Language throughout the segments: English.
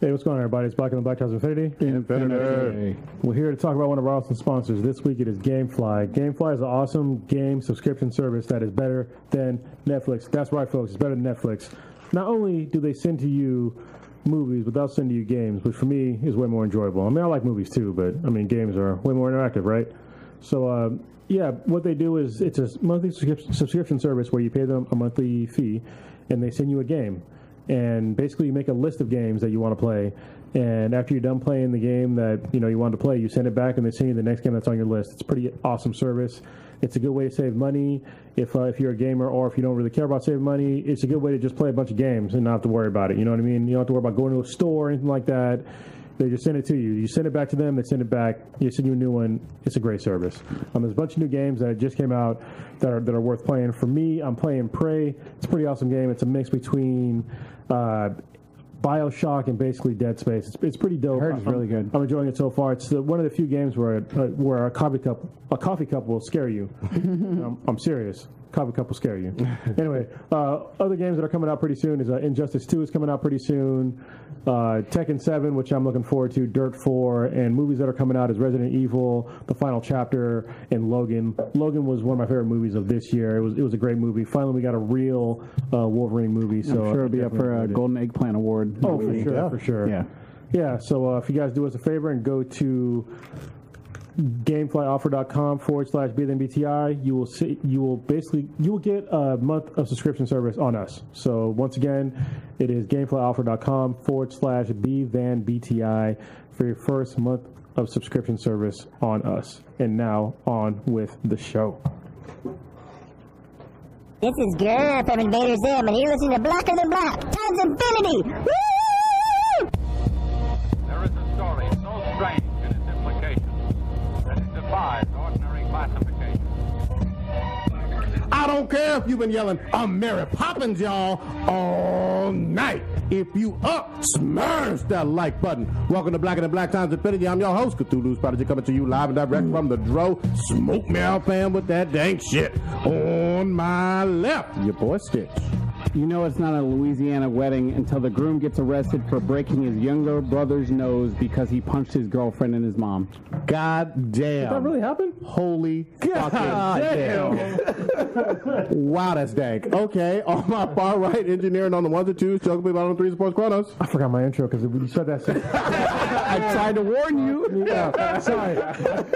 Hey, what's going on, everybody? It's Black and the Black Times Infinity. Infinity. We're here to talk about one of our awesome sponsors. This week it is GameFly. GameFly is an awesome game subscription service that is better than Netflix. That's right, folks. It's better than Netflix. Not only do they send to you movies, but they'll send to you games, which for me is way more enjoyable. I mean, I like movies too, but I mean, games are way more interactive, right? So, yeah, what they do is it's a monthly subscription service where you pay them a monthly fee, and they send you a game. And basically, you make a list of games that you want to play. And after you're done playing the game that you want to play, you send it back, and they send you the next game that's on your list. It's a pretty awesome service. It's a good way to save money if you're a gamer, or if you don't really care about saving money. It's a good way to just play a bunch of games and not have to worry about it. You know what I mean? You don't have to worry about going to a store or anything like that. They just send it to you. You send it back to them. They send it back. You send you a new one. It's a great service. There's a bunch of new games that just came out that are worth playing. For me, I'm playing Prey. It's a pretty awesome game. It's a mix between BioShock and basically Dead Space. It's pretty dope. I heard it's really good. I'm enjoying it so far. It's one of the few games where a coffee cup will scare you. I'm serious. Coffee cup will scare you. Anyway, other games that are coming out pretty soon is Injustice 2 is coming out pretty soon. Tekken 7, which I'm looking forward to. Dirt 4, and movies that are coming out is Resident Evil, The Final Chapter, and Logan. Logan was one of my favorite movies of this year. It was a great movie. Finally, we got a real Wolverine movie. So I'm sure it'll be up for a Golden Eggplant Award. Oh, for sure. Yeah. Yeah, so if you guys do us a favor and go to gameflyoffer.com/BTI, you will get a month of subscription service on us. So once again, it is gameflyoffer.com/BTI for your first month of subscription service on us. And now on with the show. This is Grr from Invader Zim, and you're listening to Blacker Than Black times Infinity. Woo! There is a story so strange in its implications that it defies ordinary classification. I don't care if you've been yelling, I'm Mary Poppins, y'all, all night. If you up, smash that like button. Welcome to Black and the Black Times Infinity. I'm your host, Cthulhu's Prodigy, coming to you live and direct from the Dro. Smoke me out, fam, with that dank shit. On my left, your boy Stitch. You know it's not a Louisiana wedding until the groom gets arrested for breaking his younger brother's nose because he punched his girlfriend and his mom. God damn. Did that really happen? Holy fucking damn. Wow, that's dank. Okay, on my far right, engineering on the ones and twos, choking people on the threes, sports chronos. I forgot my intro because when you said that. I tried to warn you. Yeah, sorry.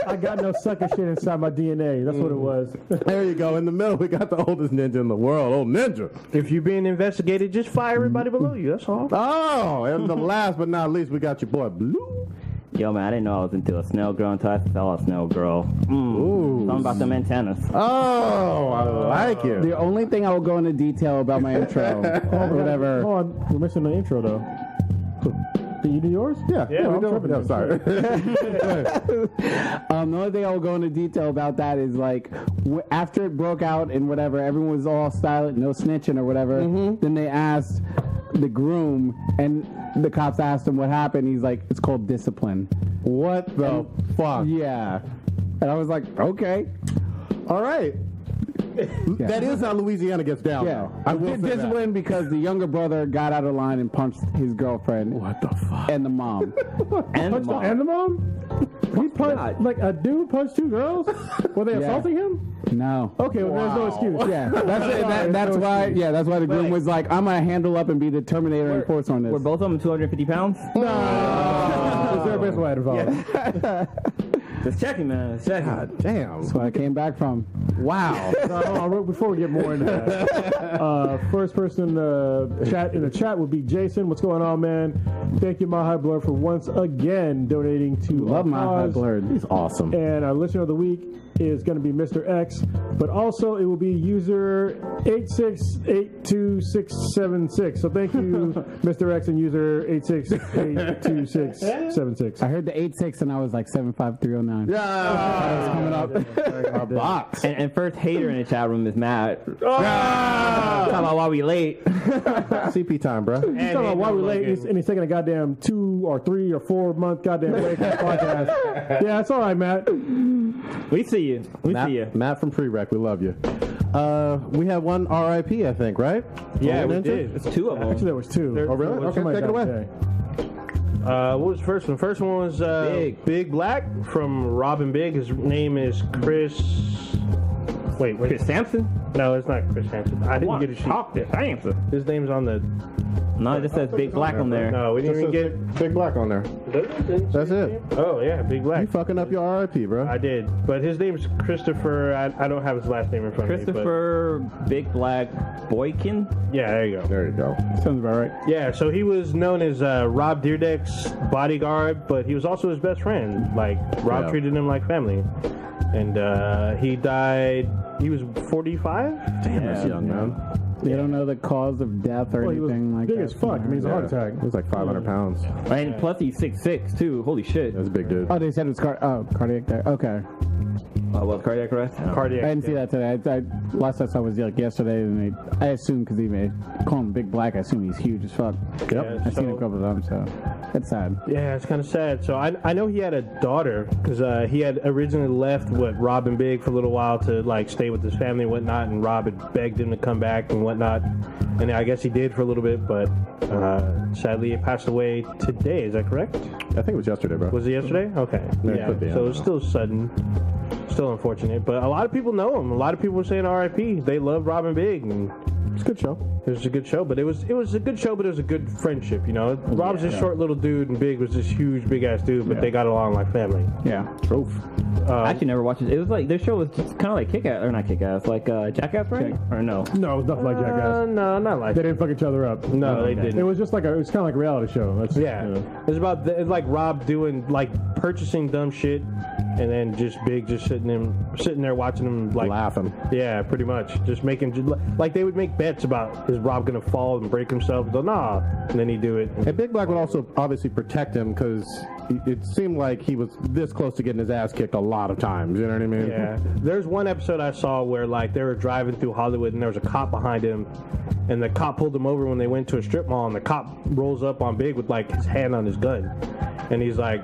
I got no sucker shit inside my DNA. That's what it was. There you go. In the middle, we got the oldest ninja in the world. Old Ninja. If you're being investigated, just fire everybody below you. That's all. Oh, and the last but not least, we got your boy Blue. Yo, man, I didn't know I was into a snail girl until I saw a snail girl. Ooh. Something about them antennas. Oh, I like it. The only thing I will go into detail about my intro or whatever. Hold on, we're missing the intro though. Did you do yours? Yeah, I'm tripping. yeah, sorry. The only thing I will go into detail about that is like after it broke out and whatever, everyone was all silent, no snitching or whatever. Then they asked the groom, and the cops asked him what happened. He's like, "It's called discipline." What the fuck? Yeah, and I was like, "Okay, All right. Yeah. That is how Louisiana gets down. yeah." Though. I will say discipline because the younger brother got out of line and punched his girlfriend. What the fuck? And the mom. And And the mom? He punched, like a dude punched two girls? Were they assaulting him? No. Okay, well, there's no excuse. Yeah, that's why. Yeah, that's why the groom was like, "I'm gonna handle up and be the Terminator and force on this." Were both of them 250 pounds? Is there a baseball hat involved? Just checking, man. Just checking. God damn. That's where I came back from. Wow. Hold on, before we get more into that, first person in the chat would be Jason. What's going on, man? Thank you, My High Blood, for once again donating to Love My High cause. Blood. He's awesome. And our listener of the week is going to be Mr. X, but also it will be user 8682676. So thank you, Mr. X, and user 8682676. I heard the 86 and I was like 75309. Yeah. Coming up. Our box. And first hater in the chat room is Matt. Talking about why we late. CP time, bro. He's talking about why we late, and he's taking a goddamn 2 or 3 or 4 month goddamn break from the podcast. Yeah, it's all right, Matt. We see you. We see you. Matt from Prereq, we love you. We have one RIP, I think, right? Yeah, Old we Ninja? did. It's two of them. Actually, there was 2. Oh, really? Okay, Somebody take it died away. today. What was the first one? First one was Big Black from Robin Big. His name is Chris. Wait. Chris Sampson? No, it's not Chris Sampson. I didn't get a sheet. Sampson. His name's on the. No, it just says Big Black on there. No, we didn't even get. Big Black on there. That's it. Oh yeah, Big Black. You fucking up your RIP, bro. I did, but his name's Christopher. I don't have his last name in front of me. Christopher Big Black Boykin? Yeah, there you go. There you go. Sounds about right. Yeah, so he was known as Rob Dyrdek's bodyguard, but he was also his best friend. Like Rob treated him like family, and he died. He was 45. Damn, that's young, man. They don't know the cause of death or Well, he was anything like big that. as fuck. I mean, it's a heart attack. It was like 500 pounds. And plus he's 6'6", too. Holy shit. That's a big dude. Oh, they said it was cardiac death. Okay. Was cardiac arrest? No. Cardiac. I didn't see that today. Last I saw was like yesterday, and I assume because he call him Big Black, I assume he's huge as fuck. Yep. Yeah, I've seen a couple of them, so it's sad. Yeah, it's kind of sad. So I know he had a daughter because he had originally left Robin Big for a little while to like stay with his family and whatnot, and Rob had begged him to come back and whatnot, and I guess he did for a little bit, but sadly he passed away today. Is that correct? I think it was yesterday, bro. Was it yesterday? Okay. Yeah, it could be, I So don't it's still sudden. Still unfortunate, but a lot of people know him. A lot of people were saying R.I.P. They love Robin Big, and It's a good show. it was a good show. But it was a good show, but it was a good friendship. You know, Rob's a short little dude, and Big was this huge, big ass dude. But they got along like family. Yeah. I actually never watched it. It was like, their show was just kind of like Kick-Ass, or not Kick-Ass, like Jackass, right? Or no? No, it was nothing like Jackass. No, not like They that. didn't fuck each other up. No, they didn't. It was just like it was kind of like a reality show. That's, Yeah, you know. it's about it's like Rob doing like purchasing dumb shit, and then just Big just sitting there watching him like Laughing. Yeah, pretty much just making like they would make bets about is Rob gonna fall and break himself? They'll, nah, and then he'd do it. And Big Black would also obviously protect him because it seemed like he was this close to getting his ass kicked a lot of times. You know what I mean? Yeah, there's one episode I saw where like they were driving through Hollywood and there was a cop behind him, and the cop pulled him over when they went to a strip mall, and the cop rolls up on Big with like his hand on his gun, and he's like,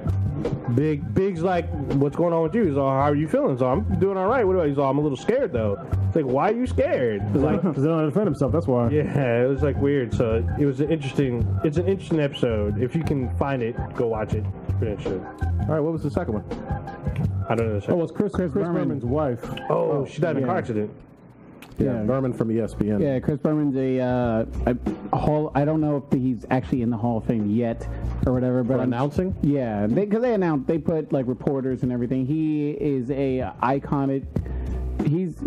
Big's like, what's going on with you? He's like, how are you feeling? So I'm doing all right. What about? He's like, I'm a little scared though. It's like, why are you scared? It's like, Because they don't know how to defend himself. That's why. yeah, it was like weird. So it's an interesting episode. If you can find it, go watch it. It's pretty interesting. All right, what was the second one? I don't know. The Oh, it was Chris Berman's wife. oh, she died in a car yeah. accident. Yeah. Berman from ESPN. Yeah, Chris Berman's a Hall. I don't know if he's actually in the Hall of Fame yet or whatever. But For announcing? Yeah, because they announced, they put like reporters and everything. He is a icon. He's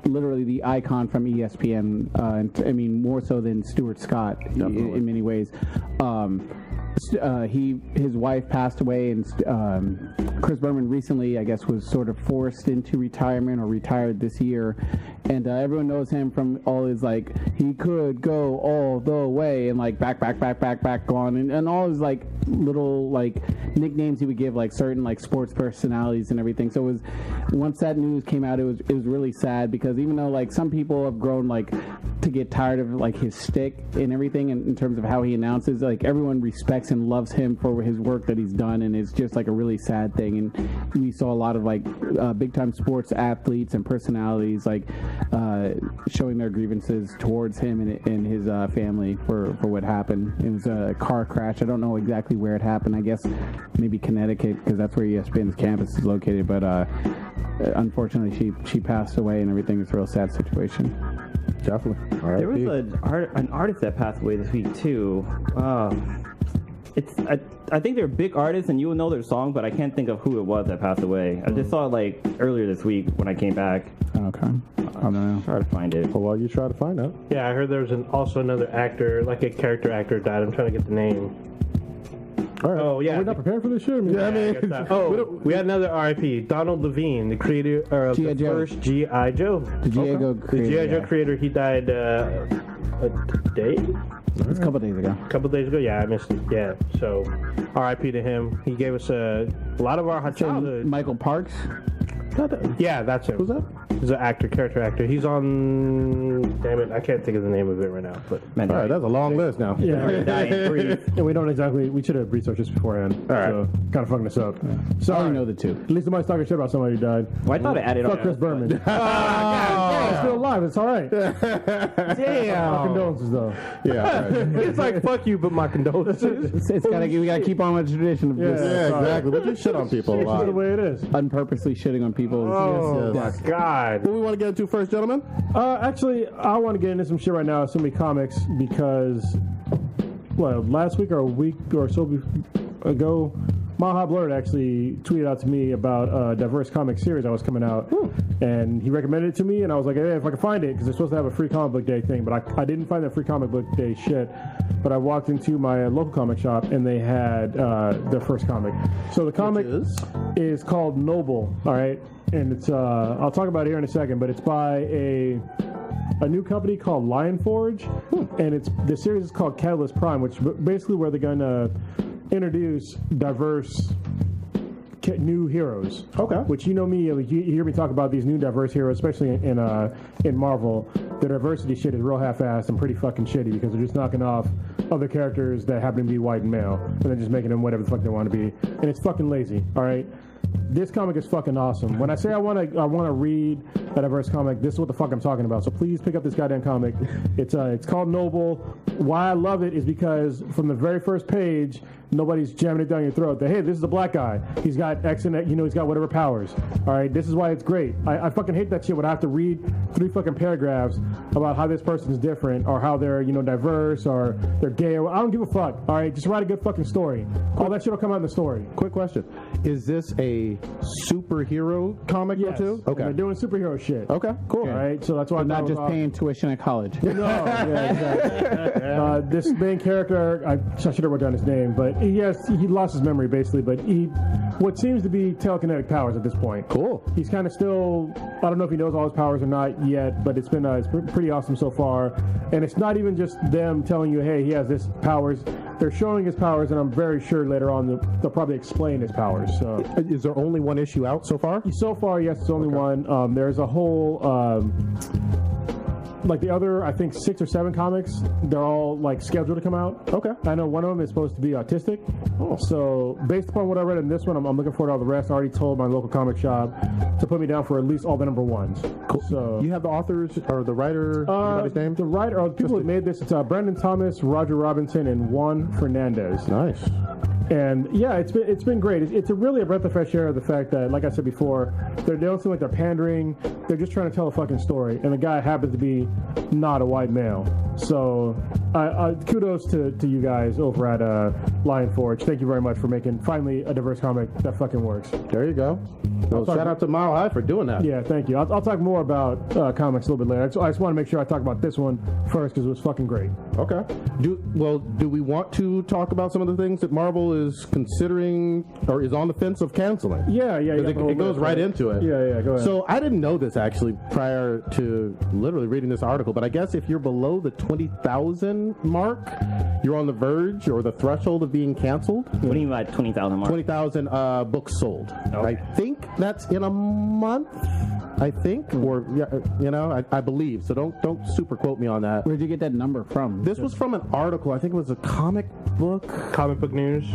literally the icon from ESPN. I mean, more so than Stuart Scott in many ways. His wife passed away, and Chris Berman recently, I guess, was sort of forced into retirement or retired this year. And everyone knows him from all his like, he could go all the way, and like back on, and all his like little like nicknames he would give like certain like sports personalities and everything. So it was, once that news came out, it was really sad, because even though like some people have grown like to get tired of like his shtick and everything in terms of how he announces, like everyone respects and loves him for his work that he's done, and it's just like a really sad thing. And we saw a lot of like big time sports athletes and personalities like showing their grievances towards him and his family for what happened. It was a car crash. I don't know exactly where it happened. I guess maybe Connecticut, because that's where ESPN's campus is located. But unfortunately, she passed away and everything. It's a real sad situation. Definitely. All right. There was an artist that passed away this week too. I think they're big artists, and you will know their song, but I can't think of who it was that passed away. I just saw it like earlier this week when I came back. Okay. I don't know. Try to find it. Well, while you try to find out. Yeah, I heard there was also another actor, like a character actor, died. I'm trying to get the name. All right. Oh yeah. We're not prepared for this shit. We had another R.I.P. Donald Levine, the creator of the first G.I. Joe. The G.I. Joe The creator. G.I. Joe creator. He died today. It's a couple days ago. A couple days ago, yeah, I missed it. Yeah, so R.I.P. to him. He gave us a lot of our childhood. Michael Parks. Yeah, that's him. Who's that? He's an character actor. He's on. Damn it, I can't think of the name of it right now. But Man, All right, that's a long list now. Yeah. Dying. And we don't exactly. We should have researched this beforehand. All right. So kind of fucking us up. So I only know the two. At least somebody's talking shit about somebody who died. Well, I thought it added Fuck on. Chris Berman. Yeah, he's still alive. It's all right. My damn, condolences though. Yeah, right. it's like fuck you, but my condolences. It's gotta, we gotta keep on with the tradition of just Yeah, exactly. We just shit on people a This is lot. the way it is. unpurposely shitting on people. Oh Yes, my god. What we want to get into first, gentlemen? Actually, I want to get into some shit right now. So many comics because, well, last week or a week or so ago, Maha Blurred actually tweeted out to me about a diverse comic series that was coming out, and he recommended it to me, and I was like, hey, if I can find it, because they're supposed to have a free comic book day thing, but I didn't find that free comic book day shit. But I walked into my local comic shop, and they had their first comic. So the comic is called Noble, all right? And it's I'll talk about it here in a second, but it's by a new company called Lion Forge, and the series is called Catalyst Prime, which basically where they're gonna introduce diverse new heroes. Okay. Which you know me, you hear me talk about these new diverse heroes, especially in Marvel. The diversity shit is real half-assed and pretty fucking shitty because they're just knocking off other characters that happen to be white and male, and they're just making them whatever the fuck they want to be, and it's fucking lazy. All right. This comic is fucking awesome. When I say I want to read a diverse comic, this is what the fuck I'm talking about. So please pick up this goddamn comic. It's called Noble. Why I love it is because from the very first page, nobody's jamming it down your throat. That hey, this is a black guy. He's got X and he's got whatever powers. All right, this is why it's great. I fucking hate that shit when I have to read 3 fucking paragraphs about how this person's different or how they're diverse or they're gay. I don't give a fuck. All right, just write a good fucking story. All that shit will come out in the story. Quick question. Is this a superhero comic Yes. too? Okay. They're doing superhero shit. Okay, cool. All right, so that's why But I not just thought- paying tuition at college. No, yeah, exactly. This main character, I should have wrote down his name, but he lost his memory basically. But what seems to be telekinetic powers at this point. Cool. He's kind of still. I don't know if he knows all his powers or not yet, but it's pretty awesome so far. And it's not even just them telling you, hey, he has this powers. They're showing his powers, and I'm very sure later on they'll probably explain his powers. So. Is there only one issue out so far? So far, yes, it's only one. There's a whole, like the other, I think 6 or 7 comics. They're all like scheduled to come out. Okay. I know one of them is supposed to be autistic. So based upon what I read in this one, I'm looking forward to all the rest. I already told my local comic shop to put me down for at least all the number 1s. Cool. So You have the authors or the writer? Anybody's name? the writer, or the people who made this, it's Brandon Thomas, Roger Robinson, and Juan Fernandez. Nice. And yeah, it's been great. It's really a breath of fresh air of the fact that, like I said before, they don't seem like they're pandering. They're just trying to tell a fucking story, and the guy happens to be not a white male. So, kudos to you guys over at Lion Forge. Thank you very much for making finally a diverse comic that fucking works. There you go. Well, shout out to Mile High for doing that. Yeah, thank you. I'll talk more about comics a little bit later. I just want to make sure I talk about this one first because it was fucking great. Okay. Do we want to talk about some of the things that Marvel is considering or is on the fence of canceling? Yeah. It goes right into it. Yeah, go ahead. So I didn't know this actually prior to literally reading this article, but I guess if you're below the 20,000 mark, you're on the verge or the threshold of being canceled. What do you mean by 20,000 mark? 20,000 books sold. Okay. I think that's in a month. I think, or I believe. So don't super quote me on that. Where'd you get that number from? This was from an article. I think it was a comic book news,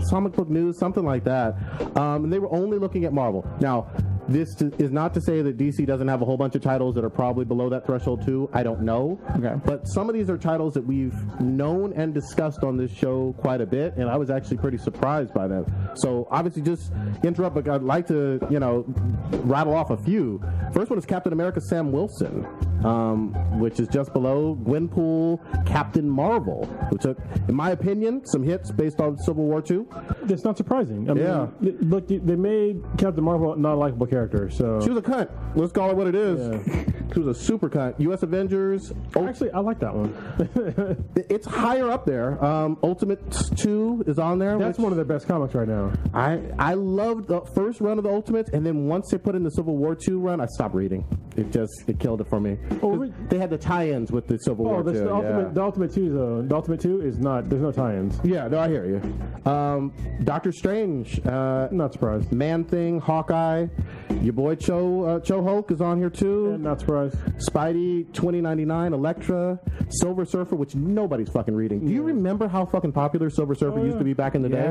something like that. And they were only looking at Marvel. Now, this is not to say that DC doesn't have a whole bunch of titles that are probably below that threshold too. I don't know. Okay. But some of these are titles that we've known and discussed on this show quite a bit, and I was actually pretty surprised by them. So obviously, just interrupt, but I'd like to rattle off a few. First one is Captain America Sam Wilson, which is just below Gwenpool Captain Marvel, who took, in my opinion, some hits based on Civil War II. That's not surprising. I mean, look, they made Captain Marvel not a likable character, so... She was a cunt. Let's call it what it is. Yeah. She was a super cunt. U.S. Avengers. Actually, I like that one. It's higher up there. Ultimates 2 is on there. That's one of their best comics right now. I loved the first run of the Ultimates, and then once they put in the Civil War II run, I stopped reading. It killed it for me. They had the tie-ins with the Civil War Oh, too. the Ultimate 2 though. The Ultimate 2 is not. There's no tie-ins. Yeah, no, I hear you. Doctor Strange, Not surprised. Man-Thing, Hawkeye, your boy Cho Hulk is on here too. Yeah, not surprised. Spidey 2099, Elektra, Silver Surfer, which nobody's fucking reading. Do you remember how fucking popular Silver Surfer used to be back in the day?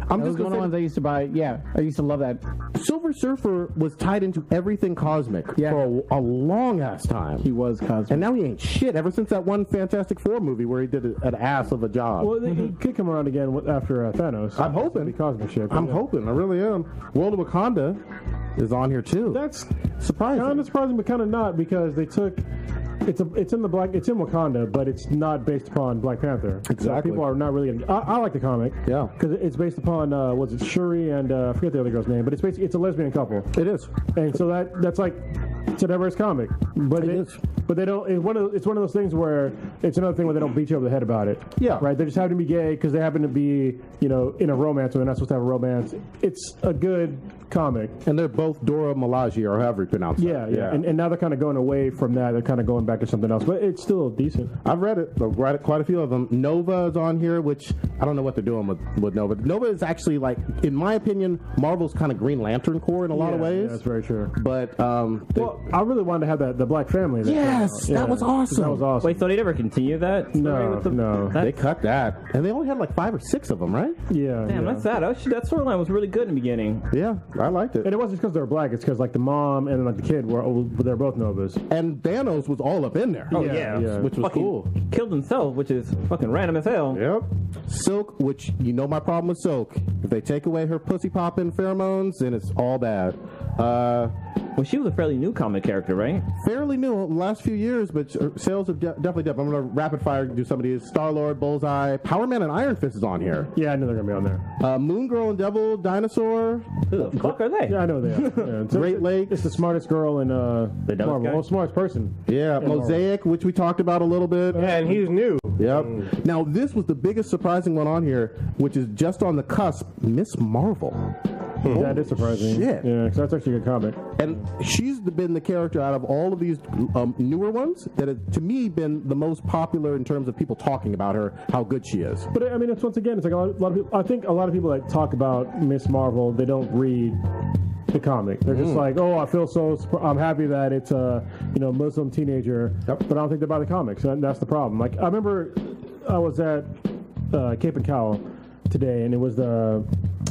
I'm That was just one of the ones I used to buy. Yeah, I used to love that. Silver Surfer was tied into everything cosmic Yeah. for a long ass time. He was cosmic. And now he ain't shit ever since that one Fantastic Four movie where he did an ass of a job. Well, he could come around again after Thanos. I'm hoping. The cosmic shit. I'm hoping. I really am. World of Wakanda is on here too. That's surprising. kind of surprising, but kind of not, because they took. It's in Wakanda, but it's not based upon Black Panther. Exactly. So people are not really. I like the comic. Yeah. Because it's based upon was it Shuri and I forget the other girl's name, but it's basically it's a lesbian couple. It is. And so that's like it's a diverse comic, but It is. But they don't. It's one of those things where it's another thing where they don't beat you over the head about it. Yeah. Right. They just happen to be gay because they happen to be in a romance when they're not supposed to have a romance. It's a good comic. And they're both Dora Milaje, or however you pronounce it. Yeah. And now they're kind of going away from that. They're kind of going back to something else, but it's still decent. I've read it. I've read quite a few of them. Nova is on here, which I don't know what they're doing with Nova. Nova is actually, like, in my opinion, Marvel's kind of Green Lantern Corps in a lot of ways. Yeah, that's very true. But Well, I really wanted to have the Black family. Yes, that was awesome. That was awesome. Wait, so they never continue that? story No, with the- no. they cut that, and they only had like 5 or 6 of them, right? Yeah. Damn, yeah. that's sad. That storyline was really good in the beginning. Yeah, I liked it. And it wasn't because they were black. It's because like the mom and like the kid they're both Novas. And Thanos was all up in there. Oh, Yeah, yeah. Which was Fucking cool. killed himself, which is fucking random as hell. Yep. Silk, which you know my problem with Silk. If they take away her pussy popping pheromones, then it's all bad. Well, she was a fairly new comic character, right? Fairly new last few years, but sales have definitely dipped. I'm going to rapid fire do some of these. Star-Lord, Bullseye, Power Man, and Iron Fist is on here. Yeah, I knew they're gonna be on there. Moon Girl and Devil, Dinosaur, Who the fuck are they? Yeah, I know they are. Yeah, Great Lakes. It's the smartest girl in Dallas Marvel. guy? Oh, smartest person. Yeah, Mosaic, which we talked about a little bit. Yeah, and he's new. Yep. Now, this was the biggest surprising one on here, which is just on the cusp, Miss Marvel. That is surprising. Shit. Yeah, because that's actually a good comic. And she's been the character out of all of these newer ones that has, to me, been the most popular in terms of people talking about her, how good she is. But I mean, it's once again, it's like a lot of people. I think a lot of people that talk about Miss Marvel, they don't read the comic. They're just like, oh, I feel I'm happy that it's a Muslim teenager, Yep. but I don't think they buy the comics. And that's the problem. Like I remember, I was at Cape and Cowl today, and it was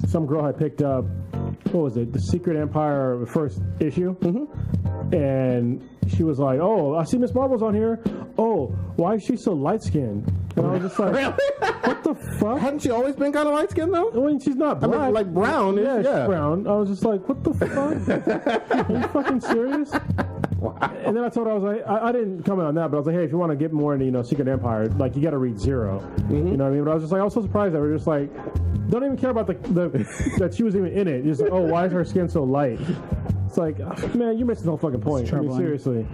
some girl had picked up. What was it? The Secret Empire first issue, and she was like, "Oh, I see Miss Marvel's on here. Oh, why is she so light skinned?" And I was just like, "What the fuck?" Hadn't she always been kind of light skinned though? I mean, she's not I mean, black. like brown. Yeah, Yeah. she's brown. I was just like, "What the fuck? Are you fucking serious?" And then I told her, I was like, I didn't comment on that, but I was like, hey, if you want to get more into Secret Empire, like you got to read Zero. You know what I mean? But I was just like, I was so surprised that we're just like, don't even care about the that she was even in it. Just like, oh, why is her skin so light? It's like, man, you're missing the whole fucking point. I mean, seriously.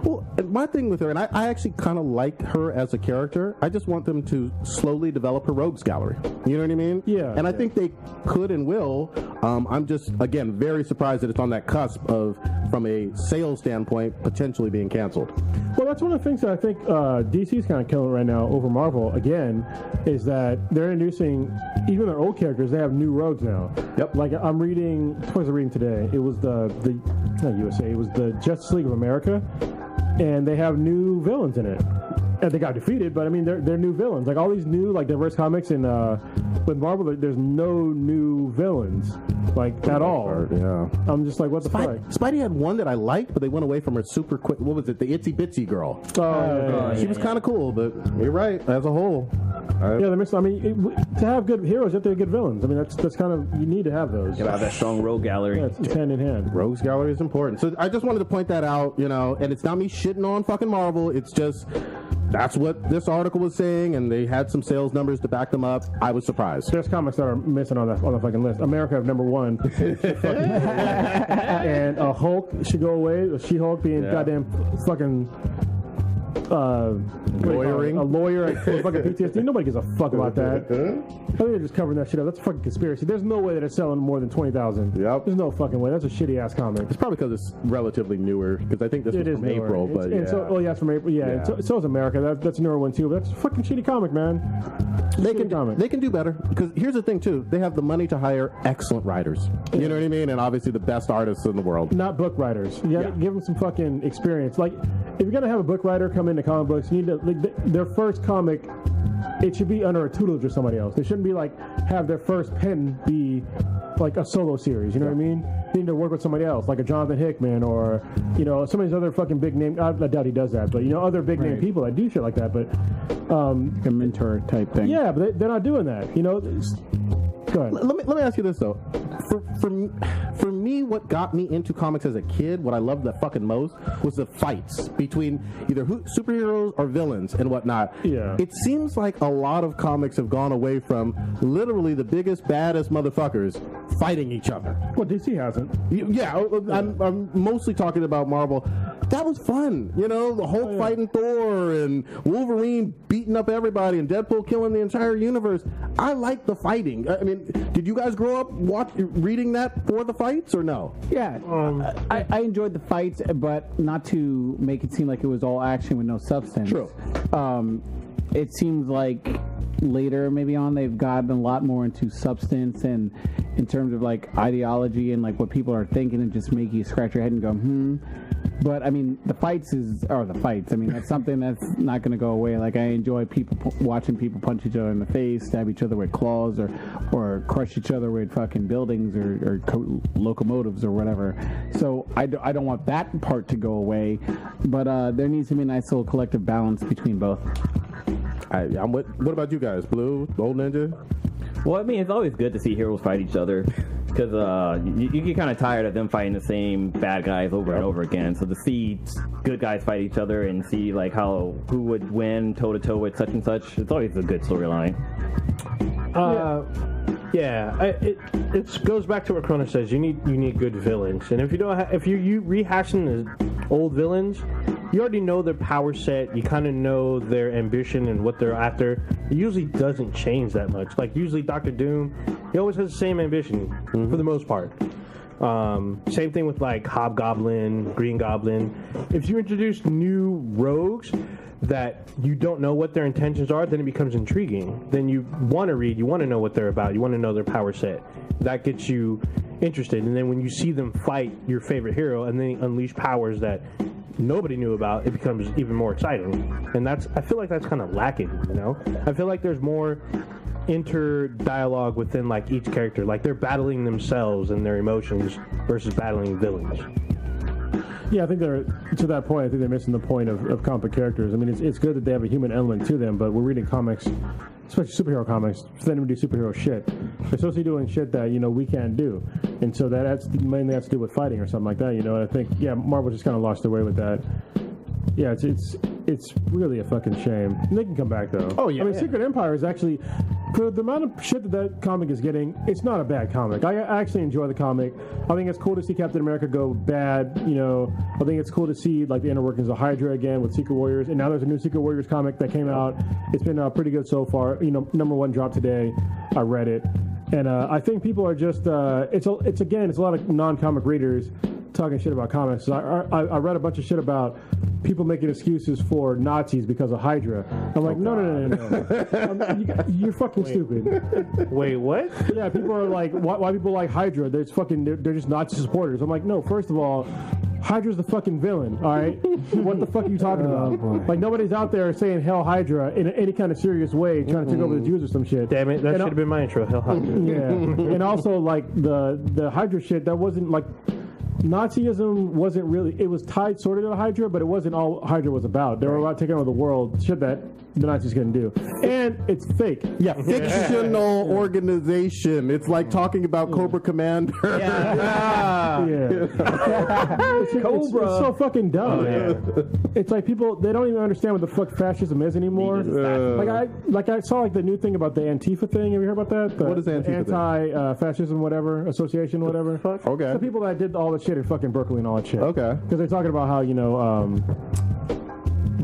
Well, my thing with her, and I actually kind of like her as a character. I just want them to slowly develop her rogues gallery. You know what I mean? Yeah. And I think they could and will. I'm just, again, very surprised that it's on that cusp of, from a sales standpoint, potentially being canceled. Well, that's one of the things that I think DC's kind of killing right now over Marvel, again, is that they're introducing, even their old characters, they have new rogues now. Yep. Like, I'm reading, what was I reading today? It was not USA, it was the Justice League of America, and they have new villains in it. And they got defeated, but I mean, they're new villains. Like, all these new, like, diverse comics, and with Marvel, there's no new villains, like, at all. Yeah. I'm just like, what the fuck? Spidey had one that I liked, but they went away from her super quick. What was it? The Itsy Bitsy girl. She was kind of cool, but you're right. As a whole, Yeah, they're mixed. I mean, to have good heroes, you have to have good villains. I mean, that's kind of, you need to have those. You have that strong rogue gallery. Yeah, it's hand in hand. Rogues Gallery is important. So I just wanted to point that out, and it's not me shitting on fucking Marvel. It's just that's what this article was saying, and they had some sales numbers to back them up. I was surprised. There's comics that are missing on the fucking list. America of number 1, and Hulk should go away. She-Hulk being goddamn fucking Lawyering. A lawyer for fucking PTSD. Nobody gives a fuck about that. I think they're just covering that shit up. That's a fucking conspiracy. There's no way that it's selling more than 20,000. Yep. There's no fucking way. That's a shitty ass comic. It's probably because it's relatively newer. Because I think this It was is from newer. April, It's- but and yeah. So, it's from April. Yeah. Yeah. And so is America. That's a newer one too. But that's a fucking shitty comic, man. They Shitty comic. can do better because here's the thing too, they have the money to hire excellent writers, you know what I mean, and obviously the best artists in the world. Not book writers. You gotta give them some fucking experience. Like, if you're gonna have a book writer come into comic books, you need to their first comic. It should be under a tutelage of somebody else. They shouldn't be like have their first pen be like a solo series. You know what I mean? They need to work with somebody else, like a Jonathan Hickman or some of these other fucking big name. I doubt he does that, but other big name people that do shit like that. But Like a mentor type thing. yeah, but they're not doing that. Go ahead. Let me ask you this though. For me, what got me into comics as a kid, what I loved the fucking most, was the fights between either superheroes or villains and whatnot. Yeah. It seems like a lot of comics have gone away from literally the biggest, baddest motherfuckers fighting each other. Well, DC hasn't. Yeah, I'm mostly talking about Marvel. That was fun, the Hulk fighting Thor and Wolverine beating up everybody and Deadpool killing the entire universe. I like the fighting. I mean, did you guys grow up reading that for the fights or no? Yeah, I enjoyed the fights, but not to make it seem like it was all action with no substance. True. It seems like later, maybe on, they've gotten a lot more into substance and in terms of like ideology and like what people are thinking and just make you scratch your head and go, But I mean, the fights. I mean, that's something that's not going to go away. Like, I enjoy watching people punch each other in the face, stab each other with claws, or crush each other with fucking buildings or locomotives or whatever. So I don't want that part to go away. But there needs to be a nice little collective balance between both. What about you guys, Blue, Old Ninja? Well, I mean, it's always good to see heroes fight each other because you get kind of tired of them fighting the same bad guys over and over again. So to see good guys fight each other and see like who would win toe to toe with such and such, it's always a good storyline. It goes back to what Krona says. You need good villains, and if you don't, if you rehashing the old villains, you already know their power set. You kind of know their ambition and what they're after. It usually doesn't change that much. Like usually Doctor Doom, he always has the same ambition for the most part. Same thing with like Hobgoblin, Green Goblin. If you introduce new rogues that you don't know what their intentions are, then it becomes intriguing. Then you want to read, you want to know what they're about, you want to know their power set. That gets you interested. And then when you see them fight your favorite hero and then unleash powers that nobody knew about, it becomes even more exciting. And I feel like that's kind of lacking, I feel like there's more inter-dialogue within like each character. Like they're battling themselves and their emotions versus battling villains. Yeah, I think to that point, I think they're missing the point of comic characters. I mean, it's good that they have a human element to them, but we're reading comics, especially superhero comics, for them to do superhero shit. They're supposed to be doing shit that, we can't do. And so that's mainly has to do with fighting or something like that, And I think, Marvel just kind of lost their way with that. Yeah, it's really a fucking shame. And they can come back, though. Oh, yeah. I mean, Secret Empire is actually, for the amount of shit that comic is getting, it's not a bad comic. I actually enjoy the comic. I think it's cool to see Captain America go bad, I think it's cool to see, like, the inner workings of Hydra again with Secret Warriors. And now there's a new Secret Warriors comic that came out. It's been pretty good so far. #1 dropped today. I read it. And I think people are just, it's a lot of non-comic readers talking shit about comics. So I read a bunch of shit about people making excuses for Nazis because of Hydra. I'm like, no. You're fucking stupid. Wait, what? Yeah, people are like, why people like Hydra? They're just Nazi supporters. I'm like, no, first of all, Hydra's the fucking villain, all right? What the fuck are you talking about? Like, nobody's out there saying Hell Hydra in any kind of serious way, trying to take over the Jews or some shit. Damn it, that should have been my intro, Hell Hydra. Yeah. And also, like, the Hydra shit, that wasn't, like, Nazism wasn't really, it was tied sort of to Hydra, but it wasn't all Hydra was about. They were about taking over the world, shit that the Nazis couldn't do. And it's fake. Yeah, fictional organization. It's like talking about Cobra Commander. It's so fucking dumb. It's like people, they don't even understand what the fuck fascism is anymore. I saw like the new thing about the Antifa thing. Have you heard about that? What is Antifa? Anti-fascism, whatever, association, whatever. Okay. The people that did all the shit in fucking Berkeley and all that shit. Okay. Because they're talking about how,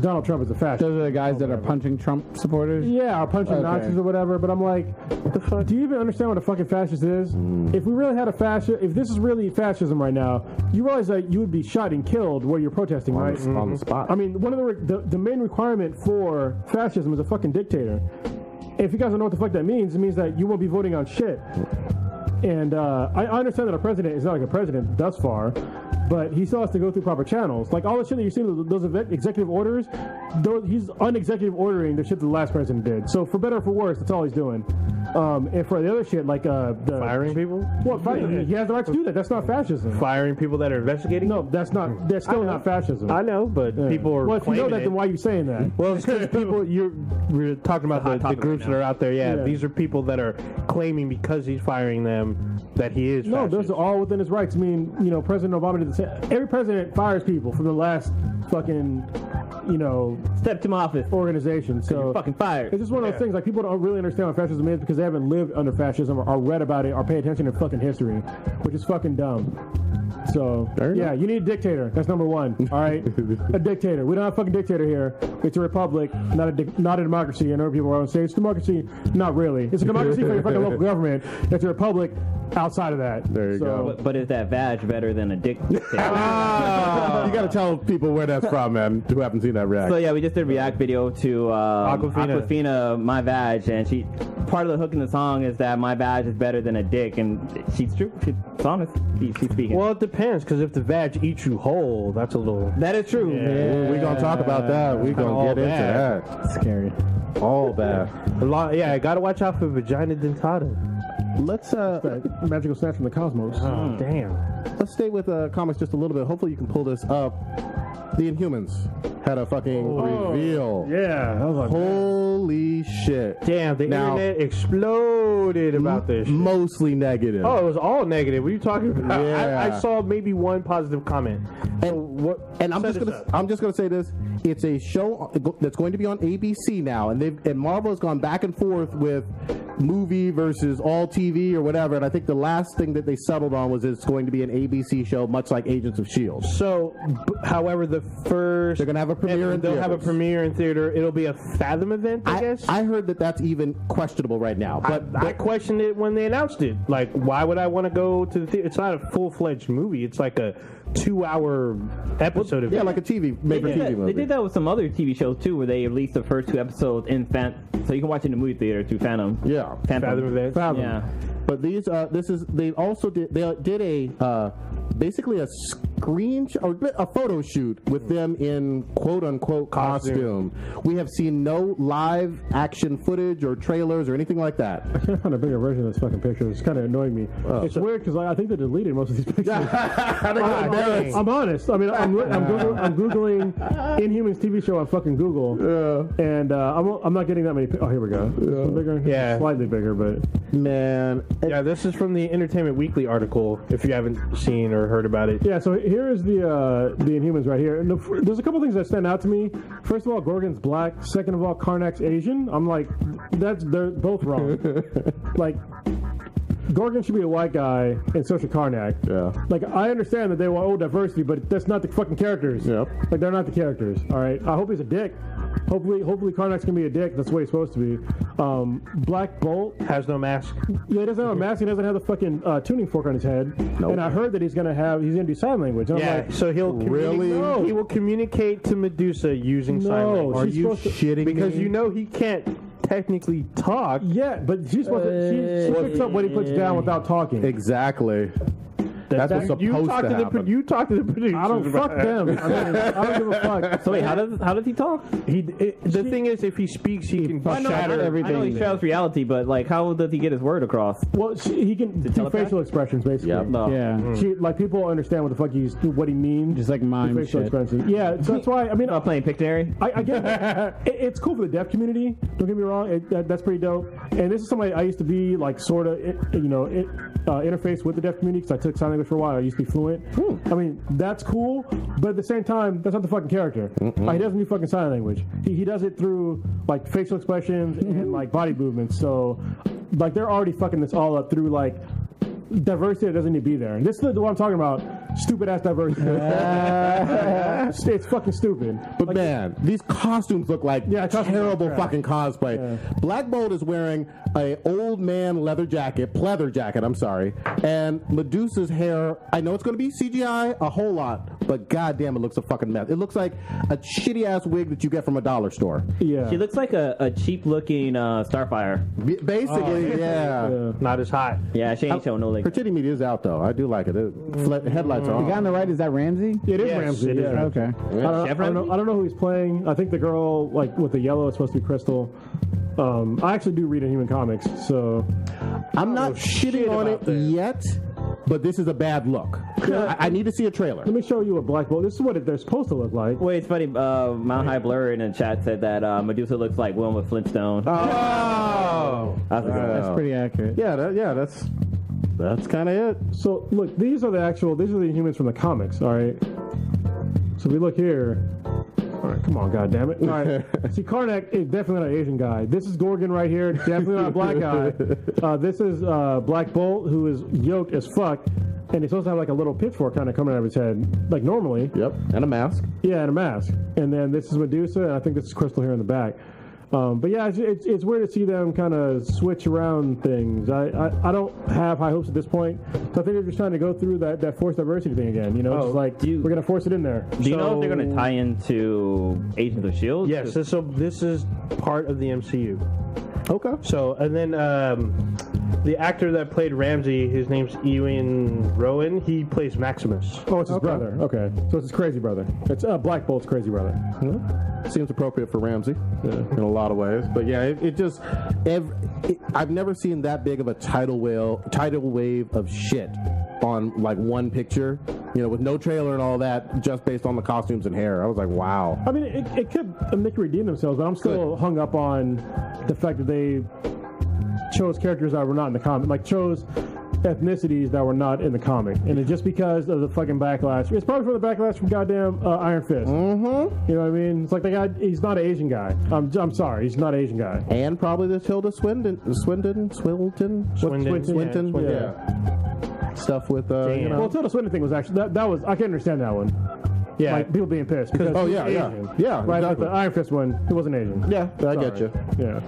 Donald Trump is a fascist. Those are the guys that are punching Trump supporters? Yeah, or punching Okay. Nazis or whatever. But I'm like, the fuck? Do you even understand what a fucking fascist is? If we really had a fascist, if this is really fascism right now, you realize that you would be shot and killed where you're protesting, right? On the spot. I mean, one of the main requirement for fascism is a fucking dictator. If you guys don't know what the fuck that means, it means that you won't be voting on shit. And I understand that a president is not like a president thus far, but he still has to go through proper channels. Like all the shit that you see, those executive orders, he's unexecutive ordering the shit that the last president did. So for better or for worse, that's all he's doing. And for the other shit, like the Firing people? Well, he has the right to do that. That's not fascism. Firing people that are investigating? No, that's not. That's still not fascism. I know, but people are Well, if you know claiming that, it. then why are you saying that? Well, it's because we're talking about the topic groups right that are out there. Yeah, Yeah. these are people that are claiming because he's firing them that he is No, those fascist. are all within his rights. I mean, President Obama did the same. Every president fires people from the last fucking, Step to my office. organization. So You're fucking fired. it's just one of those things. Like people don't really understand what fascism is because they haven't lived under fascism or read about it or pay attention to fucking history, which is fucking dumb. So yeah, you need a dictator. That's number one. All right, a dictator. We don't have a fucking dictator here. It's a republic, not a democracy. I know people are going to say it's democracy. Not really. It's a democracy for your fucking local government. It's a republic outside of that. There you go. But is that badge better than a dictator? You got to tell people where that's from, man, who haven't seen that react. So yeah, we just did a react video to Aquafina, My Badge, and part of the hook in the song is that my badge is better than a dick, and she's true. She's honest. She's speaking. Well, it depends, because if the badge eats you whole, that's a little... That is true. We're going to talk about that. We're going all to get into bad. that. Scary. All bad. I gotta watch out for vagina dentata. Let's That magical snatch from the cosmos. Oh, damn. let's stay with comics just a little bit. Hopefully you can pull this up. The Inhumans had a fucking reveal. Yeah, that was like, Holy shit. Damn, the Now- internet exploded about this shit. Mostly negative. Oh, it was all negative. What are you talking about? Yeah. I saw maybe one positive comment. And I'm set just this gonna up. say this. It's a show that's going to be on ABC now, and Marvel has gone back and forth with movie versus all TV or whatever. And I think the last thing that they settled on was it's going to be an ABC show, much like Agents of S.H.I.E.L.D. So, however, the first They're gonna have a premiere in they'll have a theaters. premiere in theater. It'll be a Fathom event, I guess. I heard that that's even questionable right now. But I questioned it when they announced it. Like, why would I want to go to the theater? It's not a full-fledged movie. It's like a 2-hour episode of yeah, it. like a TV, TV movie. They did that with some other TV shows too, where they released the first 2 episodes in so you can watch it in the movie theater through Phantom. Yeah. Fathom event. Fathom. Yeah. But they also did a basically a a photo shoot with them in quote unquote costume. We have seen no live action footage or trailers or anything like that. I can't find a bigger version of this fucking picture. It's kind of annoying me. It's weird because I think they deleted most of these pictures. I'm honest. I mean, I'm googling Inhumans TV show on fucking Google, and I'm not getting that many. Oh, here we go. Bigger, Yeah. slightly bigger, but Man, Yeah, this is from the Entertainment Weekly article, if you haven't seen or heard about it. yeah. So here is the Inhumans right here. And there's a couple things that stand out to me. First of all, Gorgon's black. Second of all, Karnak's Asian. I'm like, they're both wrong. Like, Gorgon should be a white guy, and so should Karnak. Yeah. Like, I understand that they want diversity, but that's not the fucking characters. Yep. Like, they're not the characters. All right. I hope he's a dick. Hopefully Karnak's gonna be a dick. That's the way he's supposed to be. Black Bolt. Has no mask. Yeah, he doesn't have a mask. He doesn't have the fucking tuning fork on his head. Nope. And I heard that he's gonna do sign language. And I'm Yeah, like, so he'll Really? communicate. He will communicate to Medusa using sign No, language. are she's you supposed to- shitting Because me? you know he can't technically talk. yeah, but she's supposed to. She picks up what he puts down without talking. Exactly. That's what's supposed You to talk to happen. you talk to the producers. I don't fuck about them. I mean, I don't give a fuck. So wait, how does he talk? The thing is, if he speaks, he can I know shatter everything. I know he shadows reality, but like, how does he get his word across? Well, he can do telepath? facial expressions basically. Yep. No. Yeah. Like people understand what the fuck what he means. Just like mime facial shit. expressions. Yeah, so that's why. I mean, Not playing Pictionary. I get it's cool for the deaf community. Don't get me wrong. That's pretty dope. And this is somebody I used to be like sort of interface with the deaf community because I took sign language for a while. I used to be fluent. I mean, that's cool, but at the same time, that's not the fucking character. He doesn't do fucking sign language. He does it through like facial expressions and like body movements. So like they're already fucking this all up through like diversity that doesn't need to be there. And this is what I'm talking about. stupid ass diversity. It's fucking stupid. But man, these costumes look like costumes terrible are crap. fucking cosplay. Yeah. Black Bolt is wearing a old man pleather jacket, I'm sorry. And Medusa's hair, I know it's going to be CGI a whole lot, but goddamn, it looks a fucking mess. It looks like a shitty ass wig that you get from a dollar store. Yeah. She looks like a cheap looking Starfire. Basically, yeah. Not as hot. Yeah, she ain't showing no Her leg. titty meat is out though. I do like it. Headlights are The on. guy on the right, is that Ramsey? It is Yes, Ramsey. it is yeah. Ramsey. Okay. I don't know who he's playing. I think the girl like with the yellow is supposed to be Crystal. I actually do read Inhuman comics, so I'm not shitting on it yet, but this is a bad look. I need to see a trailer. let me show you what Black Bolt. This is what they're supposed to look like. Wait, it's funny. Mount High Blur in the chat said that Medusa looks like Wilma Flintstone. Oh, That's a good one. That's pretty accurate. that's kind of it. So look, these are the Inhumans from the comics. All right. So if we look here. All right, come on, goddammit. All right. See, Karnak is definitely not an Asian guy. This is Gorgon right here, definitely not a black guy. This is Black Bolt, who is yoked as fuck, and he's supposed to have like a little pitchfork kind of coming out of his head, like normally. Yep, and a mask. Yeah, and a mask. And then this is Medusa, and I think this is Crystal here in the back. But yeah, it's weird to see them kind of switch around things. I don't have high hopes at this point. So I think they're just trying to go through that forced diversity thing again. You know, just like we're going to force it in there. Do you know if they're going to tie into Agents of S.H.I.E.L.D.? Yes, so this is part of the MCU. Okay. So, and then the actor that played Ramsey, his name's Ewan Rowan. He plays Maximus. Oh, it's his brother. Okay. So it's his crazy brother. It's Black Bolt's crazy brother. Seems appropriate for Ramsey in a lot of ways. But yeah, I've never seen that big of a tidal wave of shit on like one picture, with no trailer and all that, just based on the costumes and hair. I was like, wow. I mean, it could they could redeem themselves, but I'm still hung up on the fact that they chose characters that were not in the comic, like chose ethnicities that were not in the comic, and it's just because of the fucking backlash. It's probably from the backlash from goddamn Iron Fist. Mm-hmm. You know what I mean? It's like the guy. He's not an Asian guy. I'm sorry, he's not an Asian guy. And probably the Tilda Swinton. Yeah. Stuff with Well, Tilda Swinton thing was actually that was I can understand that one. Yeah. Like people being pissed because Oh, he's yeah, Asian. yeah, Right, but exactly. the Iron Fist one, he wasn't Asian. Yeah, I get you. Yeah.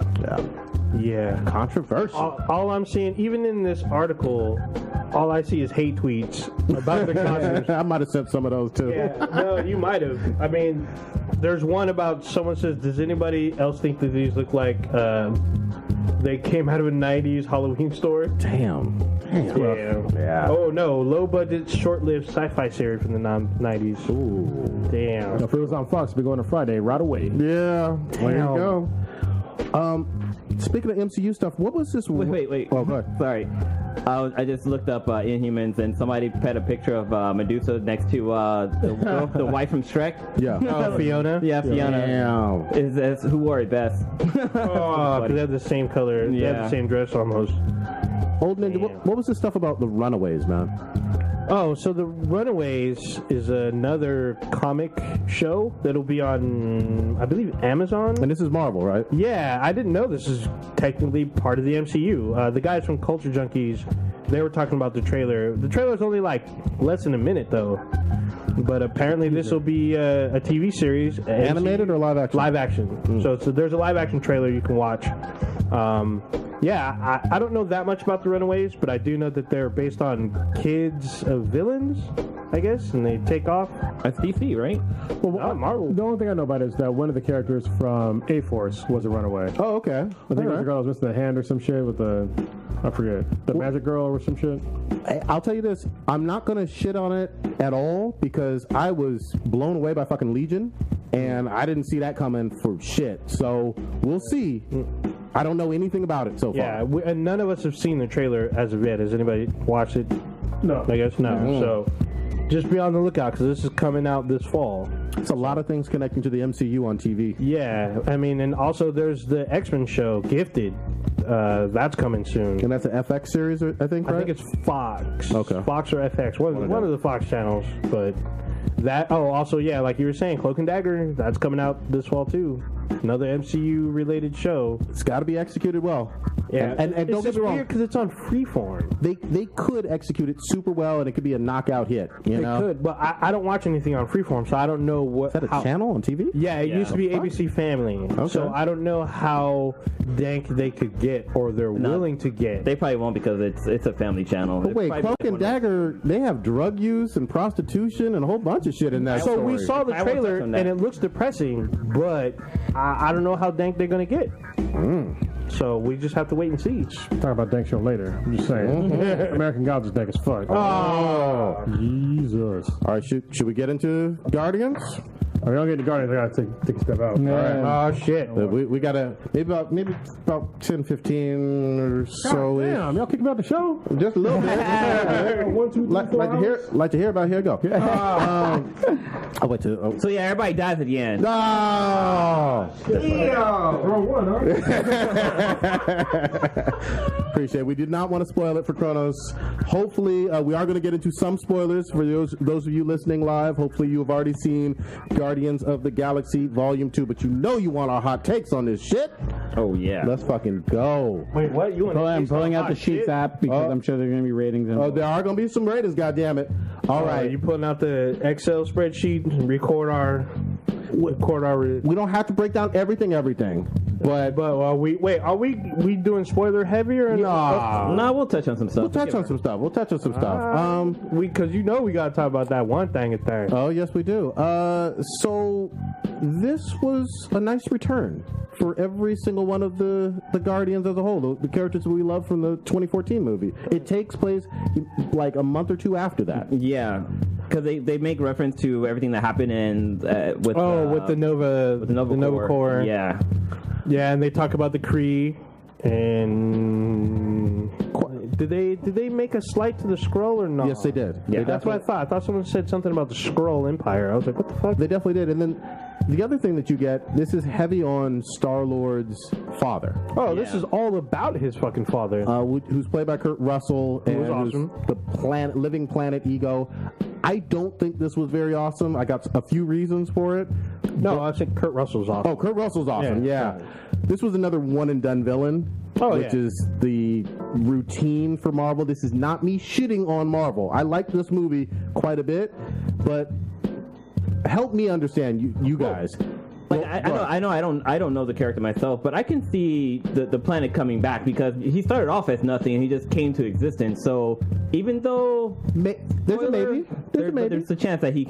Yeah. Controversial. All I'm seeing, even in this article, all I see is hate tweets about the costumes. I might have sent some of those too. Yeah, no, you might have. I mean, there's one about someone says, does anybody else think that these look like they came out of a 90s Halloween store? Damn. Yeah. Oh, no. Low-budget, short-lived sci-fi series from the 90s. Ooh. Damn. If it was on Fox, we'd be going to Friday right away. Yeah. There you go. Speaking of MCU stuff, what was this? Wait. Oh, go ahead. Sorry. I just looked up Inhumans, and somebody put a picture of Medusa next to the wife from Shrek. Yeah. Oh, Fiona? Yeah, Fiona. Damn. Is who wore it best? Oh, because they have the same color. They have Yeah. the same dress almost. Old Ninja, what was this stuff about the Runaways, man? Oh, so the Runaways is another comic show that'll be on, I believe, Amazon. And this is Marvel, right? Yeah, I didn't know this is technically part of the MCU. The guys from Culture Junkies, they were talking about the trailer. The trailer's only like less than a minute though. But apparently this will be a TV series. Animated or live action? Live action. So there's a live action trailer you can watch. Yeah, I don't know that much about the Runaways, but I do know that they're based on kids of villains, I guess, and they take off. That's DC, right? Well, Marvel. The only thing I know about it is that one of the characters from A-Force was a runaway. Oh, okay. I think it was the girl that was missing a hand or some shit with the, I forget, the magic girl or some shit. I'll tell you this. I'm not going to shit on it at all because I was blown away by fucking Legion, and I didn't see that coming for shit. So we'll see. I don't know anything about it so far. Yeah, and none of us have seen the trailer as of yet. Has anybody watched it? No. I guess no. Mm-hmm. So just be on the lookout because this is coming out this fall. It's a lot of things connecting to the MCU on TV. Yeah, I mean, and also there's the X-Men show, Gifted. That's coming soon. And that's an FX series, I think, right? I think it's Fox. Okay. Fox or FX. One of the Fox channels. But that, also, yeah, like you were saying, Cloak and Dagger, that's coming out this fall too. another MCU related show. It's got to be executed well. Yeah, and it's don't get just me wrong, weird because it's on Freeform. they could execute it super well, and it could be a knockout hit. You They know, could, but I don't watch anything on Freeform, so I don't know what. is that a channel on TV? Yeah, it used to be Fuck. ABC Family. So I don't know how dank they could get or they're willing to get. They probably won't because it's a family channel. But wait, Cloak and Dagger, they have drug use and prostitution and a whole bunch of shit in that So story. we saw the I won't trailer touch on and that. it looks depressing, but I don't know how dank they're gonna get. So we just have to wait and see. Talk about Dank Show later. I'm just saying. American Gods is dank as fuck. Oh, Jesus. all right. Should we get into Guardians? I mean, I'll get the Guardians. I gotta take a step out. Oh shit! We gotta maybe about 10, 15 or so. Damn, y'all kicked me out the show? Just a little bit. 1, 2, 3, 4 like to hear about. Here we go. I'll wait to. So yeah, everybody dies at the end. No. Wrong one, huh? Appreciate it. We did not want to spoil it for Kronos. Hopefully, we are going to get into some spoilers for those of you listening live. Hopefully, you have already seen Guardians of the Galaxy Volume 2, but you know you want our hot takes on this shit. Oh yeah. Let's fucking go. Wait, what? You want? I'm pulling out the Sheets app because I'm sure there are going to be ratings. Oh, there are going to be some ratings, goddammit. All right. You pulling out the Excel spreadsheet and record our. We don't have to break down everything, but Are we doing spoiler heavy or nah. No, we'll touch on some stuff. We'll touch on some stuff. because we got to talk about that one thing at there. Oh, yes, we do. So this was a nice return for every single one of the Guardians as a whole, the characters we love from the 2014 movie. It takes place like a month or two after that. Yeah, because they make reference to everything that happened in with the Nova Corps. Yeah. Yeah, and they talk about the Kree. And did they make a slight to the Skrull or not? Yes, they did. Yeah, That's what I thought. I thought someone said something about the Skrull Empire. I was like, what the fuck? They definitely did. And then the other thing that you get, this is heavy on Star-Lord's father. Oh, this is all about his fucking father. Who's played by Kurt Russell, and was awesome. who's the living planet Ego. I don't think this was very awesome. I got a few reasons for it. No, I think Kurt Russell's awesome. Oh, Kurt Russell's awesome. Yeah. Yeah. This was another one and done villain, which is the routine for Marvel. This is not me shitting on Marvel. I like this movie quite a bit, but help me understand you guys. Like I don't know the character myself, but I can see the planet coming back because he started off as nothing and he just came to existence. So even though There's a maybe. there's a chance that he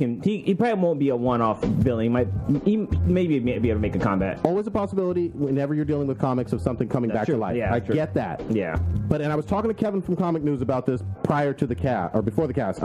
probably won't be a one-off villain. He maybe be able to make a comeback. Always a possibility whenever you're dealing with comics of something coming back to life. Yeah, I that's true. get that. Yeah. But I was talking to Kevin from Comic News about this prior to the cast or before the cast.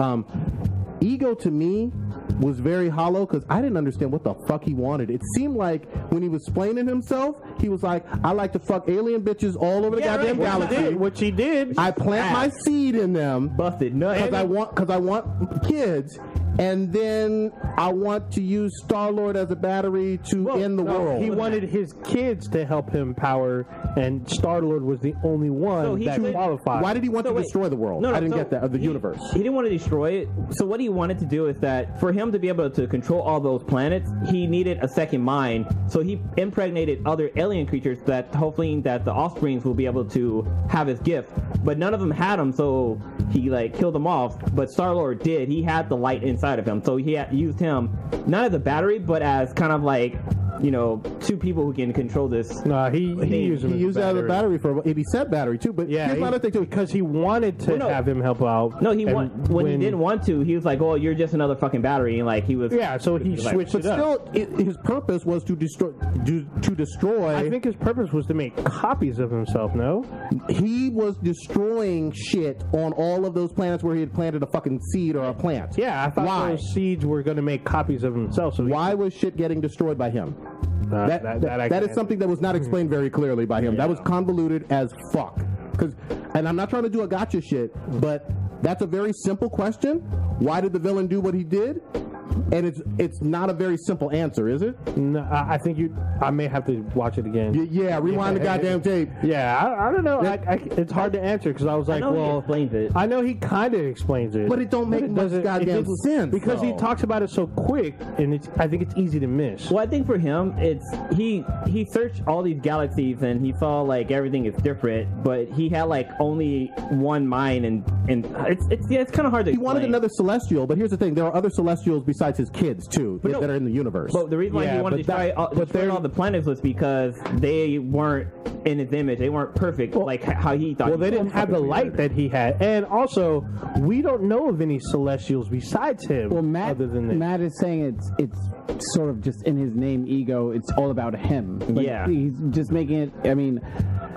Ego to me was very hollow because I didn't understand what the fuck he wanted. It seemed like when he was explaining himself, he was like, I like to fuck alien bitches all over the goddamn galaxy. Which he did. I plant my seed in them Busted nuts. because I want kids, and then I want to use Star-Lord as a battery to end the world. He wanted his kids to help him power, and Star-Lord was the only one that qualified. Why did he want to destroy the world? I didn't get that, of the universe. He didn't want to destroy it. So what he wanted to do is that for him to be able to control all those planets, he needed a second mind. So he impregnated other alien creatures that hopefully that the offsprings will be able to have his gift. But none of them had him, so he killed them off. But Star-Lord did. He had the light inside of him, so he used him not as a battery, but as kind of like two people who can control this. No, he used him. He used that as a battery for. He said battery too, but here's another thing too. Because he wanted to have him help out. No, when he didn't want to, he was like, "Oh, you're just another fucking battery." And he was. Yeah, so he switched it up. But still, his purpose was to destroy. I think his purpose was to make copies of himself. No, he was destroying shit on all of those planets where he had planted a fucking seed or a plant. Yeah, I thought those seeds were going to make copies of himself. So why was shit getting destroyed by him? That is something that was not explained very clearly by him. That was convoluted as fuck. And I'm not trying to do a gotcha shit, but that's a very simple question. Why did the villain do what he did? And it's not a very simple answer, is it? No, I think I may have to watch it again. Yeah, rewind the goddamn tape. Yeah, I don't know. It's hard to answer because I was like, he explains it. I know he kind of explains it, But it don't make much goddamn sense. because he talks about it so quick, and I think it's easy to miss. Well, I think for him, it's he searched all these galaxies and he saw like everything is different, but he had like only one mind, and it's kind of hard to He explain. wanted another celestial, but here's the thing: there are other celestials besides his kids too that are in the universe. But the reason why he wanted to destroy all the planets was because they weren't in his image. They weren't perfect like how he thought. Well, they didn't have the light that he had, and also we don't know of any celestials besides him. Well, other than this. Matt is saying it's sort of just in his name, ego. It's all about him. Like, Yeah. he's just making it. I mean,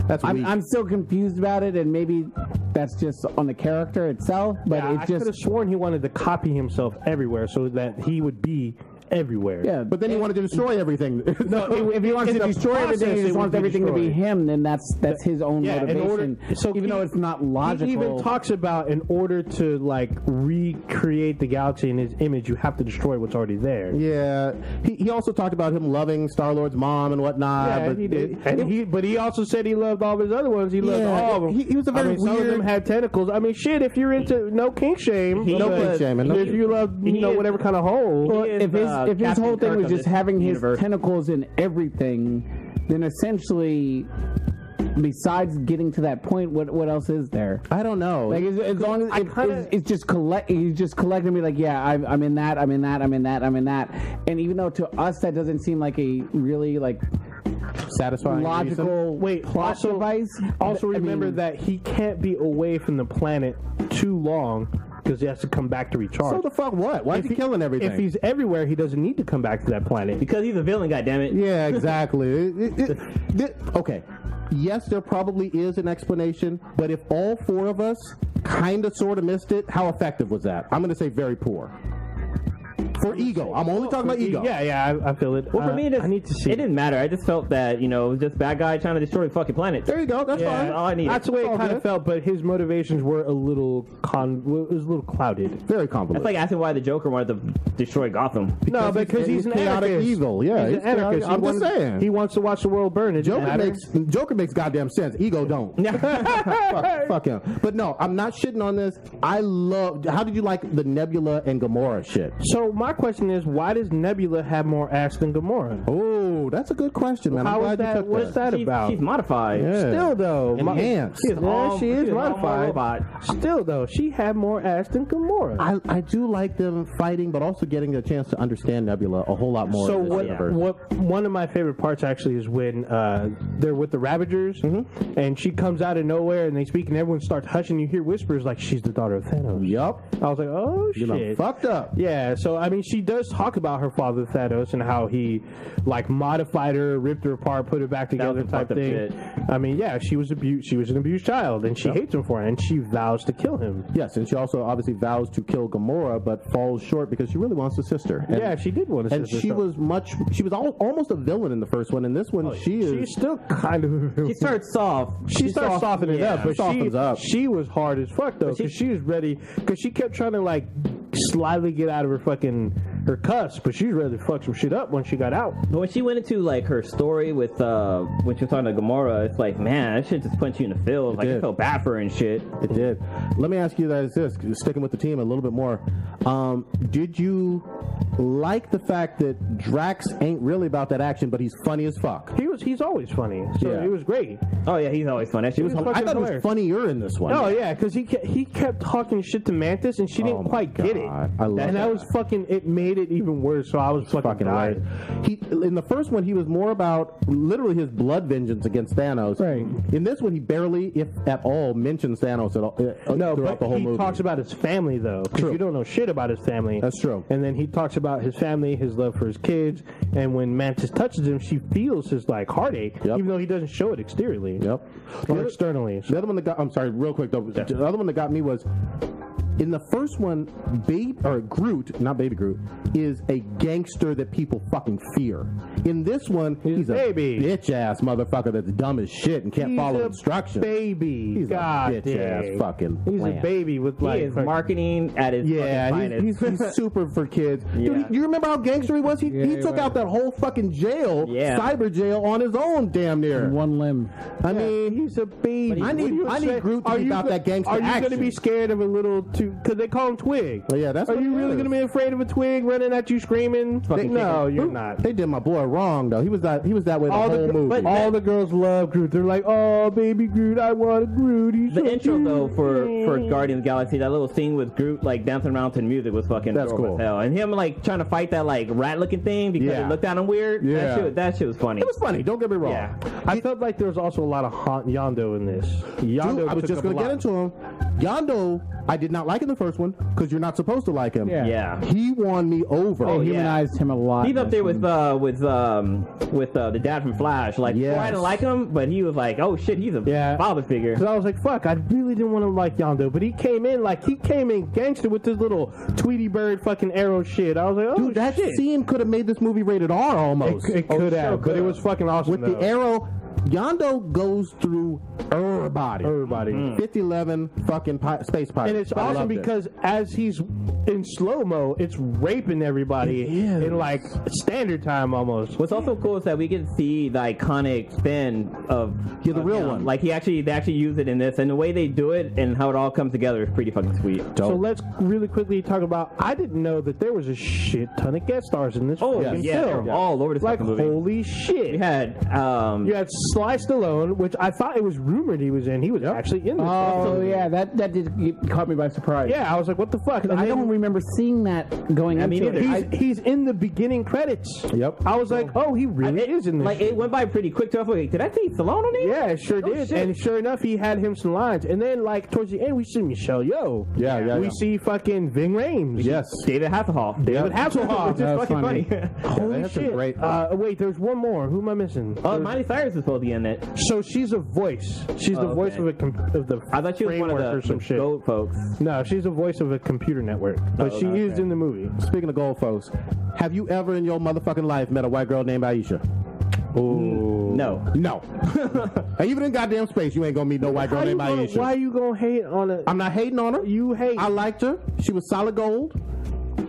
That's weak. I'm still confused about it, and maybe that's just on the character itself. But Yeah, I it's could have just sworn he wanted to copy himself everywhere so that he would be everywhere. yeah. But then he wanted to destroy everything. If he wants in to the destroy everything, process, he it just would wants be everything to be destroyed. him. Then that's his own Yeah, in motivation. order, Even though it's not logical. He even talks about in order to like recreate the galaxy in his image, you have to destroy what's already there. Yeah, he also talked about him loving Star-Lord's mom and whatnot. Yeah, but he did. But he also said he loved all of his other ones. He loved all of them. He was a very Some of weird. them had tentacles. I mean, shit. If you're into no kink shame, No but kink shaming, no If kink- you love, whatever kind of hole. Well, He is, if his Captain whole thing Kirk was of just this having his universe. tentacles in everything, then essentially, besides getting to that point, what else is there? I don't know. Like as long as it's just he's just collecting me like I'm in that, I'm in that, I'm in that, I'm in that, and even though to us that doesn't seem like a really like satisfying. logical plot device. Also, I mean, remember that he can't be away from the planet too long because he has to come back to recharge. So the fuck what? Why is he killing everything? If he's everywhere, he doesn't need to come back to that planet. because he's a villain. Goddammit. Yeah, exactly. Okay. Yes, there probably is an explanation, but if all four of us kind of sort of missed it, how effective was that? I'm going to say very poor. For ego. I'm only talking about ego. Yeah, I feel it. Well, for me, I need to see it didn't matter. I just felt that it was just bad guy trying to destroy the fucking planet. There you go. That's Yeah, fine. That's all I needed. That's the way It's it all kind good. of felt, but his motivations were a little clouded. Very That's complicated. like asking why the Joker wanted to destroy Gotham. No, because he's an chaotic anarchist. evil. Yeah, he's an anarchist. I'm just saying. He wants to watch the world burn. It doesn't Joker makes goddamn sense. Ego don't. fuck him. But no, I'm not shitting on this. I love. How did you like the Nebula and Gamora shit? So my question is, why does Nebula have more ass than Gamora? Oh, that's a good question, man. How I'm is glad you that? took What is that about? She's modified. Yeah. Still though, Enhanced. she is She's a modified. robot. Still though, she had more ass than Gamora. I do like them fighting, but also getting a chance to understand Nebula a whole lot more. So in this what? universe. What? One of my favorite parts actually is when they're with the Ravagers, and she comes out of nowhere, and they speak, and everyone starts hushing. You hear whispers like she's the daughter of Thanos. Yup. I was like, oh You know, shit. fucked up. Yeah, so I mean, she does talk about her father Thanos and how he like modified her, ripped her apart, put her back together, was a type fucked up thing. shit. I mean, yeah, she was abused. She was an abused child, and she hates him for it, and she vows to kill him. Yes, and she also obviously vows to kill Gamora, but falls short because she really wants a sister. And, Yeah, she did want to. and she was almost a villain in the first one. In this one, she is. She's still kind of. She starts soft. She starts softening up, but softens up. she was hard as fuck though, because she was ready. Because she kept trying to like slyly get out of her cuss, but she was ready to fuck some shit up when she got out. But when she went into like her story with when she was talking to Gamora, it's like, man, that shit just punched you in the feels. Like I did. felt bad for her and shit. It did. Let me ask you guys this, sticking with the team a little bit more. Did you like the fact that Drax ain't really about that action, but he's funny as fuck? He's always funny, so Yeah. it was great. Oh yeah, he's always fun. That shit was fucking I thought it was hilarious. funnier in this one. Oh yeah, because he kept talking shit to Mantis, and she Oh, didn't my quite get it. God. I love and that that. was fucking. It made it even worse. So I was fucking hilarious. dying. In the first one, he was more about literally his blood vengeance against Thanos. Right. In this one, he barely, if at all, mentions Thanos at all. No, throughout but the whole he movie. talks about his family though, because True. you don't know shit about his family. That's true. And then he talks about his family, his love for his kids, and when Mantis touches him, she feels his like heartache, Yep. even though he doesn't show it exteriorly. Yep. Or externally. The other one that got, I'm sorry, real quick though. The other one that got me was In the first one, Groot, not Baby Groot, is a gangster that people fucking fear. In this one, he's a bitch ass motherfucker that's dumb as shit and can't follow instructions. Baby, He's God a bitch ass fucking. He's lamb. a baby with He like is marketing at his fucking finest. he's super for kids. Yeah. Dude, you remember how gangster he was? He took out that whole fucking jail, cyber jail, on his own, damn near. One limb. I mean, he's a baby. I need Groot to be about that gangster action. Are you action. going to be scared of a little because they call him Twig? Well, yeah, that's. Are you really going to be afraid of a Twig running at you screaming? No, you're not. They did my boy wrong though. He was that way the whole movie. But all the girls love Groot. They're like, oh, baby Groot, I want a Groot. He's The so intro cute. though for Guardians of the Galaxy, that little scene with Groot like dancing around to the music was fucking cool as hell, and him like trying to fight that like rat looking thing because it looked at him weird. Yeah. That shit was funny. It was funny. Don't get me wrong. Yeah. I felt like there was also a lot of Yondo in this. Yondo Dude, I was took just up going a to get lot. into him. Yondo, I did not like in the first one because you're not supposed to like him. Yeah. He won me over. They humanized him a lot. He's up there with the dad from Flash. Like, before I didn't like him, but he was like, oh shit, he's a father figure. Because I was like, fuck, I really didn't want to like Yondo, but he came in gangster with this little Tweety Bird fucking arrow shit. I was like, oh, Dude, that shit. scene could have made this movie rated R almost. It could have, but it was fucking awesome. With the arrow, Yondo goes through everybody. 5011 fucking space pirate. And it's awesome because as he's in slow-mo, it's raping everybody in like standard time almost. What's also cool is that we get to see the iconic spin of the real one. Like they actually use it in this, and the way they do it and how it all comes together is pretty fucking sweet. So let's really quickly talk about. I didn't know that there was a shit ton of guest stars in this. Yeah, they're all over the like fucking movie. Holy shit! You had you had Sly Stallone, which I thought it was rumored he was in. He was actually in this. Oh yeah, that did caught me by surprise. Yeah, I was like, what the fuck? I don't remember seeing that going into it. He's in the beginning credits. Yep. I was like, oh, he really is in this. Like, it went by pretty quick too. I was like, did I see Stallone on it? Yeah, it sure did. Shit. And sure enough, he had him some lines. And then, like, towards the end, we see Michelle Yeoh. We see fucking Ving Rhames. Yes. David Hasselhoff. David Hasselhoff. Which is fucking funny. Holy that's a shit. great- Wait, there's one more. Who am I missing? Miley Cyrus is supposed to be in it. So she's a voice. She's the voice of the I thought she was one of framework or some the shit. gold folks. No, she's a voice of a computer network. But she is in the movie. Speaking of gold folks, have you ever in your motherfucking life met a white girl named Aisha? Ooh. No. No. And even in goddamn space, you ain't gonna meet no white girl named Aisha. Why are you gonna hate on it? I'm not hating on her. You hate. I liked her. She was solid gold.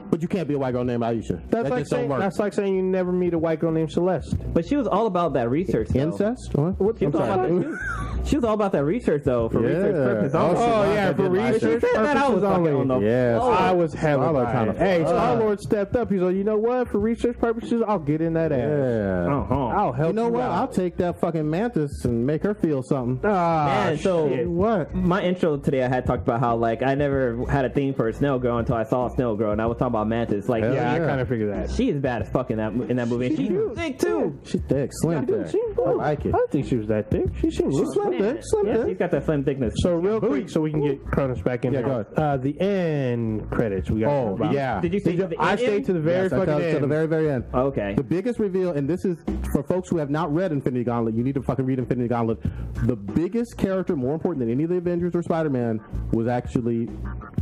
But you can't be a white girl named Aisha. That's like just don't saying work. that's like saying you never meet a white girl named Celeste. But she was all about that research. Though. Incest? What? She was, all about that, she was all about that research, though, for research purposes. Oh, yeah, for research purposes only. Yes. I was hella kind of. Hey, Star-Lord stepped up. He's like, you know what? For research purposes, I'll get in that ass. Yeah. I'll help You know what? out. I'll take that fucking mantis and make her feel something. Man, so shit. What? my intro today, I had talked about how like I never had a thing for a snail girl until I saw a snail girl, and I was talking about mantis. Like, Yeah, I Yeah. kind of figured that. she is bad as fuck in that movie. She's thick too. She's thick, slim thick. I like it. I don't think she was that thick. She seemed She's slim thick, slim Yeah, she's thick. got that slim thickness. So real quick, so we can get Cronus back in. Yeah, here. go The end credits. We got. Oh, about. yeah. Did you see the I end? stayed to the very Yes, I fucking tell- end. to the very, very end. Okay. The biggest reveal, and this is for folks who have not read Infinity Gauntlet, you need to fucking read Infinity Gauntlet. The biggest character, more important than any of the Avengers or Spider-Man, was actually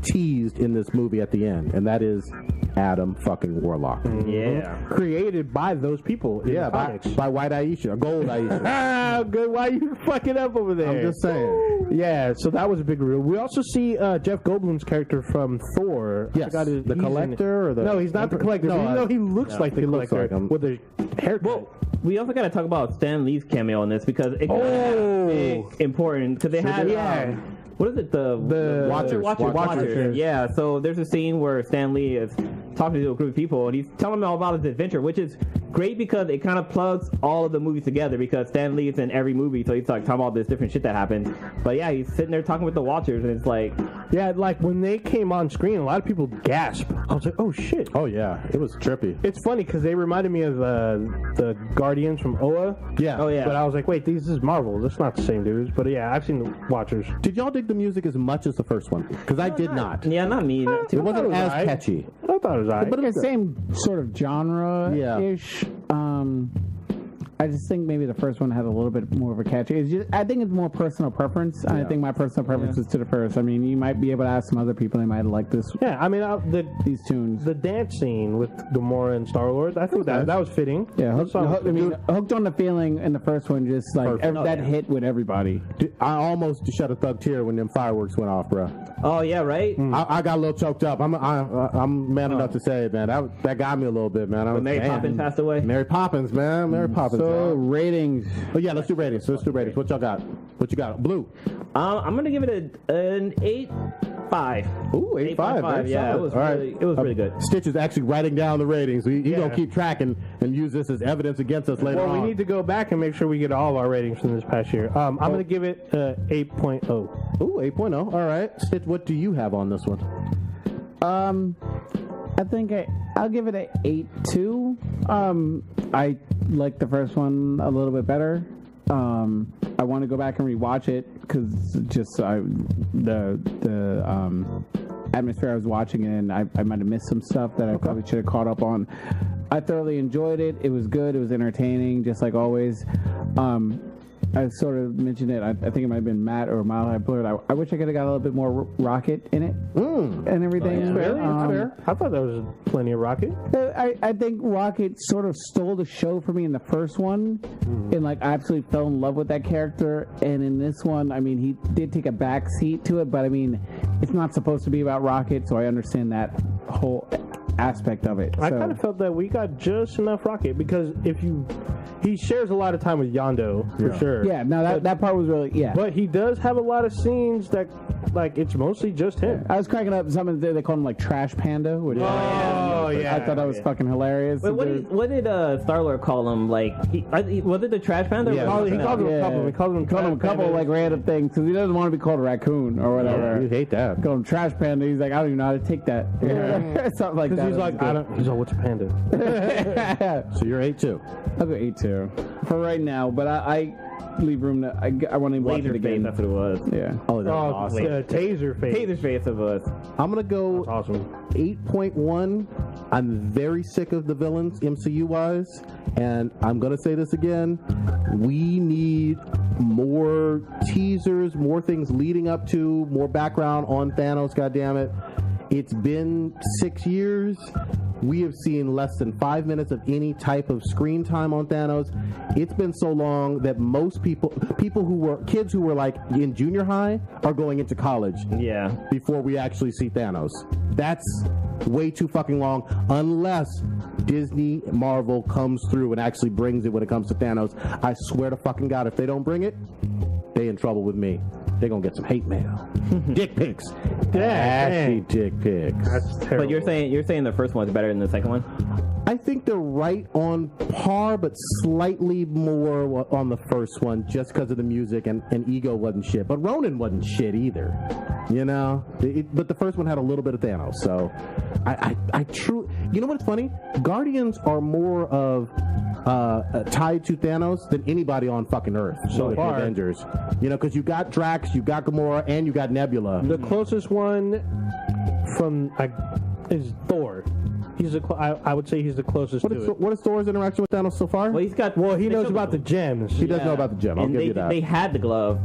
teased in this movie at the end, and that is Adam fucking Warlock. Yeah. Created by those people. In Yeah, the by comics. White Aisha, Gold Aisha. Ah, good. Why you fucking up over there? I'm just saying. Yeah, so that was a big reveal. We also see Jeff Goldblum's character from Thor. I Yes, forgot the he's in- Collector or the No, he's not the Collector. No, even though he looks like the he looks Collector like him. with a haircut. Well, we also got to talk about Stan Lee's cameo in this because it important because they had what is it the Watchers. Yeah, so there's a scene where Stan Lee is talking to a group of people and he's telling them all about his adventure, which is great because it kind of plugs all of the movies together because Stan Lee is in every movie, so he's like talking about this different shit that happened. But yeah, he's sitting there talking with the Watchers and it's like, yeah, like when they came on screen, a lot of people gasped. I was like, oh shit. Oh yeah, it was trippy. It's funny because they reminded me of the Guardians from Oa. Yeah. oh yeah. But I was like, wait, this is Marvel. That's not the same dudes. But yeah, I've seen the Watchers. Did y'all dig the music as much as the first one? Because I did not. Yeah, not me. Not It too. wasn't as alright. catchy. I thought it was alright. But it was Same sort of genre-ish. I just think maybe the first one had a little bit more of a catchy. I think it's more personal preference. I think my personal preference is to the first. I mean, you might be able to ask some other people; they might like this. Yeah, I mean, these tunes. The dance scene with Gamora and Star-Lord, I think that was fitting. Yeah, hooked on the feeling in the first one, just like that hit with everybody. I almost shed a thug tear when them fireworks went off, bro. Oh yeah, right. I got a little choked up. I'm man enough to say it, man. That got me a little bit, man. When Mary Poppins passed away. Mary Poppins, man. Mary Poppins. So ratings. Oh yeah, let's do ratings. What y'all got? What you got? Blue. I'm gonna give it an 8.5. Ooh, 8.5. Yeah, it was really good. Stitch is actually writing down the ratings. He's gonna keep tracking and use this as evidence against us later on. Well, we need to go back and make sure we get all of our ratings from this past year. I'm gonna give it 8.0. Ooh, 8.0. All right, Stitch. What do you have on this one? I think I'll give it an 8.2. I like the first one a little bit better. I want to go back and rewatch it because just the atmosphere I was watching in, I might have missed some stuff that I probably should have caught up on. I thoroughly enjoyed it. It was good. It was entertaining, just like always. I sort of mentioned it. I think it might have been Matt or Mile High Blurred. I wish I could have got a little bit more Rocket in it and everything. Really? That's fair. I thought there was plenty of Rocket. I think Rocket sort of stole the show for me in the first one, and like I absolutely fell in love with that character. And in this one, I mean, he did take a back seat to it, but I mean, it's not supposed to be about Rocket, so I understand that whole aspect of it. I kind of felt that we got just enough Rocket because he shares a lot of time with Yondu for sure. Yeah, no, that part was really But he does have a lot of scenes that like it's mostly just him. I was cracking up. Some they call him like Trash Panda. Which I thought that was fucking hilarious. But what did Star-Lord call him? Like, was it the Trash Panda? Yeah, he called him a couple. He called him a couple like random things because he doesn't want to be called a raccoon or whatever. Yeah, you hate that. Call him Trash Panda. He's like, I don't even know how to take that. Something like that. He's like, what's a panda? So you're 8.2. I'll go 8.2 for right now, but I leave room to. I want to watch it again. That's what it was. Yeah. Oh, that's awesome. Taser face. Taser face of us. I'm gonna go That's awesome. 8.1. I'm very sick of the villains MCU wise, and I'm gonna say this again. We need more teasers, more things leading up to, more background on Thanos. Goddammit. It's been 6 years. We have seen less than 5 minutes of any type of screen time on Thanos. It's been so long that most people who were kids who were like in junior high are going into college. Yeah. Before we actually see Thanos. That's way too fucking long unless Disney Marvel comes through and actually brings it when it comes to Thanos. I swear to fucking God, if they don't bring it, they in trouble with me. They're gonna get some hate mail. Dick pics. Ashy dick pics. That's terrible. But you're saying the first one's better than the second one? I think they're right on par, but slightly more on the first one just because of the music and Ego wasn't shit. But Ronan wasn't shit either. You know? But the first one had a little bit of Thanos. So I truly... You know what's funny? Guardians are more of... tied to Thanos than anybody on fucking Earth. So far. Avengers. You know, because you got Drax, you got Gamora, and you got Nebula. The closest one from is Thor. I would say he's the closest to it. What is Thor's interaction with Thanos so far? Well, he knows about the gems. He does know about the gem. I'll give you that. They had the glove.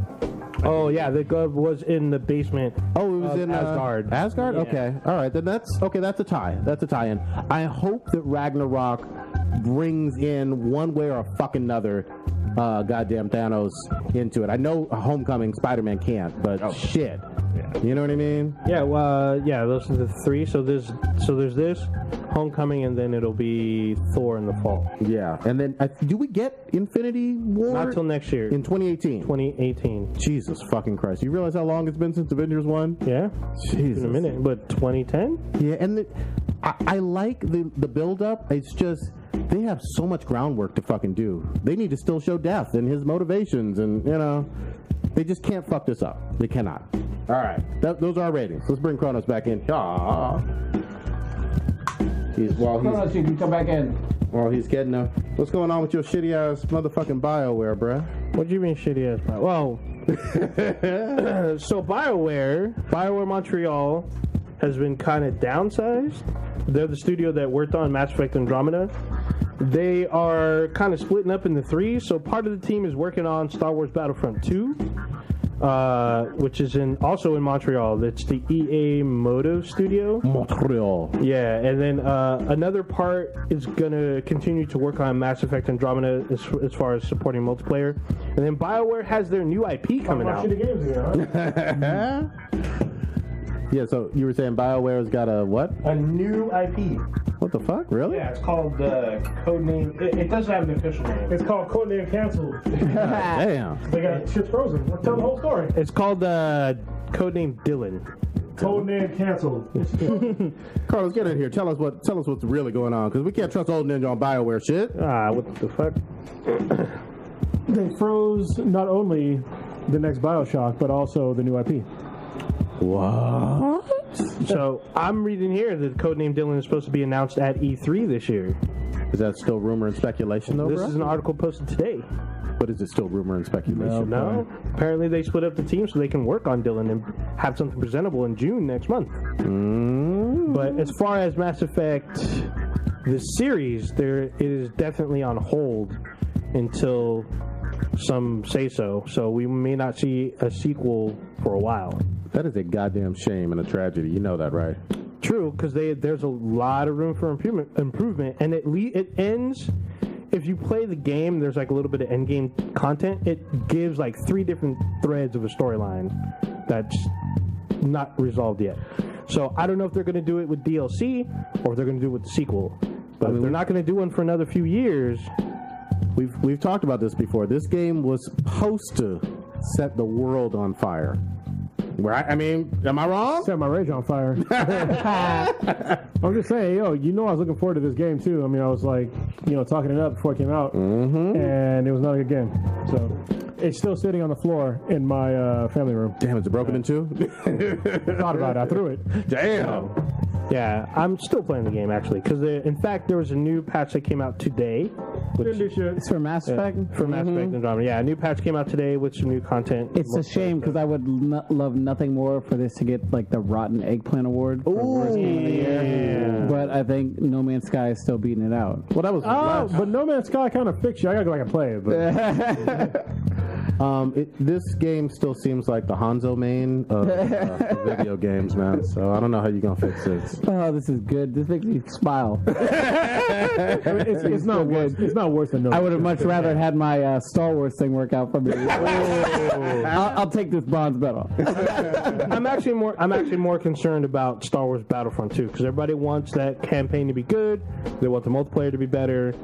Oh yeah, the glove was in the basement. Oh, it was in Asgard. Asgard? Yeah. Okay. All right. Then that's a tie. That's a tie-in. I hope that Ragnarok brings in one way or fucking another goddamn Thanos into it. I know Homecoming Spider-Man can't, but shit. Yeah. You know what I mean? Yeah, those are the three. So there's this, Homecoming, and then it'll be Thor in the fall. Yeah. And then do we get Infinity War? Not till next year. In 2018. 2018. Jesus fucking Christ. You realize how long it's been since Avengers 1? Yeah. Jesus. In a minute. But 2010? Yeah, and I like the build-up. It's just... They have so much groundwork to fucking do. They need to still show Death and his motivations, and you know, they just can't fuck this up. They cannot. All right, those are our ratings. Let's bring Kronos back in. Kronos, you can come back in. While he's getting what's going on with your shitty ass motherfucking Bioware, bruh? What do you mean shitty ass? Well, so Bioware Montreal has been kind of downsized. They're the studio that worked on Mass Effect Andromeda. They are kind of splitting up into three. So part of the team is working on Star Wars Battlefront 2, which is also in Montreal. That's the EA Moto studio. Montreal. Yeah, and then another part is going to continue to work on Mass Effect Andromeda as far as supporting multiplayer. And then BioWare has their new IP coming out. Yeah, so you were saying BioWare's got a what? A new IP. What the fuck? Really? Yeah, it's called Codename. It doesn't have an official name. It's called Codename Canceled. Damn. They got shit's frozen. Let's tell the whole story. It's called Codename Dylan. Codename Canceled. Carlos, get in here. Tell us what's really going on, because we can't trust old ninja on BioWare shit. What the fuck? They froze not only the next Bioshock, but also the new IP. What? So I'm reading here that Codename Dylan is supposed to be announced at E3 this year. Is that still rumor and speculation, though? This bro? is an article posted today. But is it still rumor and speculation? No. Apparently they split up the team so they can work on Dylan and have something presentable in June next month. But as far as Mass Effect, the series, it is definitely on hold until some say so. So we may not see a sequel for a while. That is a goddamn shame and a tragedy. You know that, right? True, because there's a lot of room for improvement, and it ends. If you play the game, there's like a little bit of end game content. It gives like 3 different threads of a storyline that's not resolved yet. So I don't know if they're going to do it with DLC or if they're going to do it with the sequel. But if they're not going to do one for another few years. We've talked about this before. This game was supposed to set the world on fire. Right? I mean, am I wrong? Set my rage on fire. I'm just saying, I was looking forward to this game too. I mean, I was like, talking it up before it came out, and it was not a good game. So it's still sitting on the floor in my family room. Damn, is it broken in two? Thought about it. I threw it. Damn. Yeah, I'm still playing the game actually because in fact there was a new patch that came out today. It's for Mass Effect? For Mass Effect Andromeda. Yeah, a new patch came out today with some new content. It's a shame because I would love nothing more for this to get like the Rotten Eggplant Award for worst game of the year. But I think No Man's Sky is still beating it out. Well, that was but No Man's Sky kind of fixed you. I gotta go back and play it. But this game still seems like the Hanzo main of video games, man. So I don't know how you're gonna fix this. Oh, this is good. This makes me smile. it's not good. It's not worse than No. I would have much rather had my Star Wars thing work out for me. I'll take this bronze medal. I'm actually more concerned about Star Wars Battlefront 2 because everybody wants that campaign to be good. They want the multiplayer to be better.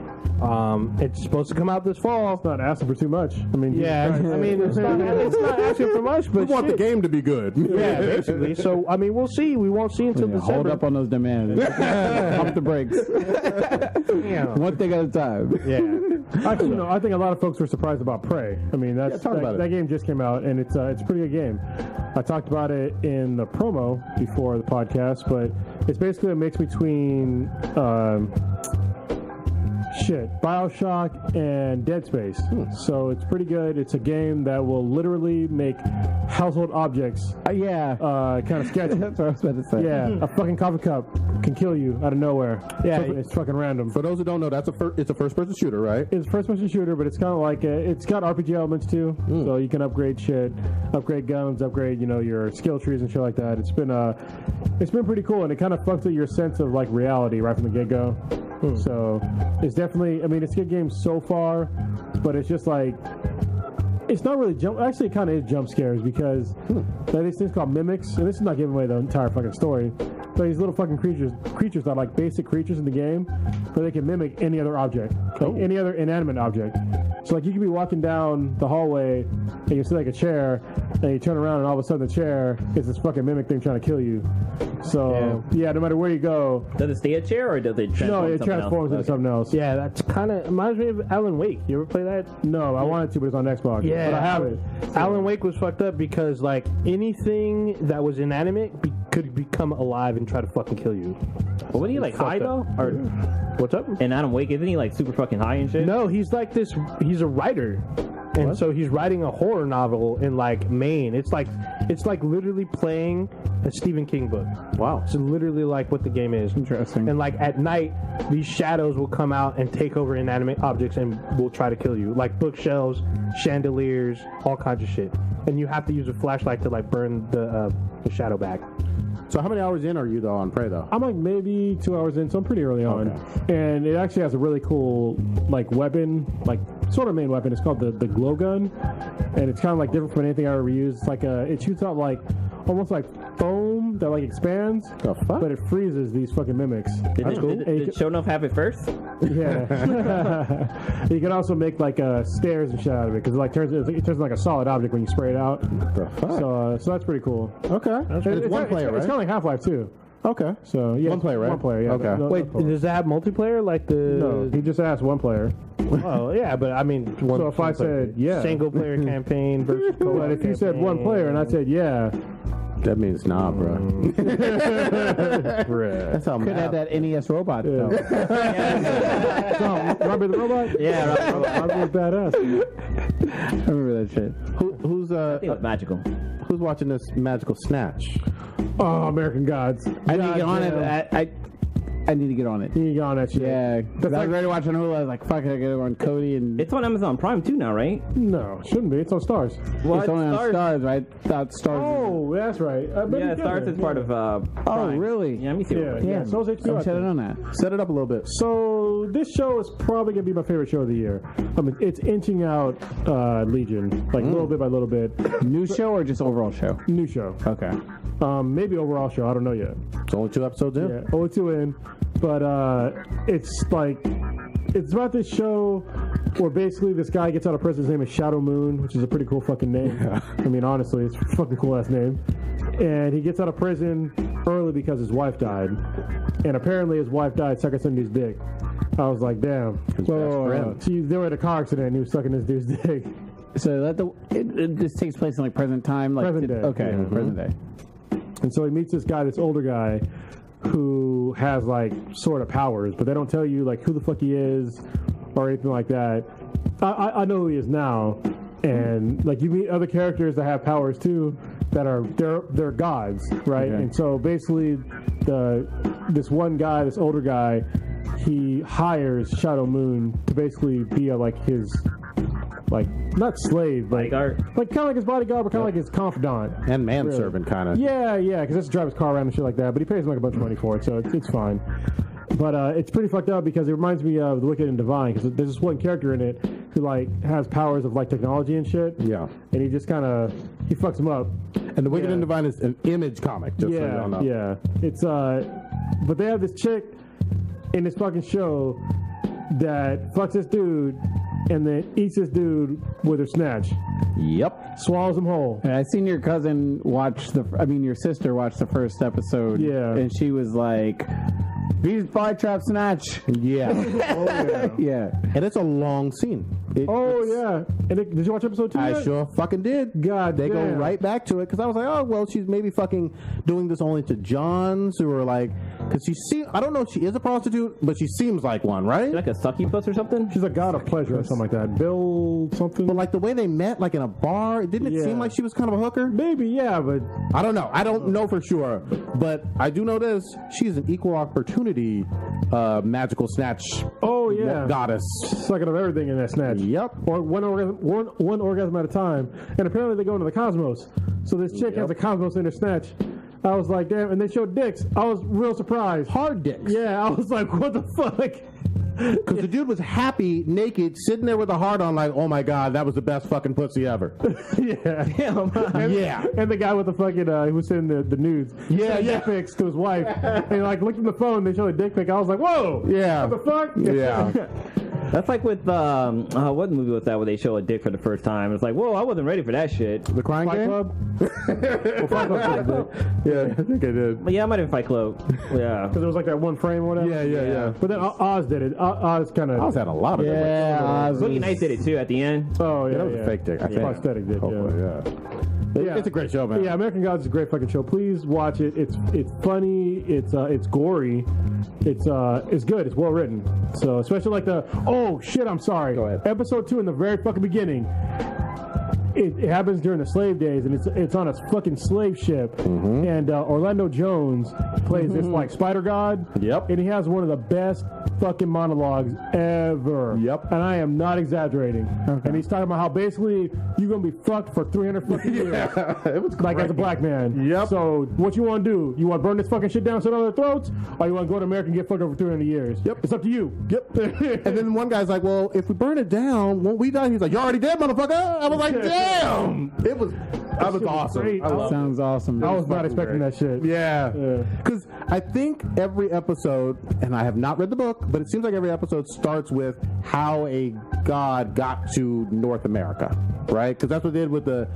It's supposed to come out this fall. It's not asking for too much. I mean, it's not asking for much, but we want the game to be good. Yeah, basically. So I mean, we'll see. We won't see until December. Hold up on those demands. Pump the brakes. One thing at a time. Yeah. Actually, I think a lot of folks were surprised about Prey. I mean, that game just came out, and it's a pretty good game. I talked about it in the promo before the podcast, but it's basically a mix between Bioshock and Dead Space. So it's pretty good. It's a game that will literally make household objects kind of sketchy. That's what I was about to say. Yeah, a fucking coffee cup can kill you out of nowhere. Yeah, it's fucking random. For those who don't know, it's a first-person shooter, right? It's a first-person shooter, but it's kind of like it's got RPG elements too. So you can upgrade shit, upgrade guns, upgrade your skill trees and shit like that. It's been pretty cool, and it kind of fucks with your sense of like reality right from the get-go. So it's definitely, it's a good game so far, but it's just like, it's not really actually it kind of is jump scares because there are these things called mimics, and this is not giving away the entire fucking story, but these little fucking creatures are like basic creatures in the game, but they can mimic any other object, any other inanimate object. So like you can be walking down the hallway and you see like a chair and you turn around and all of a sudden the chair is this fucking mimic thing trying to kill you. So no matter where you go. Does it stay a chair or does it transform? No, it transforms into something else. Yeah, that's kind of reminds me of Alan Wake. You ever play that? No, I wanted to, but it's on Xbox. Yeah, but I have it. Alan Wake was fucked up because like anything that was inanimate could become alive and try to fucking kill you. Well, wasn't he like high though? Or what's up? And Adam Wake, isn't he like super fucking high and shit? No, he's like this. He's a writer. And so he's writing a horror novel in like Maine. It's like literally playing a Stephen King book. Wow. It's literally like what the game is. Interesting. And like at night, these shadows will come out and take over inanimate objects and will try to kill you. Like bookshelves, chandeliers, all kinds of shit. And you have to use a flashlight to like burn the shadow back. So how many hours in are you though on Prey though? I'm like maybe 2 hours in, so I'm pretty early on. And it actually has a really cool like weapon, like sort of main weapon. It's called the glow gun, and it's kind of like different from anything I ever used. It's like it shoots out like almost like foam that like expands, The fuck? but it freezes these fucking mimics. Did Show Enough have it first? Yeah. You can also make like stairs and shit out of it because it like turns into like a solid object when you spray it out. The fuck? So that's pretty cool. Okay. And it's one player, It's right? kind of like Half-Life too. Okay. So yeah, One player, right? One player, yeah. Okay. Wait, does that have multiplayer? Like the No, he just asked one player. Oh yeah, but I mean, So if I said yeah, single player campaign versus co-op but if you said one player and I said yeah, That means nah, bro. That's how Could have that NES robot though. Robbie the Robot? Yeah, Robbie was badass. I remember that shit. Who's it was magical. who's watching this magical snatch? Oh, American Gods. I need to get on it. I need to get on it. You get on that shit. Yeah, because I was ready to watch on Hulu. I was like, fuck it, I gotta go on Cody and It's on Amazon Prime too now, right? No, shouldn't be. It's on Stars. What? it's only on Stars, right? Thought Stars. Oh, that's right. Yeah, Stars is part of Oh, Prime. really? Yeah, let me see. Yeah, real quick. yeah. So is I HBO. wish I had known that. Set it up a little bit. So this show is probably gonna be my favorite show of the year. I mean, it's inching out Legion, like little bit by little bit. New show or just overall show? New show. Okay. Maybe overall show. I don't know yet. It's only 2 episodes in. Yeah, only 2 in, but it's like it's about this show where basically this guy gets out of prison. His name is Shadow Moon, which is a pretty cool fucking name. I mean, honestly, it's a fucking cool ass name. And he gets out of prison early because his wife died, and apparently his wife died sucking some dude's dick. I was like, damn. They were at a car accident and he was sucking this dude's dick. So it just takes place in like present time, like Present day. Okay, present day. And so he meets this guy, this older guy, who has like sort of powers, but they don't tell you like who the fuck he is or anything like that. I know who he is now, and like you meet other characters that have powers too, that are they're gods, right? Okay. And so basically, this one guy, this older guy, he hires Shadow Moon to basically be like his. Like not slave, but Bodyguard? like kind of like his bodyguard, but kind of like his confidant. And manservant, kind of. Yeah, because that's to drive his car around and shit like that. But he pays him like a bunch of money for it, so it's fine. But it's pretty fucked up because it reminds me of The Wicked and Divine, because there's this one character in it who like has powers of like technology and shit. Yeah. And he just kind of he fucks him up. And the Wicked Yeah. and Divine is an Image comic. Just so y'all know. Yeah. It's but they have this chick in this fucking show that fucks this dude and then eats this dude with her snatch. Yep. Swallows him whole. And I seen your cousin watch your sister watch the first episode. Yeah. And she was like, "Beast flytrap snatch." Yeah. Oh yeah. Yeah. And it's a long scene. Oh yeah. And did you watch episode 2 I yet? sure fucking did. God They go damn. right back to it because I was like, oh, well, she's maybe fucking doing this only to Johns who are like, because I don't know if she is a prostitute, but she seems like one, right? Like a succubus or something? She's a god of pleasure or something like that. Bill something. But like the way they met, like in a bar, didn't it Yeah. seem like she was kind of a hooker? Maybe, yeah, but I don't know. I don't know for sure, but I do know this: she's an equal opportunity magical snatch oh yeah, goddess. sucking up everything in that snatch. Yep. Or one orgasm at a time, and apparently they go into the cosmos. So this chick has a cosmos in her snatch. I was like, damn, and they showed dicks. I was real surprised. Hard dicks. Yeah, I was like, what the fuck? Because the dude was happy, naked, sitting there with a heart on, like, oh my god, that was the best fucking pussy ever. Yeah. And, Yeah. And the guy with the fucking, who was sending the nudes. Yeah, sent yeah. dick pics to his wife. And he like looked at the phone, they showed a dick pic. I was like, whoa. Yeah. What the fuck? Yeah. That's like with what movie was that where they show a dick for the first time? It's like, whoa, I wasn't ready for that shit. The Crying Fight Game? Club? Well, Fight Club showed a dick. Yeah, I think I did. But yeah, I might have been Fight Club. Yeah. Because it was like that one frame or whatever. Yeah. But then Oz did it. Oz kind of. I was had a lot of them. Yeah. Boogie Nights did it too at the end. Oh yeah, That was a fake dick, I think. Prosthetic did. Hopefully, Yeah. yeah. It's a great show, man. Yeah, American Gods is a great fucking show. Please watch it. It's funny. It's gory. It's good. It's well written. So especially like I'm sorry. Go ahead. Episode 2 in the very fucking beginning. It happens during the slave days, and it's on a fucking slave ship. Mm-hmm. And Orlando Jones plays this like spider god. Yep. And he has one of the best fucking monologues ever. Yep. And I am not exaggerating. Okay. And he's talking about how basically you're gonna be fucked for 300 fucking years. It was Like as a black man. Yep. So what you want to do? You want to burn this fucking shit down so down their throats, or you want to go to America and get fucked over 300 years? Yep. It's up to you. Yep. And then one guy's like, well, if we burn it down, won't we die? He's like, you're already dead, motherfucker. I was like, damn. That was awesome. great. I love it. Sounds awesome. I was not expecting that shit. Yeah. Because I think every episode, and I have not read the book, but it seems like every episode starts with how a god got to North America, right? Because that's what they did with the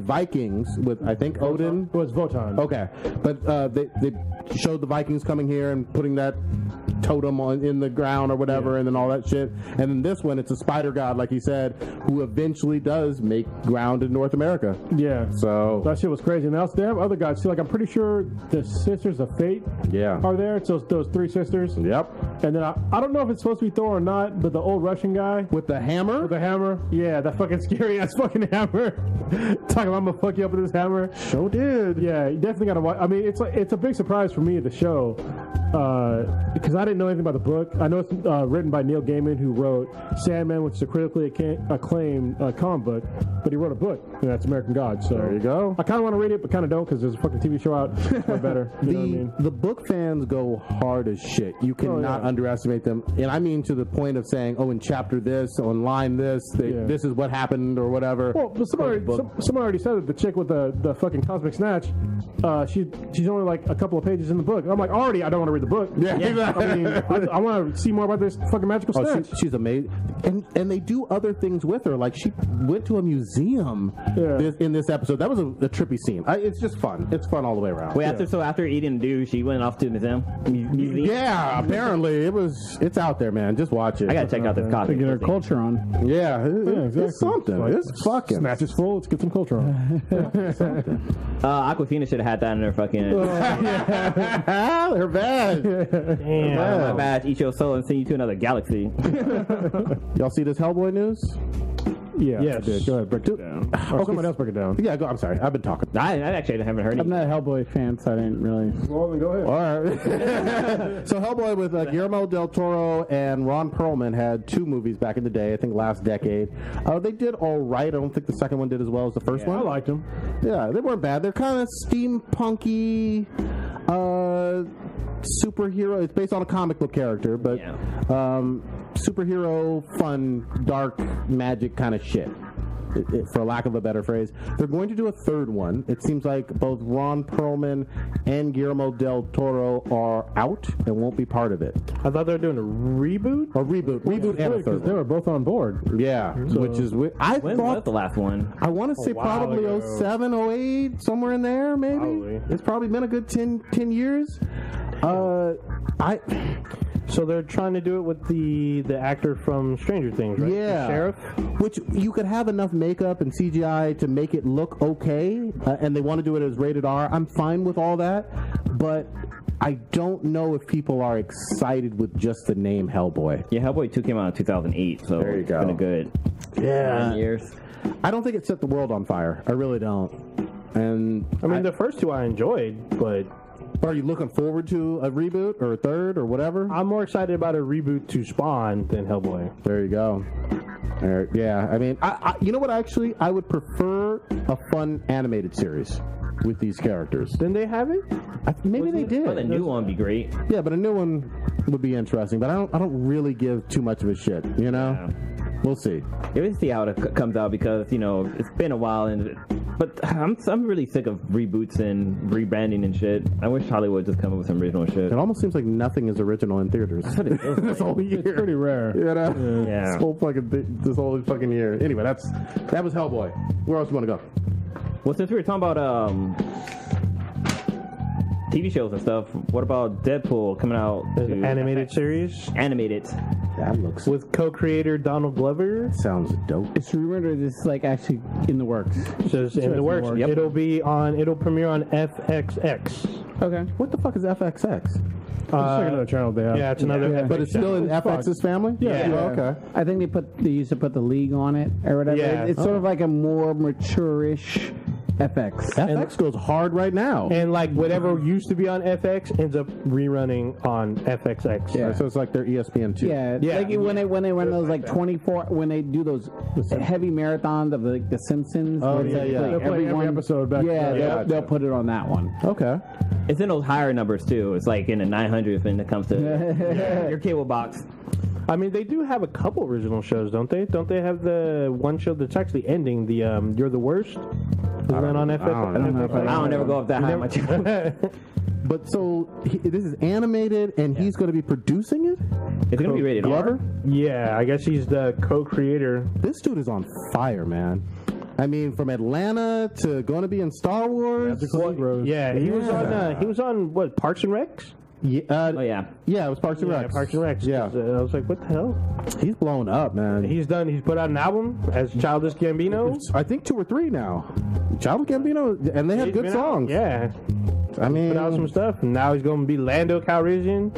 Vikings with, I think, Odin. It was Wotan. Okay. But they showed the Vikings coming here and putting that totem in the ground or whatever, and then all that shit. And then this one, it's a spider god, like he said, who eventually does make ground in North America. Yeah. So that shit was crazy. And also, they have other guys too. Like I'm pretty sure the Sisters of Fate are there. It's those 3 sisters. Yep. And then I don't know if it's supposed to be Thor or not, but the old Russian guy with the hammer. Yeah, that fucking scary ass fucking hammer. Talking about I'm gonna fuck you up with this hammer. Sure did. Yeah, you definitely gotta watch. I mean, it's a big surprise for me, the show, because I didn't know anything about the book. I know it's written by Neil Gaiman, who wrote Sandman, which is a critically acclaimed comic book, but he wrote a book, and that's American Gods. So there you go. I kind of want to read it, but kind of don't, because there's a fucking TV show out. It's way better. You know what I mean? The book fans go hard as shit. You cannot underestimate them, and I mean to the point of saying, oh, in chapter this, on line this, this is what happened or whatever. Well, but someone already said that the chick with the fucking cosmic snatch, she's only like a couple of pages in the book. I'm like, already, I don't want to read the book. Yeah. I mean, I want to see more about this fucking magical snatch. She's amazing, and they do other things with her. Like she went to a museum in this episode. That was a trippy scene. It's just fun. It's fun all the way around. Wait, after eating do, she went off to the museum. Yeah, apparently it's out there, man. Just watch it. I gotta check out this copy. To get our culture on. Yeah, exactly. It's something. It's fucking snatch is full. Let's get some culture on. Aquafina should have had that in her fucking. Her badge. Damn, my badge. Eat your soul and send you to another galaxy. Y'all see this Hellboy news? Yeah. Yes. I did. Go ahead, break it down. Or somebody else break it down. Yeah, go. I'm sorry. I've been talking. I actually haven't heard it. I'm not a Hellboy fan, so I didn't really. Well, then go ahead. All right. So Hellboy with Guillermo del Toro and Ron Perlman had 2 movies back in the day, I think last decade. They did all right. I don't think the second one did as well as the first one. I liked them. Yeah, they weren't bad. They're kind of steampunky, superhero. It's based on a comic book character, but superhero, fun, dark, magic kind of shit. For lack of a better phrase. They're going to do a third one. It seems like both Ron Perlman and Guillermo del Toro are out and won't be part of it. I thought they were doing a reboot. Reboot and a third They one. were both on board. Yeah, which is When was the last one? I want to say while probably ago. 07, 08, somewhere in there, maybe. Probably. It's probably been a good 10 years. So they're trying to do it with the actor from Stranger Things, right? Yeah. The sheriff. Which you could have enough makeup and CGI to make it look okay, and they want to do it as rated R. I'm fine with all that, but I don't know if people are excited with just the name Hellboy. Yeah, Hellboy 2 came out in 2008, so There you it's go. been a good 10 years. I don't think it set the world on fire. I really don't. And I mean, the first 2 I enjoyed, but are you looking forward to a reboot or a third or whatever? I'm more excited about a reboot to Spawn than Hellboy. There you go. Yeah, I mean, I you know what? Actually, I would prefer a fun animated series with these characters. Didn't they have it? Maybe they did. Well, the new one would be great. Yeah, but a new one would be interesting. But I don't really give too much of a shit. You know, we'll see. Yeah, we'll see how it comes out because it's been a while, but I'm really sick of reboots and rebranding and shit. I wish Hollywood just come up with some original shit. It almost seems like nothing is original in theaters this whole year. It's pretty rare. You know, Yeah. this whole fucking year. Anyway, that was Hellboy. Where else do you want to go? Well, since we were talking about TV shows and stuff. What about Deadpool coming out? There's to an animated series Animated. That looks with co-creator Donald Glover. sounds dope. It's rumored or this is like actually in the works. Says in the works. Yep. It'll premiere on FXX. Okay. What the fuck is FXX? It's like another channel they have. Yeah, it's another. Yeah. But it's still in FX's family? Yeah. Oh, okay. I think they used to put the League on it or whatever. Yeah. It's sort of like a more mature-ish FX. FX goes hard right now. And like whatever used to be on FX ends up rerunning on FXX. Yeah. So it's like their ESPN too. Yeah, Yeah. like when they run those like 24, when they do those heavy marathons of like The Simpsons. Oh, where it's yeah, like, yeah. like They'll play every episode back to Yeah, back. they'll put it on that one. Okay. It's in those higher numbers too. It's like in the 900s when it comes to your cable box. I mean, they do have a couple original shows, don't they? Don't they have the one show that's actually ending? The You're the Worst. Isn't that on FX? I don't know if I don't never go up that high much. But so this is animated, and he's going to be producing it. It's gonna be rated R. Yeah, I guess he's the co-creator. This dude is on fire, man. I mean, from Atlanta to going to be in Star Wars. Yeah, he was on what, Parks and Recs? Yeah, Oh yeah. yeah, it was Parks and Yeah, Rec. Parks and Recs. Yeah. 'Cause, I was like, what the hell? He's blown up, man. He's put out an album as Childish Gambino. I think 2 or 3 now. Childish Gambino, and they had He's good been out. songs. Yeah, I mean, put out some stuff. And now he's going to be Lando Calrissian,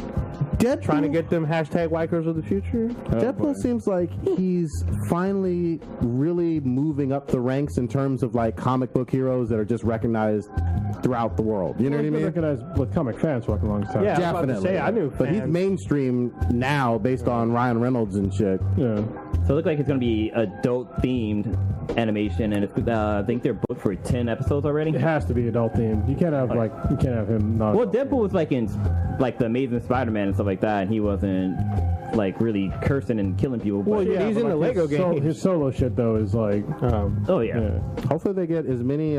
Deadpool, trying to get them hashtag white girls of the future. Deadpool seems like he's finally really moving up the ranks in terms of like comic book heroes that are just recognized throughout the world. You know what I He's been mean? recognized with comic fans for a long time. Yeah. I was about to Definitely. say, I knew but he's fans. mainstream now based on Ryan Reynolds and shit. Yeah. So it looks like it's gonna be adult themed animation, and it's I think they're booked for 10 episodes already. It has to be adult themed. You can't have him not. Well, Deadpool was like in like the Amazing Spider-Man and stuff like that, and he wasn't like really cursing and killing people. But, Well, yeah, he's but in the like Lego his game. his solo shit though is like, oh yeah. yeah. Hopefully they get as many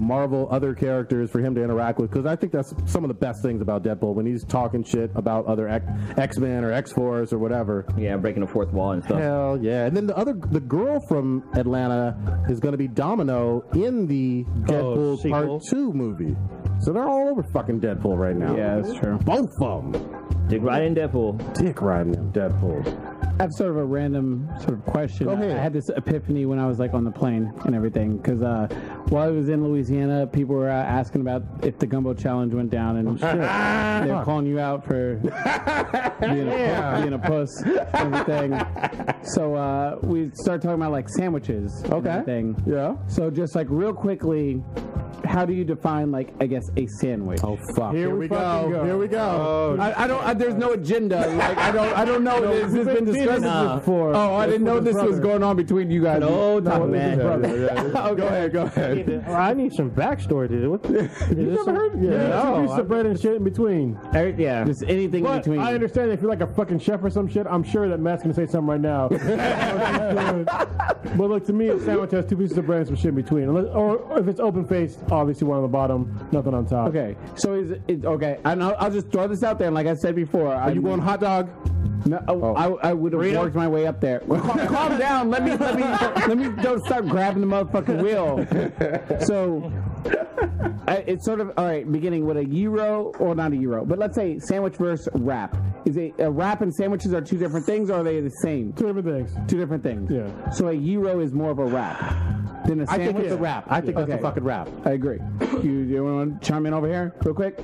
Marvel other characters for him to interact with, because I think that's some of the best things about Deadpool, when he's talking shit about other X-Men or X-Force or whatever. Yeah, breaking the fourth wall and stuff. Hell yeah. And then the girl from Atlanta is going to be Domino in the Deadpool sequel. Part 2 movie. So they're all over fucking Deadpool right now. Yeah, that's true. Both of them. Dick right in Deadpool. Dick riding in Deadpool. I have sort of a random sort of question. Go ahead. I had this epiphany when I was like on the plane and everything, because while I was in Louisiana, people were asking about if the gumbo challenge went down, and they were calling you out for being a puss and everything. So we started talking about like sandwiches. And Okay. everything. Yeah. So just like real quickly, how do you define like I guess a sandwich? Oh fuck! Here we fucking go. Here we go. I don't. There's no agenda. Like I don't know. This has been discussed before. Oh, I didn't know this was going on between you guys. No, talk, man. Go ahead. Go ahead. I need some backstory to it. You never heard? Yeah, two pieces of bread and shit in between. Yeah. Just anything in But between. I understand if you're like a fucking chef or some shit, I'm sure that Matt's gonna say something right now. But look, to me, a sandwich has 2 pieces of bread and some shit in between. Or if it's open faced, obviously one on the bottom, nothing on top. Okay, so is it okay? I'll just throw this out there. And like I said before, Are you going hot dog? No, I would have worked my way up there. Calm down. Let me don't start grabbing the motherfucking wheel. So it's sort of all right. Beginning with a gyro, or not a gyro, but let's say sandwich versus wrap. Is it a wrap and sandwiches are 2 different things, or are they the same? 2 different things. 2 different things. Yeah. So a gyro is more of a wrap than a I sandwich. think it's a wrap. I think that's a Okay. fucking wrap. I agree. You want to chime in over here real quick?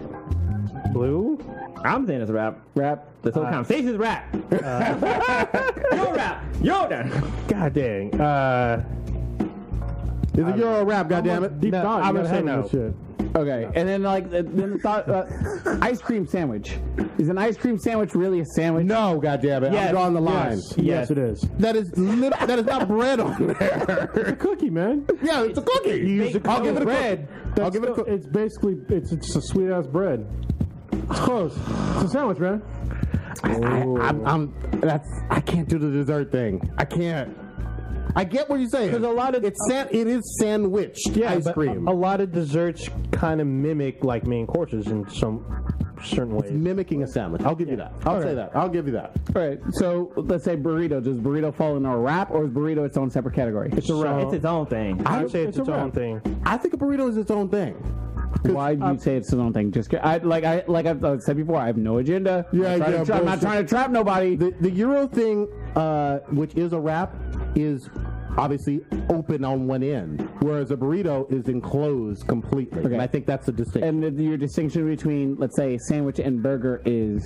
Blue? I'm saying it's a rap. Wrap. This whole conversation is rap. Yo rap. Yo done. God dang. Is it your rap? Goddammit. Deep thought. I'm you gonna gotta say have no. this shit. Okay, and then like then the thought, ice cream sandwich. Is an ice cream sandwich really a sandwich? No, goddammit. I'm drawing the line. Yes, it is. That is not bread on there. It's a cookie, man. Yeah, it's a cookie. I'll give it a bread. I'll give it a cookie. It's basically it's a sweet ass bread. It's close. It's a sandwich, man. I can't do the dessert thing. I can't. I get what you're saying. Because a lot of it is sandwiched ice but cream. A lot of desserts kind of mimic like main courses in some certain ways. Mimicking a sandwich. I'll give you that. I'll say that. I'll give you that. All right, so let's say burrito. Does burrito fall in a wrap, or is burrito its own separate category? It's a wrap. It's its own thing. I would say it's its a own wrap. thing. I think a burrito is its own thing. Why do you say it's its own thing? Just like I've said before, I have no agenda. I'm not trying to trap nobody. The Euro thing, which is a wrap, is obviously open on one end, whereas a burrito is enclosed completely. Okay. And I think that's the distinction. And your distinction between, let's say, sandwich and burger is?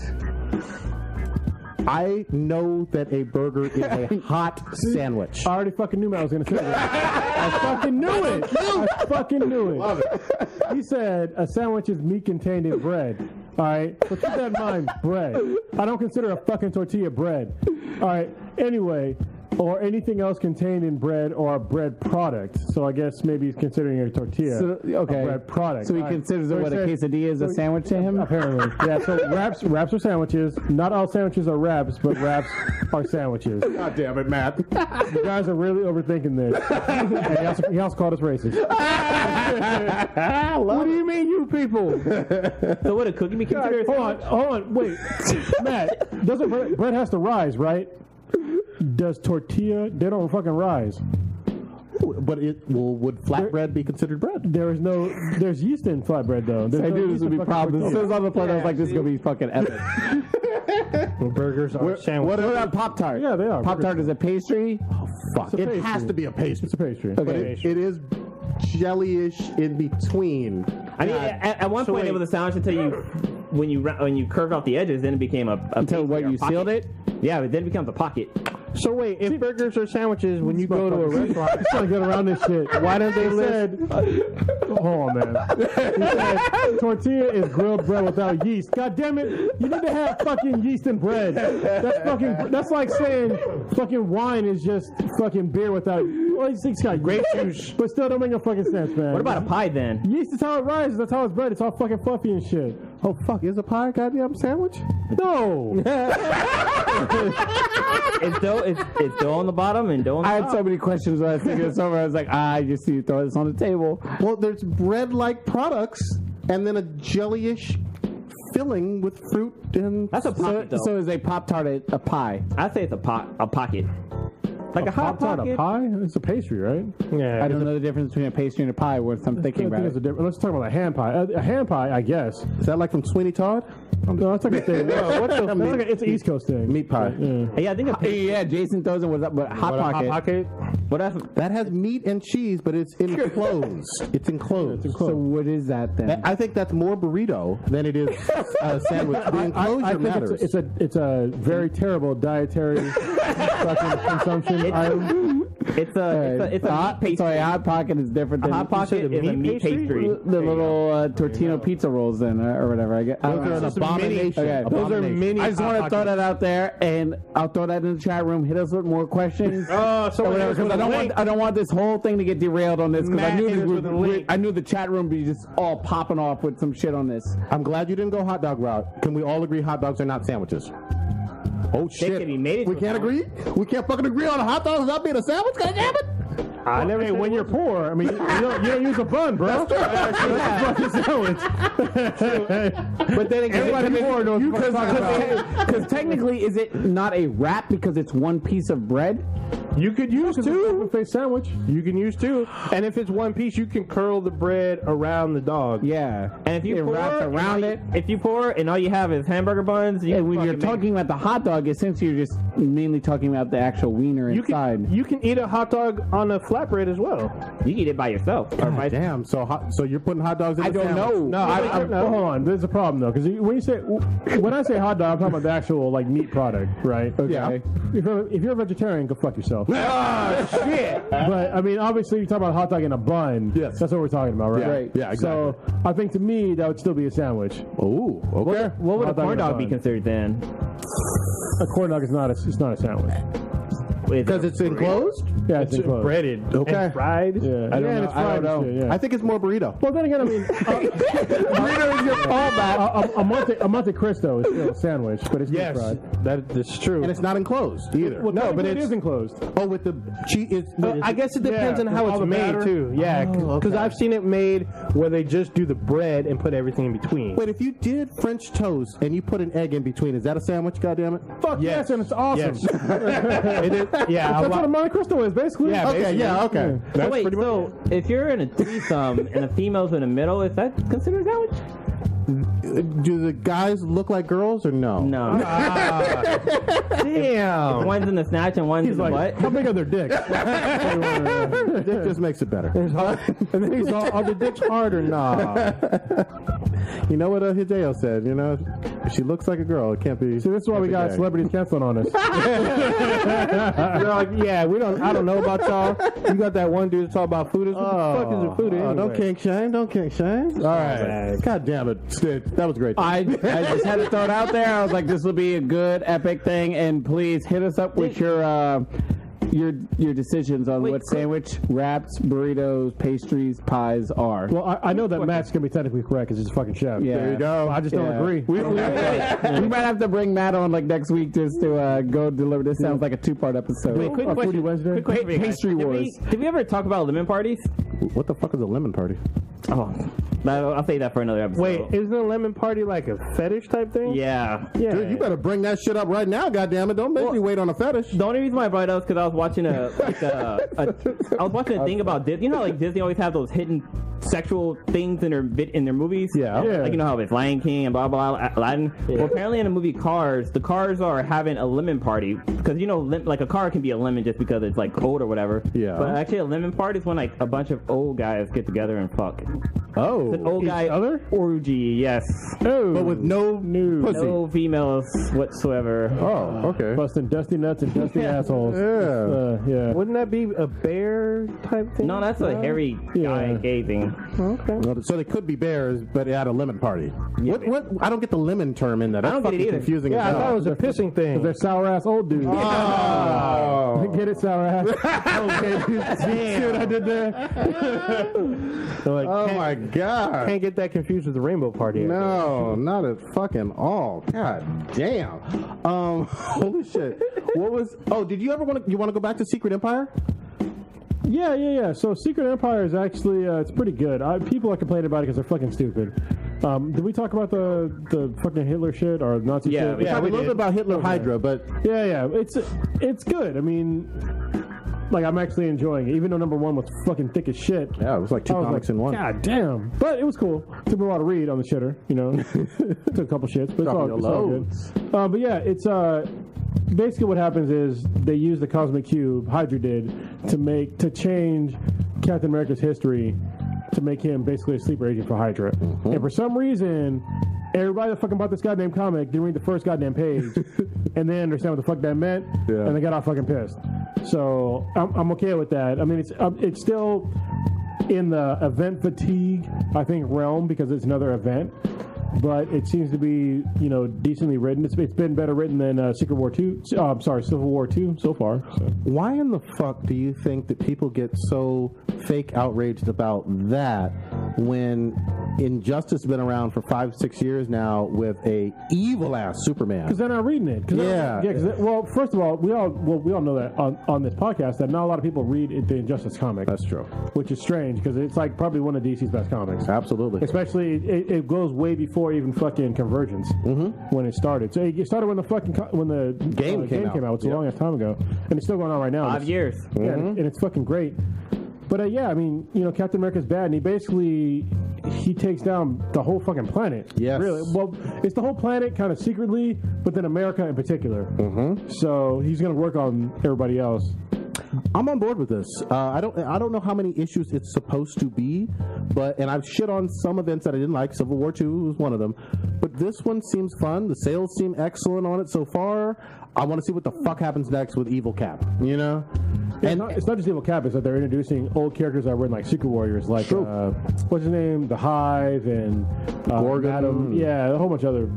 I know that a burger is a hot sandwich. I already fucking knew I was going to say that. I fucking knew it. I fucking knew it. Love it. He said a sandwich is meat contained in bread. All right? So keep that in mind, bread. I don't consider a fucking tortilla bread. All right? Anyway, or anything else contained in bread or a bread product. So I guess maybe he's considering a tortilla a bread product. So he considers a quesadilla is a sandwich to him? Apparently. Yeah, so wraps are sandwiches. Not all sandwiches are wraps, but wraps are sandwiches. God damn it, Matt. You guys are really overthinking this. And he also called us racist. What do you mean, you people? So what, a cookie be considered? Hold on, wait. Matt, doesn't bread has to rise, right? Does tortilla? They don't fucking rise. But would flatbread be considered bread? There's yeast in flatbread though. I knew this would be problem. As soon as on the plate, I was like, this is gonna be fucking epic. Well, burgers are sandwiches. What about Pop-Tart? Yeah, they are. Pop-Tart is a pastry. Fuck. It has to be a pastry. It's a pastry. But it is jellyish in between. I mean, at one point it was a sandwich until when you curved off the edges, then it became a Until what, you sealed it? Yeah, but then it becomes a pocket. So wait, if burgers are sandwiches, when you go to a restaurant, I'm trying to get around this shit. Why don't they said? Hold on, man. He said tortilla is grilled bread without yeast. God damn it! You need to have fucking yeast in bread. That's like saying fucking wine is just fucking beer without. Well, it's got grape juice, but still don't make no fucking sense, man. What about a pie then? Yeast is how it rises. That's how it's bread. It's all fucking fluffy and shit. Oh fuck! Is a pie a goddamn sandwich? No. It's dough on the bottom and dough on the I top. had so many questions when I was thinking this over. I was like, I just see you throw this on the table. Well, there's bread-like products, and then a jellyish filling with fruit and. That's a pocket, though. So is a Pop-Tart a pie? I'd say it's a pocket. Like a hot Pop-Tart, pocket. a pie? It's a pastry, right? yeah, I don't know the difference between a pastry and a pie. What I'm thinking about it. Let's talk about a hand pie. A hand pie, I guess. Is that like from Sweeney Todd? No, that's like a thing. It's an East Coast thing. Meat pie. Yeah, I think Yeah, Jason throws it. What's up? But Hot Pocket. That has meat and cheese, but it's enclosed. It's enclosed. So what is that then? I think that's more burrito than it is a sandwich. The enclosure I think matters. it's a very terrible dietary fucking consumption item. it's a meat pastry. Sorry, Hot Pocket is different A than hot pocket is a meat pastry. the little Tortino pizza rolls then or whatever. I guess. Those are an abomination. Okay. Those are mini. I just want to throw that out there, and I'll throw that in the chat room. Hit us with more questions. Oh, so Because I don't want this whole thing to get derailed on this because I Matt knew hit us with a link. I knew the chat room be just all popping off with some shit on this. I'm glad you didn't go hot dog route. Can we all agree hot dogs are not sandwiches? Oh shit! can be made we into can't a agree. We can't fucking agree on a hot dog without being a sandwich. God damn it! I never. Hey, when you're poor, I mean, you don't use a bun, bro. That's a fucking sandwich. But then again, Everybody poor knows what I'm talking about. because technically, is it not a wrap because it's one piece of bread? You could use two. Face sandwich. You can use two, and if it's one piece, you can curl the bread around the dog. Yeah, And if you it wraps pour around it. If you pour and all you have is hamburger buns, And when you're talking about the hot dog, essentially you're just mainly talking about the actual wiener You inside. can eat a hot dog on a flatbread as well. you can eat it by yourself. Or God by damn. So you're putting hot dogs in I the don't sandwich. know. Well, hold on. There's a problem though, because when I say hot dog, I'm talking about the actual like meat product, right? Okay. Yeah. If you're a vegetarian, go fuck yourself. Shit. But I mean, obviously, you talk about a hot dog in a bun. Yes. That's what we're talking about, right? Yeah. Right. Yeah, exactly. So I think to me that would still be a sandwich. Ooh. Okay. What would a Hot dog corn in a dog be bun. considered then? A corn dog is not a sandwich. Because it's enclosed. Yeah, it's enclosed. Breaded Okay. and fried. Yeah, I don't know. It's I fried don't and know. shit, yeah. I think it's more burrito. Well, then again, I mean, burrito is your fallback. A Monte Cristo is still a sandwich, but it's Yes, deep fried. that's true. And it's not enclosed either. Well, No, but it it's- is enclosed. Oh, with the cheese. I guess it depends on how all it's the made batter. too. Yeah, because okay. I've seen it made where they just do the bread and put everything in between. Wait, if you did French toast and you put an egg in between, is that a sandwich? God damn it! Fuck yes, and it's awesome. Yes. It is. Yeah, That's what a Monte Cristo is, basically. Yeah, Okay, yeah, okay. So wait, so if you're in a threesome and the female's in the middle, is that considered a sandwich? Do the guys look like girls or no? No. Damn. One's in the snatch and one's in the butt. How big are their dicks? That just makes it better. And then he's all, are the dicks hard or not? You know what Hideo said? You know, if she looks like a girl, it can't be. See, this is why we got gay. celebrities canceling on us. They're like, yeah, I don't know about y'all. You got that one dude to talk about food. What the fuck is a food anyway? Don't kink shame. Don't kink shame. All right. God damn it. That was great. I just had to throw it out there. I was like, this will be a good epic thing, and please hit us up with your decisions on what sandwich, wraps, burritos, pastries, pies are. Well, I know that Matt's gonna be technically correct because he's a fucking chef. Yeah. There you go. I just don't agree. We might have to bring Matt on like next week just to go deliver. This sounds like a 2-part episode. Wait, quick Foodie question. Wednesday. Quick question for you guys. Pastry wars. Did we ever talk about lemon parties? What the fuck is a lemon party? Oh, I'll say that for another episode. Wait, isn't a lemon party like a fetish type thing? Yeah. Yeah. Dude, you better bring that shit up right now, goddammit. Don't make me wait on a fetish. The only reason why I brought it up is because I was watching I was watching a thing about Disney. You know, like Disney always have those hidden sexual things in their movies. Yeah. Like you know how it's Lion King and blah blah Aladdin. Well, apparently in the movie Cars, the cars are having a lemon party because you know, like a car can be a lemon just because it's like old or whatever. Yeah. But actually, a lemon party is when like a bunch of old guys get together and fuck. Oh. It's an old guy other? orgy. Yes. Oh, But with no pussy. No females whatsoever. Oh, okay. busting dusty nuts and dusty assholes. Yeah. Yeah. Wouldn't that be a bear type thing? No, that's a hairy guy gay thing. Okay. Well, so they could be bears, but at a lemon party. What? I don't get the lemon term in that. That's I don't get it fucking either. confusing Yeah, I as thought it hell. was a pissing thing. They're sour ass old dudes. Oh. Get it, sour ass. Okay, see what I did there? So like, Oh my god. can't get that confused with the rainbow party. No, not at fucking all. God damn. Holy shit. What was? Oh, did you ever want to go back to Secret Empire? Yeah. So Secret Empire is actually it's pretty good. People are complaining about it because they're fucking stupid. Did we talk about the fucking Hitler shit or Nazi Yeah, shit? we We talked a little bit about Hitler Hydra, but Yeah. It's good. I mean, like I'm actually enjoying it, even though number one was fucking thick as shit. yeah, it was like two I was comics like, in one. God damn. But it was cool. Took me a while to read on the shitter, you know. Took a couple shits, but Dropping it's your all good. But yeah, it's basically what happens is they use the Cosmic Cube, Hydra did, to change Captain America's history to make him basically a sleeper agent for Hydra. And for some reason, everybody that fucking bought this goddamn comic didn't read the first goddamn page, and they understand what the fuck that meant, Yeah. and they got all fucking pissed. So I'm okay with that. I mean, it's still in the event fatigue, I think, realm because it's another event. But it seems to be, you know, decently written. It's been better written than Civil War 2 so far. So. Why in the fuck do you think that people get so fake outraged about that when Injustice has been around for 5-6 years now with a evil ass Superman? Because they're not reading it. Yeah. Well, first of all, we all know that on this podcast that not a lot of people read the Injustice comic. That's true. Which is strange because it's like probably one of DC's best comics. Absolutely. Especially it goes way before even fucking Convergence when it started. So it started when the Game came out. It's a long ass time ago, and it's still going on right now. 5 years. Yeah, and it's fucking great. But yeah, I mean, you know, Captain America's bad, and he takes down the whole fucking planet. Yes. Really. Well, it's the whole planet kind of secretly, but then America in particular. So he's going to work on everybody else. I'm on board with this. I don't know how many issues it's supposed to be, and I've shit on some events that I didn't like. Civil War 2 was one of them, but this one seems fun. The sales seem excellent on it so far. I want to see what the fuck happens next with Evil Cap. You know, And it's not just Evil Cap, it's that they're introducing old characters that were in like Secret Warriors, like what's his name, the Hive, and Gorgon. Adam, yeah, a whole bunch of other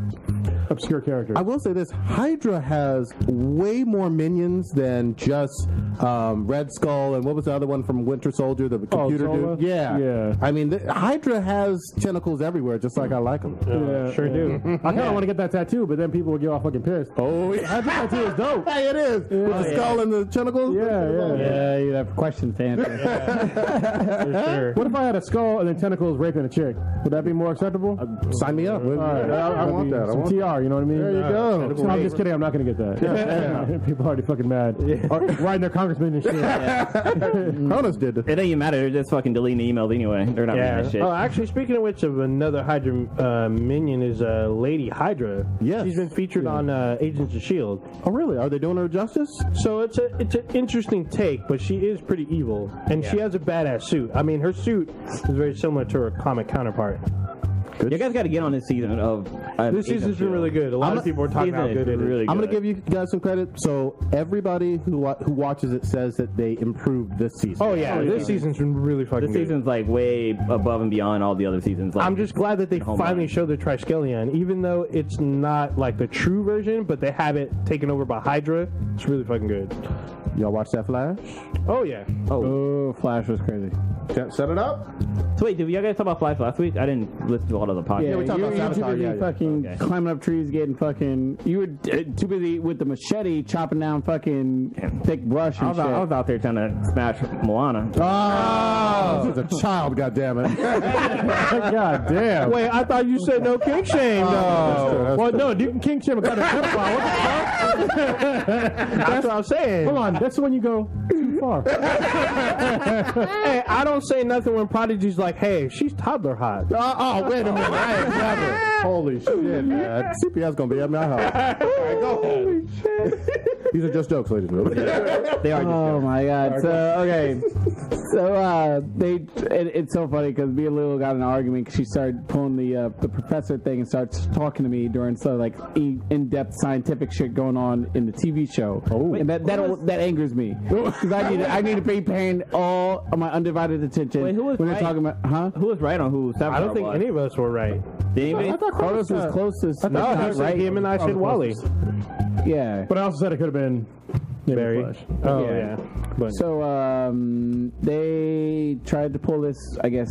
obscure characters. I will say this: Hydra has way more minions than just Red Skull and what was the other one from Winter Soldier, the computer Zola? dude. Yeah. I mean, Hydra has tentacles everywhere, just like I like them. Yeah, Sure do. I kind of want to get that tattoo, but then people will get all fucking pissed. Oh, yeah. That tattoo is dope. Hey, it is with the skull and the tentacles. Yeah. Yeah, you have questions to answer. For sure. What if I had a skull and then tentacles raping a chick? Would that be more acceptable? Sign me up. All right. I want that. I Some want TR, you know what I mean? There you go. No, I'm just kidding. I'm not going to get that. People are already fucking mad. Writing their congressman and shit. Cronus did this. It doesn't even matter. They're just fucking deleting the emails anyway. They're not reading that shit. Oh, actually, speaking of which, of another Hydra minion is Lady Hydra. Yes. She's been featured on Agents of S.H.I.E.L.D. Oh, really? Are they doing her justice? So it's an interesting take, but she is pretty evil, and she has a badass suit. I mean, her suit is very similar to her comic counterpart. You guys got to get on this season of. This season's been really good. A lot of people are talking about how good it is. Really I'm going good. to give you guys some credit. So everybody who watches it says that they improved this season. Oh yeah, this season's been really fucking This good. season's like way above and beyond all the other seasons. Like, I'm just glad that they home finally run. showed the Triskelion, even though it's not like the true version, but they have it taken over by Hydra. It's really fucking good. Y'all watch that Flash? Oh yeah. Oh, Flash was crazy. Set it up. So wait, did y'all guys talk about Flash last week? I didn't listen to all of the podcasts. Yeah, we talked about you too Savitar, busy yeah. fucking Okay. climbing up trees, getting fucking. You were too busy with the machete chopping down fucking thick brush and shit. I was out there trying to smash Moana. Oh, this is a child, goddammit. God damn. Wait, I thought you said no kink shame. No. Well, no, you can king shame a goddamn pedophile. What the fuck? That's what I'm saying. Hold on, that's when you go too far. Hey, I don't say nothing when Prodigy's like, hey, she's toddler hot. Oh, wait a minute. I ain't never. Holy shit, man. CPS going to be at my house. All right, go ahead. These are just jokes, ladies and gentlemen. They are just Oh my god! So okay, so it's so funny because me and Lilo got in an argument because she started pulling the professor thing and starts talking to me during like in-depth scientific shit going on in the TV show. Oh, and that angers me because I need to be paying all of my undivided attention. Wait, who was when right? they're talking about? Who was right on who? I don't think any of us were right. Did anybody? I thought Carlos was closest. No, he said him and I said Wally. Yeah. But I also said it could have been Barry. Flash. Oh, Yeah. yeah. But So they tried to pull this, I guess,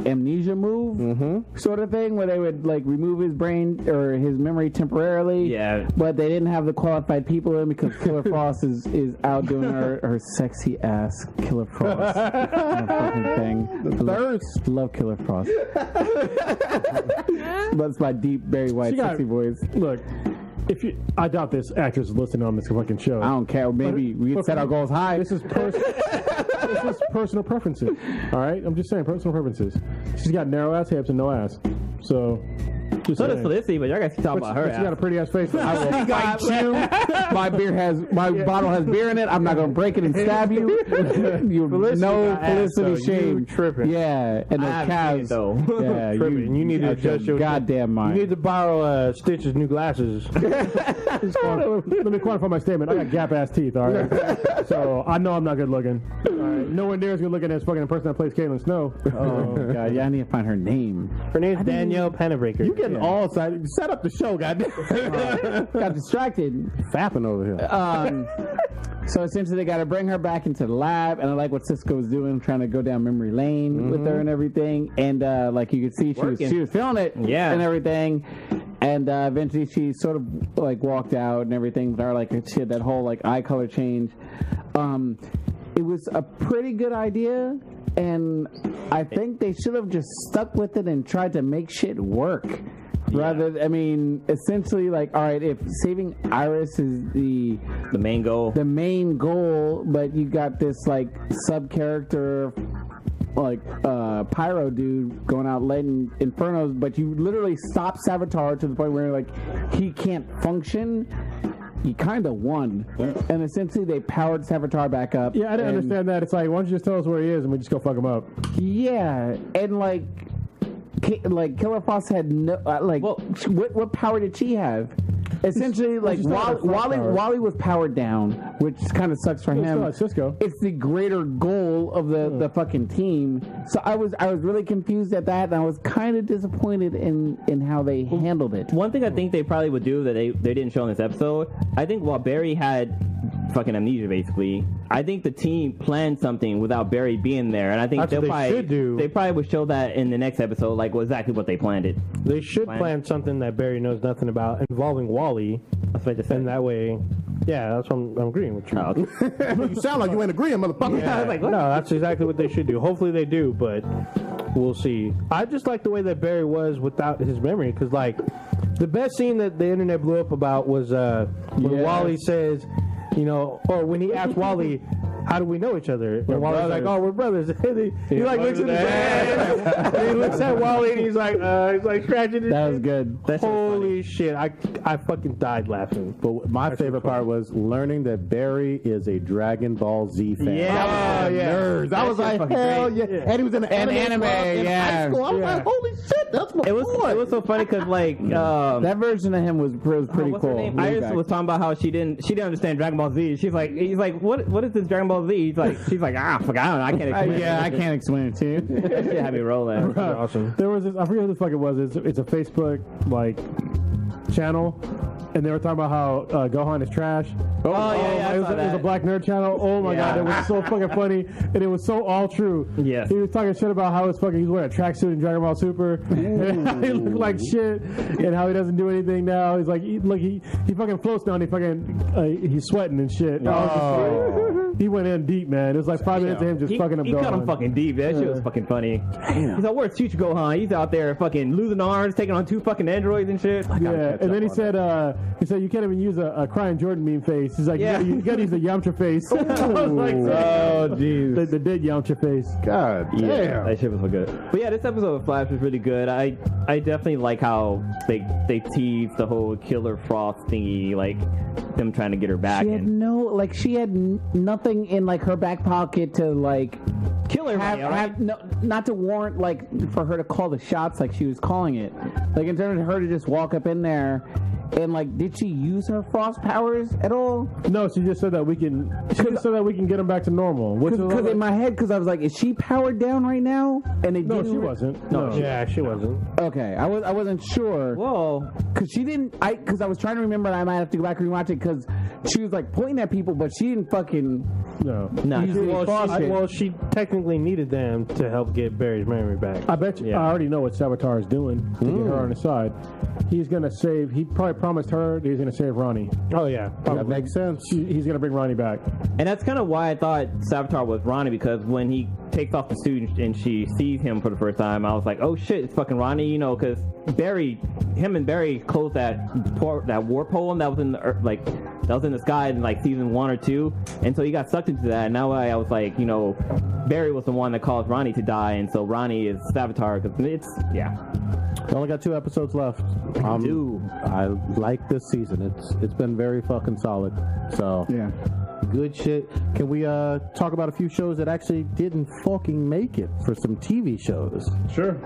amnesia move sort of thing, where they would like remove his brain or his memory temporarily. Yeah. But they didn't have the qualified people in because Killer Frost is out doing her sexy ass Killer Frost fucking thing. Love Killer Frost. That's my deep Barry White She got- sexy voice. Look, I doubt this actress is listening on this fucking show. I don't care. Maybe we could set our goals high. This is personal preferences. All right, I'm just saying personal preferences. She's got narrow ass hips and no ass. So. Just So does saying. Felicity, but y'all guys keep talking about her. But she got a pretty ass face. I will fight you. My bottle has beer in it. I'm not gonna break it and stab you. You Felicity no got ass, Felicity though. shame. You tripping. Yeah, and those I haven't seen calves. it, though. Yeah, Tripping. You need to out your adjust your goddamn You mind. need to borrow Stitch's new glasses. Let me quantify my statement. I got gap ass teeth. All right, so I know I'm not good looking. All right, nowhere near as good looking as fucking the person that plays Caitlin Snow. Oh god, yeah, I need to find her name. Her name's Danielle Pennebaker. You getting all sides. Set up the show, goddamn. Got distracted. Fapping over here. So essentially, they got to bring her back into the lab, and I like what Cisco was doing, trying to go down memory lane with her and everything. And like you could see, she was feeling it, Yeah. and everything. And eventually, she sort of like walked out and everything. But like she had that whole like eye color change. It was a pretty good idea, and I think they should have just stuck with it and tried to make shit work. Rather, I mean, essentially, like, all right, if saving Iris is the main goal. main goal, but you got this like sub character, like Pyro dude going out lighting infernos, but you literally stop Savitar to the point where like he can't function. You kind of won, and essentially they powered Savitar back up. Yeah, I didn't and- understand that. It's like, why don't you just tell us where he is and we just go fuck him up? Yeah, and like Killer Frost had no what power did she have? Essentially, like still had Wally power. Wally was powered down, which kind of sucks for Still him. had Cisco. It's the greater goal of the fucking team. So I was really confused at that, and I was kind of disappointed in how they handled it. One thing I think they probably would do that they didn't show in this episode, I think while Barry had fucking amnesia basically, I think the team planned something without Barry being there, and I think That's what they should do. They probably would show that in the next episode, like exactly what they planned it. They should plan something that Barry knows nothing about involving Wally That's what I just said. And that way, yeah, that's what I'm agreeing with you. Oh, okay. You sound like you ain't agreeing, motherfucker. Yeah, no, that's exactly what they should do. Hopefully they do, but we'll see. I just like the way that Barry was without his memory, because like the best scene that the internet blew up about was when Wally says, you know, or when he asked Wally, how do we know each other? And Wally's like, oh, we're brothers. And he like looks at his hand. And he looks at Wally and he's like scratching his That head. was good. Holy shit. I fucking died laughing. But my favorite part was learning that Barry is a Dragon Ball Z fan. Yeah. Nerds. I was like, fucking hell great. yeah. And he was in the anime club in high school. I was like, holy shit, that's my It was boy. so funny because like That version of him was pretty what's her cool. name? Iris was talking about how she didn't understand Dragon Ball Z. He's like, what is this Dragon Ball Z? She's like, fuck, I don't know. I can't explain it. I can't explain it to you. That shit had me rolling. Awesome. There was this, I forget who the fuck it was. It's a Facebook like channel, and they were talking about how Gohan is trash. Oh, yeah, I it was saw a that. black nerd channel. Oh my god, it was so fucking funny, and it was so all true. Yes. He was talking shit about how he's wearing a tracksuit in Dragon Ball Super, and how he looked like shit, and how he doesn't do anything now. He's like, he fucking floats now, and he's sweating and shit. He went in deep, man. It was like 5 minutes of him just fucking up He Gohan. cut him fucking deep. That shit was fucking funny. He's like, where's Future Gohan? He's out there fucking losing arms, taking on 2 fucking androids and shit. Yeah, and then he said you can't even use a crying Jordan meme face. He's like, Yeah. you gotta use the Yamcha face. I was like, Oh, jeez. the dead Yamcha face. God damn. That shit was so good. But yeah, this episode of Flash was really good. I definitely like how they teased the whole Killer Frost thingy, like them trying to get her back. She had she had nothing in like her back pocket to like kill her. not to warrant like for her to call the shots like she was calling it. Like in terms of her to just walk up in there and like, did she use her frost powers at all? No, she just said that we can. She just said that we can get him back to normal. Because in my head, because I was like, is she powered down right now? And it No, didn't. she wasn't. No, yeah, she wasn't. Okay, I wasn't sure. Whoa. Because she didn't. Because I was trying to remember. And I might have to go back and rewatch it because she was like pointing at people, but she didn't fucking. No. Nah, use any frost shit. Well, she technically needed them to help get Barry's memory back. I bet you. Yeah. I already know what Savitar is doing to get her on his side. He's gonna save. He probably promised her that he's gonna save Ronnie. Oh yeah, That makes sense. He's gonna bring Ronnie back. And that's kind of why I thought Savitar was Ronnie, because when he takes off the suit and she sees him for the first time, I was like, oh shit, it's fucking Ronnie, you know, because him and Barry closed that warp hole that was in the earth, like that was in the sky in like season 1 or 2, and so he got sucked into that. And now I was like, you know, Barry was the one that caused Ronnie to die, and so Ronnie is Savitar because We only got 2 episodes left. I like this season. It's been very fucking solid. So Yeah. good shit. Can we talk about a few shows that actually didn't fucking make it for some TV shows? Sure.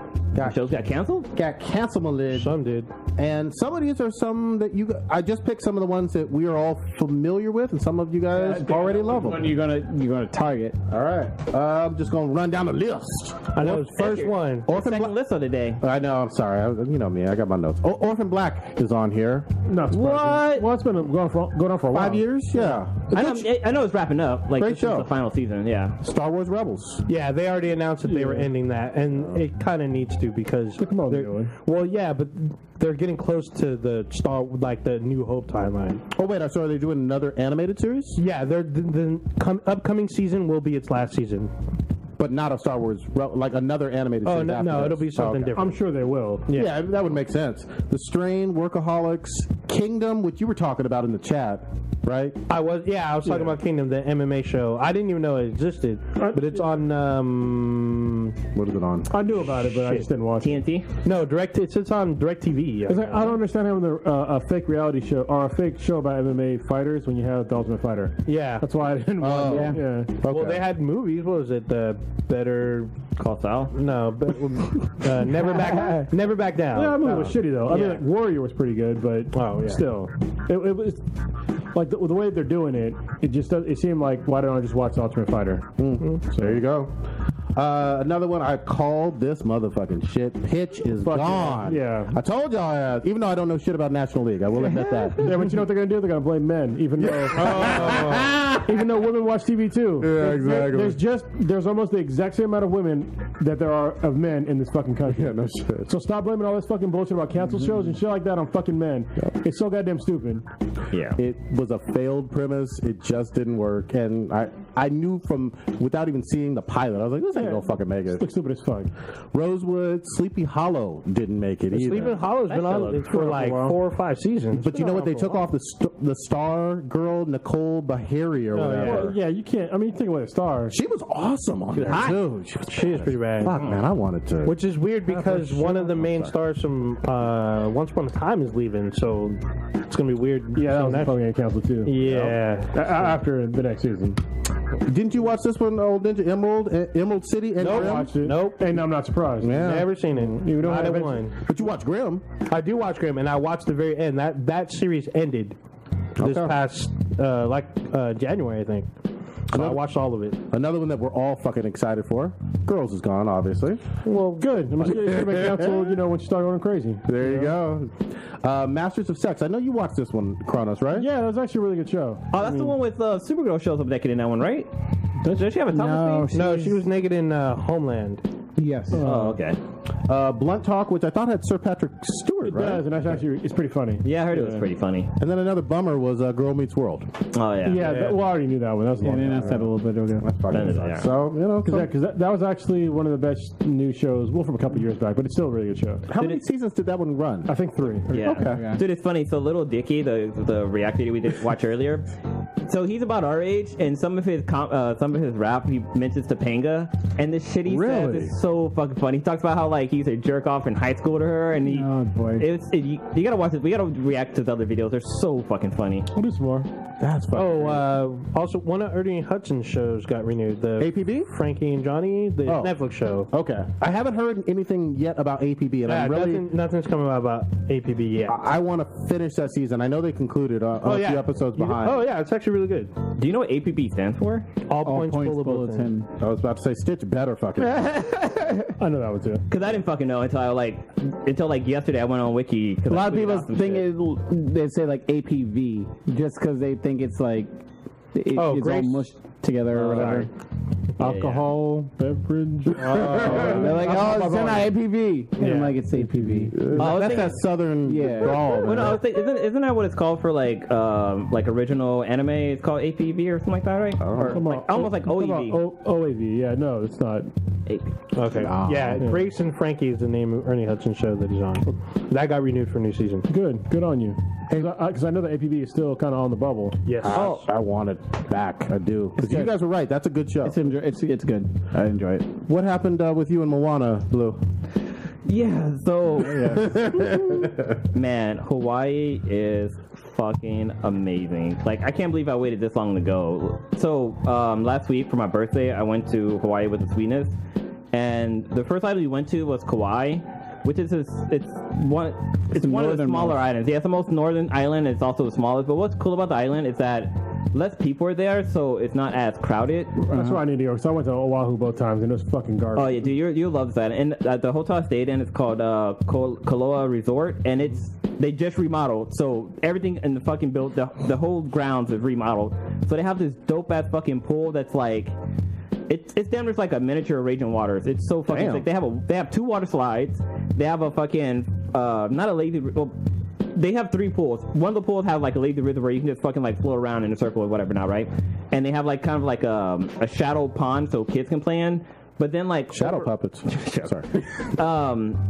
shows got canceled. Got canceled, my lid. some did. And some of these are some that I just picked some of the ones that we are all familiar with, and some of you guys already love When them. you're gonna target. All right. I'm just gonna run down the list. I know his first one. Orphan Second Black. list of the day. I know. I'm sorry. You know me. I got my notes. Orphan Black is on here. No. What? Well, it's been going on for a while. 5 years. Yeah. I know it's wrapping up. Like Great this show. is the final season. Yeah. Star Wars Rebels. Yeah, they already announced that they were ending that, and it kind of needs to because Come on, they're doing. well, yeah, but they're getting close to the the New Hope timeline. Oh wait, so are they doing another animated series? Yeah, the upcoming season will be its last season. But not a Star Wars, like another animated Oh series. no, after no, this. it'll be something Okay. different. I'm sure they will. Yeah, that would make sense. The Strain, Workaholics, Kingdom, which you were talking about in the chat, right? I was talking about Kingdom, the MMA show. I didn't even know it existed, but it's on What is it on? I knew about it, but I just didn't watch it. TNT. no direct. It's on DirecTV. It's like, I don't understand having a fake reality show or a fake show about MMA fighters when you have the Ultimate Fighter. Yeah. That's why I didn't watch it. Yeah. Okay. Well, they had movies. What was it? Better. Call Sal. No, but never back down. Yeah, that movie was shitty though. I mean, Yeah. like, Warrior was pretty good, but still, it was like the way they're doing it. It just does. It seemed like why don't I just watch the Ultimate Fighter? So there you go. Another one, I called this motherfucking shit. Pitch is Fuck gone. yeah. I told y'all, even though I don't know shit about National League, I will admit that. Yeah, but you know what they're gonna do? They're gonna blame men, even though women watch TV too. Yeah, exactly. There's almost the exact same amount of women that there are of men in this fucking country. Yeah, no shit. So stop blaming all this fucking bullshit about cancel shows and shit like that on fucking men. It's so goddamn stupid. Yeah. It was a failed premise. It just didn't work. And I knew without even seeing the pilot, I was like, this ain't gonna fucking make it. It's stupid as fuck. Rosewood, Sleepy Hollow didn't make it either. Sleeping Hollow's been on for like 4 or 5 seasons. But you know what? They took off the star girl, Nicole Bahari or whatever. Yeah, you can't. I mean, you take away the star. She was awesome on there, too. She is pretty bad. Fuck, man, I wanted to. Which is weird because one of the main stars from Once Upon a Time is leaving, so it's gonna be weird. Yeah, that was probably getting canceled too. Yeah. After the next season. Didn't you watch this one, Old Ninja Emerald City? And Nope. Grimm? Watched it. Nope. And I'm not surprised. Yeah. Never seen it. You don't Not have at it. one. But you watch Grimm. I do watch Grimm, and I watched the very end. That series ended this Okay. past January, I think. So I watched all of it. Another one that we're all fucking excited for. Girls is gone, obviously. Well, good. I'm just going to make cancel, when you start going crazy. There you go. Masters of Sex. I know you watched this one, Kronos, right? Yeah, that was actually a really good show. Oh, that's the one with Supergirl shows up naked in that one, right? Does she have a Thomas scene? No, she was naked in Homeland. Yes. Oh, okay. Blunt Talk, which I thought had Sir Patrick Stewart, It right? does, and that's actually, it's pretty funny. Yeah, I heard it was pretty funny. And then another bummer was Girl Meets World. Oh, yeah. Yeah, well, I already knew that one. That was a Yeah, long they time announced that a little bit ago. That's fucking That is, sucks. yeah. So, Because that was actually one of the best new shows, well, from a couple years back, but it's still a really good show. how many seasons did that one run? I think 3. Yeah. Okay. Dude, it's funny. So Little Dicky, the reactor we did watch earlier, so he's about our age, and some of his rap he mentions Topanga, and the shit he Really? says is so fucking funny. He talks about how like he used to jerk off in high school to her, and Oh, boy. you gotta watch this. We gotta react to the other videos. They're so fucking funny. We'll do some more. That's fucking Also, one of Ernie Hudson's shows got renewed. The APB? Frankie and Johnny, the Oh. Netflix show. Okay. I haven't heard anything yet about APB, and Yeah, I'm really... nothing's coming out about APB yet. I want to finish that season. I know they concluded a few episodes behind. Oh yeah, it's actually really good. Do you know what APB stands for? All All points, points bulletin. bulletin. I was about to say Stitch better fucking. I know that one too. Because I didn't fucking know until like yesterday. I went on Wiki. A lot of people think they say like APV just because they think it's like it's all Grace. mushed together or whatever. Alcohol, beverage. They're like, oh, it's not APV. And I'm like, it's APV. That's that southern drawl. Well, no, I was thinking, isn't that what it's called for like original anime? It's called APV or something like that, right? Or like, almost like OEV. OAV, yeah, no, it's not. Okay. Yeah, Grace and Frankie is the name of Ernie Hudson's show that he's on. That got renewed for a new season. Good on you. Because I know that APV is still kind of on the bubble. Yes. I want it back. I do. Because you guys were right. That's a good show. It's good. I enjoy it. What happened with you and Moana, Blue? Yeah, so man, Hawaii is fucking amazing. Like, I can't believe I waited this long to go. So last week for my birthday, I went to Hawaii with the Sweetness, and the first island we went to was Kauai, which is one of the smaller islands. Yeah, it's the most northern island. It's also the smallest. But what's cool about the island is that less people are there, so it's not as crowded. That's where I need to go. So I went to Oahu both times, and it was fucking garbage. Oh yeah, dude, you love that. And the hotel I stayed in is called Kaloa Resort, and they just remodeled, so everything in the fucking the whole grounds is remodeled. So they have this dope ass fucking pool that's like. It's damn near like a miniature Raging Waters. It's so fucking sick. They have 2 water slides. They have a fucking not a lazy. Well, they have 3 pools. One of the pools has like a lazy river where you can just fucking like float around in a circle or whatever now, right? And they have like kind of like a shadow pond so kids can play in. But then like Shadow puppets. Sorry.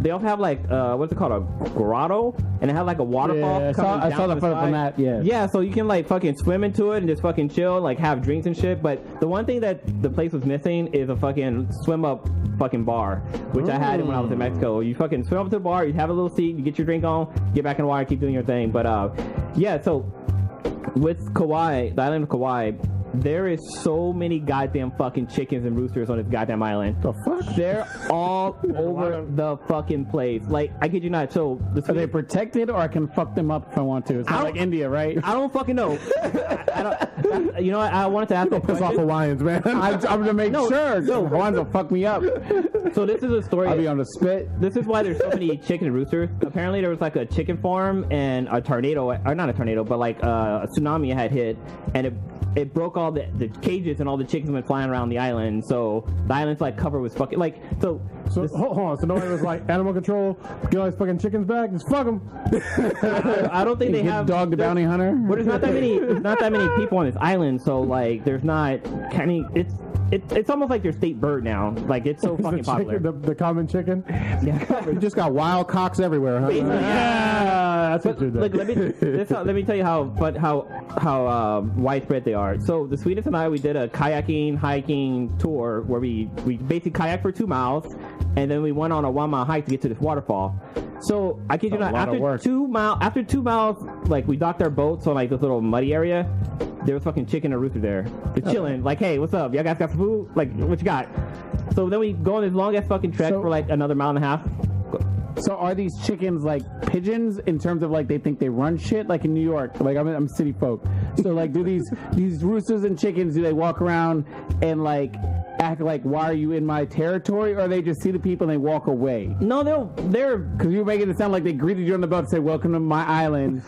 they also have like what's it called, a grotto, and it has like a waterfall. Yeah, I saw the photo from that. Yeah. Yeah, so you can like fucking swim into it and just fucking chill, like have drinks and shit. But the one thing that the place was missing is a fucking swim up fucking bar, which I had when I was in Mexico. You fucking swim up to the bar, you have a little seat, you get your drink on, get back in the water, keep doing your thing. But yeah, so with Kauai, the island of Kauai, There is so many goddamn fucking chickens and roosters on this goddamn island. The fuck? They're all over the fucking place. Like, I kid you not. So, Are they protected, or I can fuck them up if I want to? It's not like India, right? I don't fucking know. I don't, you know what? I wanted to ask that Piss off question. Hawaiians, man. I'm gonna make sure. No, Hawaiians will fuck me up. So this is a story. I'll be on the spit. This is why there's so many chicken and roosters. Apparently, there was like a chicken farm and a tornado, or not a tornado, but like a tsunami had hit, and it broke all the cages, and all the chickens went flying around the island. So the island's like covered with fucking like So hold on. So nobody was like, animal control, get all these fucking chickens back, just fuck them. I don't think they have Dog the bounty hunter. But there's not that many. There's not that many people on this island, so like there's not. It's almost like their state bird now. Like it's so fucking popular. The common chicken. You just got wild cocks everywhere, huh? That's what you're doing. Like, let me tell you how widespread they are. So the Swedish and I, we did a kayaking, hiking tour where we basically kayaked for 2 miles, and then we went on a 1 mile hike to get to this waterfall. So I kid you not, after 2 miles, like we docked our boats on like this little muddy area. There was fucking chicken and rooster there. They're chilling. Like, hey, what's up? Y'all guys got some food? Like, what you got? So then we go on this long ass fucking trek for like another mile and a half. So are these chickens like pigeons in terms of like they think they run shit? Like in New York, like I'm city folk. So like, do these roosters and chickens, do they walk around and like act like, why are you in my territory, or they just see the people and they walk away? No, they're because you're making it sound like they greeted you on the boat and said, "Welcome to my island."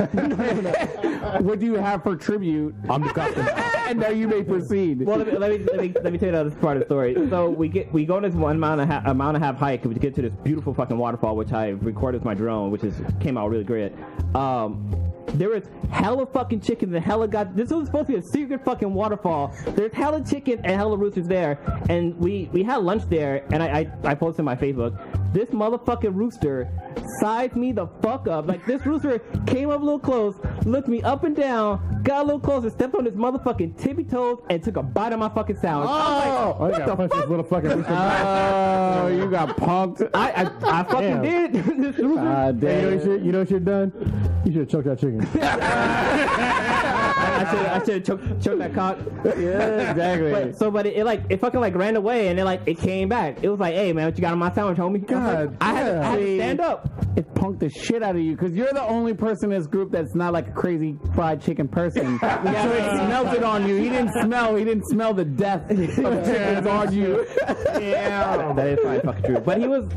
What do you have for tribute? I'm the captain. And now you may proceed. Well, let me tell you this part of the story. So we go on this 1 mile and a half hike, and we get to this beautiful fucking waterfall, which I recorded with my drone, which came out really great. There was hella fucking chickens and hella this was supposed to be a secret fucking waterfall. There's hella chickens and hella roosters there, and we had lunch there, and I posted on my Facebook. This motherfucking rooster sized me the fuck up. Like, this rooster came up a little close, looked me up and down, got a little closer, stepped on his motherfucking tippy toes, and took a bite of my fucking sandwich. Oh, you got punched this little fucking rooster back. Oh, you got punked. I fucking did. This rooster. Damn. You know what you've done? You should have choked that chicken. I should have choked that cock. Yeah, exactly. But it fucking like ran away, and then like it came back. It was like, hey man, what you got on my sandwich, homie? God, I had to stand up. It punked the shit out of you because you're the only person in this group that's not like a crazy fried chicken person. So it smelt it on you. He didn't smell the death of chickens on you. Yeah, that is probably fucking true. But he was,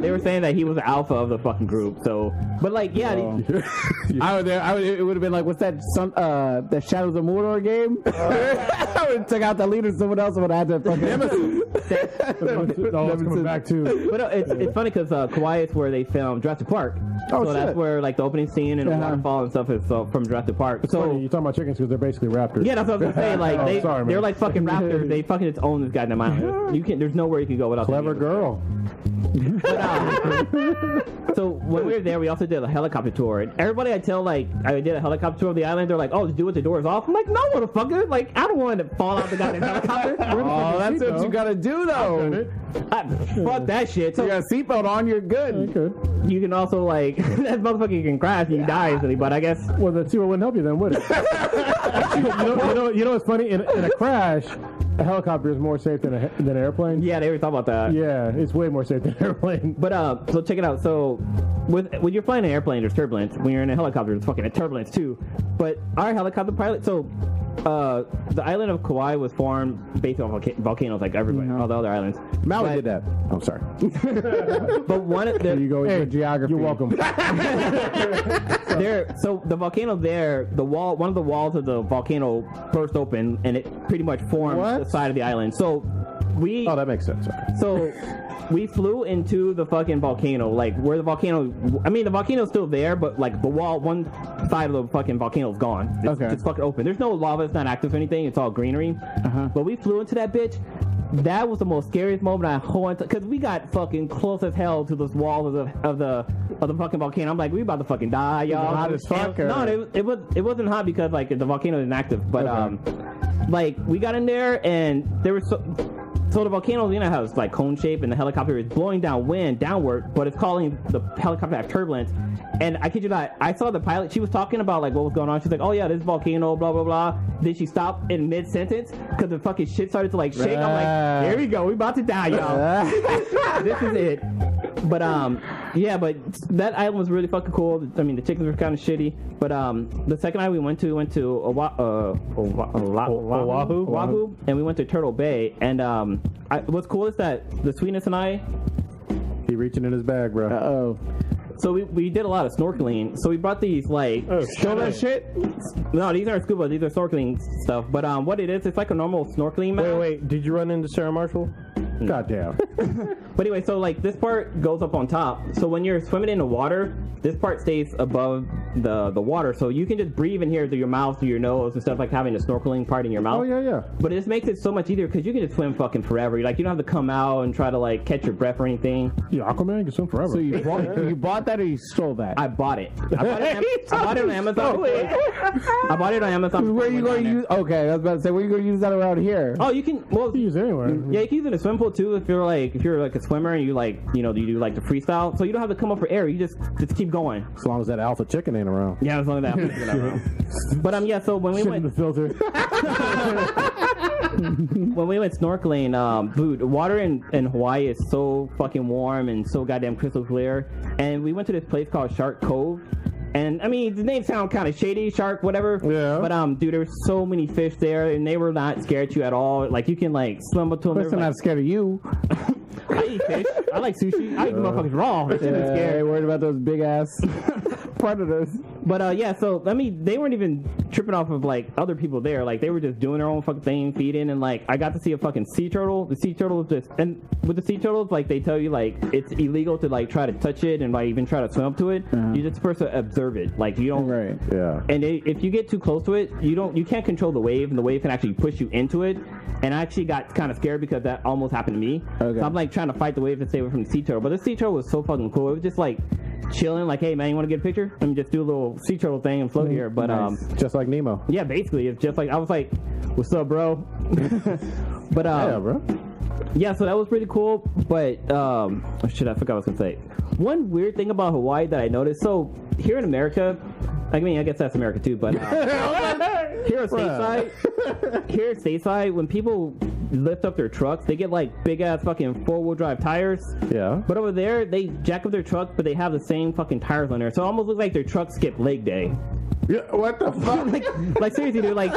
they were saying that he was the alpha of the fucking group. So, but like, yeah. It would have been like, what's that? The Shadows of Mordor game? I would have took out the leader. Someone else would have had to fucking. It's coming back too. But it's funny because Kauai is where they filmed Jurassic Park. So that's where like the opening scene and the waterfall and stuff is from Jurassic Park. It's funny, you're talking about chickens because they're basically raptors. Yeah, that's what I was gonna say. Like they're like fucking raptors. They fucking just own this goddamn island. There's nowhere you can go without. Clever girl. But, so when we were there, we also did a helicopter tour. And everybody I did a helicopter tour of the island. They're like, "Oh, just do it. The door's off." I'm like, "No, motherfucker! Like, I don't want to fall out the goddamn helicopter." Oh, that's what you gotta do though. Fuck that shit. So you got a seatbelt on, you're good. You can also like that motherfucker can crash and you die instantly. But I guess the seatbelt wouldn't help you then, would it? you know what's funny? In a crash, a helicopter is more safe than an airplane. Yeah, they were talking about that. Yeah, it's way more safe than an airplane. But so check it out. So when you're flying an airplane, there's turbulence. When you're in a helicopter, there's fucking turbulence too. But our helicopter pilot, so the island of Kauai was formed based on volcanoes, like everybody, all the other islands. Maui did that. Oh, sorry. But one of there you go. Hey, geography. You're welcome. So the volcano there, one of the walls of the volcano burst open, and it pretty much formed the side of the island. So Oh, that makes sense. Okay. So we flew into the fucking volcano, like where the volcano's still there, but like the wall, one side of the fucking volcano is gone. It's fucking open. There's no lava, it's not active or anything, it's all greenery. But we flew into that bitch. That was the most scariest moment I whole because we got fucking close as hell to those walls of the fucking volcano. I'm like, we about to fucking die, y'all. Hot as fuck. No, it wasn't hot because like the volcano isn't active, but like we got in there and there was So the volcano, you know, has like cone shape, and the helicopter is blowing down wind downward, but it's calling the helicopter have turbulence. And I kid you not, I saw the pilot. She was talking about like what was going on. She's like, "Oh yeah, this volcano, blah blah blah." Then she stopped in mid sentence because the fucking shit started to like shake. I'm like, "Here we go, we about to die, y'all. This is it." But yeah, but that island was really fucking cool. I mean, the chickens were kind of shitty. But the second island we went to Oahu, and we went to Turtle Bay. And what's cool is that the Sweetness and I, He reaching in his bag, bro. Uh-oh. so we did a lot of snorkeling. So we brought these like Show that shit? no, these aren't scuba, these are snorkeling stuff. But what it is, it's like a normal snorkeling mask. Wait, did you run into Sarah Marshall? Goddamn. But anyway, so like this part goes up on top. So when you're swimming in the water, this part stays above the water. So you can just breathe in here through your mouth, through your nose, and stuff like having the snorkeling part in your mouth. Oh, yeah. But it just makes it so much easier because you can just swim fucking forever. Like you don't have to come out and try to like catch your breath or anything. Yeah, Aquaman, you can swim forever. So you bought that or you stole that? I bought it. I bought it on Amazon. I bought it on Amazon. Where are you going to use? Okay, I was about to say, where are you going to use that around here? Oh, you can. Well, you can use it anywhere. yeah, you can use it in a swim pool too. If you're like a swimmer and you like, you know, you do like the freestyle, so you don't have to come up for air. You just keep going. As long as that alpha chicken ain't around. Yeah, as long as that. But yeah, so when we Shit went in the filter. when we went snorkeling, dude, water in Hawaii is so fucking warm and so goddamn crystal clear. And we went to this place called Shark Cove. And I mean, the name sounds kind of shady, shark, whatever. Yeah. But dude, there were so many fish there, and they were not scared to you at all. Like you can like swim up to them. Listen, I'm not scared of you. I eat fish. I like sushi. I eat the motherfuckers raw. That shit is Yeah, scary. worried about those big ass predators. But yeah, so I mean, they weren't even tripping off of like other people there. Like they were just doing their own fucking thing, feeding, and like I got to see a fucking sea turtle. The sea turtle is just, and with the sea turtles, like they tell you like it's illegal to like try to touch it and like even try to swim up to it. You're just supposed to observe it. Like you don't. Right. Yeah. And if you get too close to it, you can't control the wave, and the wave can actually push you into it. And I actually got kind of scared because that almost happened to me. Okay. So I'm like trying to fight the wave and stay away from the sea turtle. But the sea turtle was so fucking cool. It was just like chilling, like, hey man, you want to get a picture? Let me just do a little sea turtle thing and float here. But Just like Nemo. yeah, basically it's just like I was like, what's up, bro? But Yeah, bro. yeah, so that was pretty cool. But oh shit, I forgot what I was gonna say. One weird thing about Hawaii that I noticed. So here in America, I mean, I guess that's America too, but here at stateside, when people lift up their trucks, they get like big ass fucking 4-wheel drive tires. Yeah. But over there, they jack up their truck, but they have the same fucking tires on there, so it almost looks like their truck skipped leg day. Yeah, what the fuck? like seriously, dude, they're like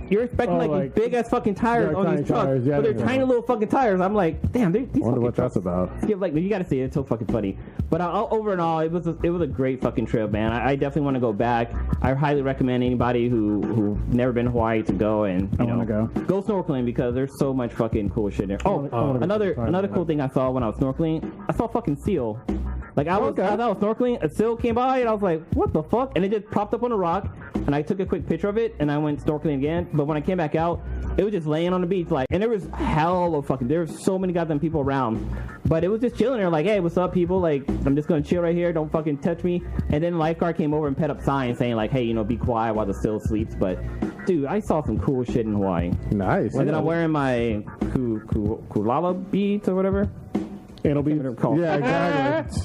you're expecting Oh, like big ass fucking tires they're on tiny these trucks, tires, yeah, but they're yeah. tiny little fucking tires. I'm like, damn, these I wonder fucking what that's trucks about. skip like you gotta see it. It's so fucking funny. But over and all, it was a great fucking trip, man. I definitely want to go back. I highly recommend anybody who's never been to Hawaii to go and you know go snorkeling because there's so much fucking cool shit there. Oh, another cool thing I saw when I was snorkeling, I saw fucking seal. Like as I was snorkeling, a seal came by and I was like, what the fuck? And it just popped up on a rock and I took a quick picture of it and I went snorkeling again. But when I came back out, it was just laying on the beach like, and there was hell of fucking, there was so many goddamn people around. But it was just chilling there like, hey, what's up people? Like, I'm just gonna chill right here, don't fucking touch me. And then the lifeguard came over and put up signs saying like, hey, you know, be quiet while the seal sleeps. But dude, I saw some cool shit in Hawaii. Nice. And then I'm wearing my kulala beads or whatever. It'll be called. Yeah, exactly.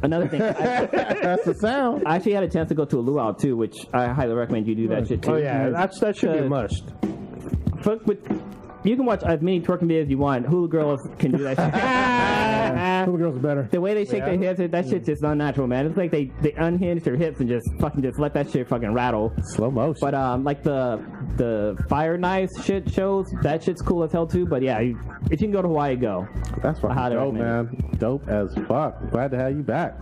Another thing, That's the sound. I actually had a chance to go to a luau too, which I highly recommend you do that shit too. Oh yeah, that should be a must. Fuck with, you can watch as many twerking videos you want. Hula girls can do that shit. Hula girls are better. The way they shake their hips, that shit's just unnatural, man. It's like they unhinge their hips and just let that shit fucking rattle. Slow motion. But like the fire knives shit shows, that shit's cool as hell too. But yeah, if you can go to Hawaii, go. That's fucking highly dope, recommend man. Dope as fuck. Glad to have you back.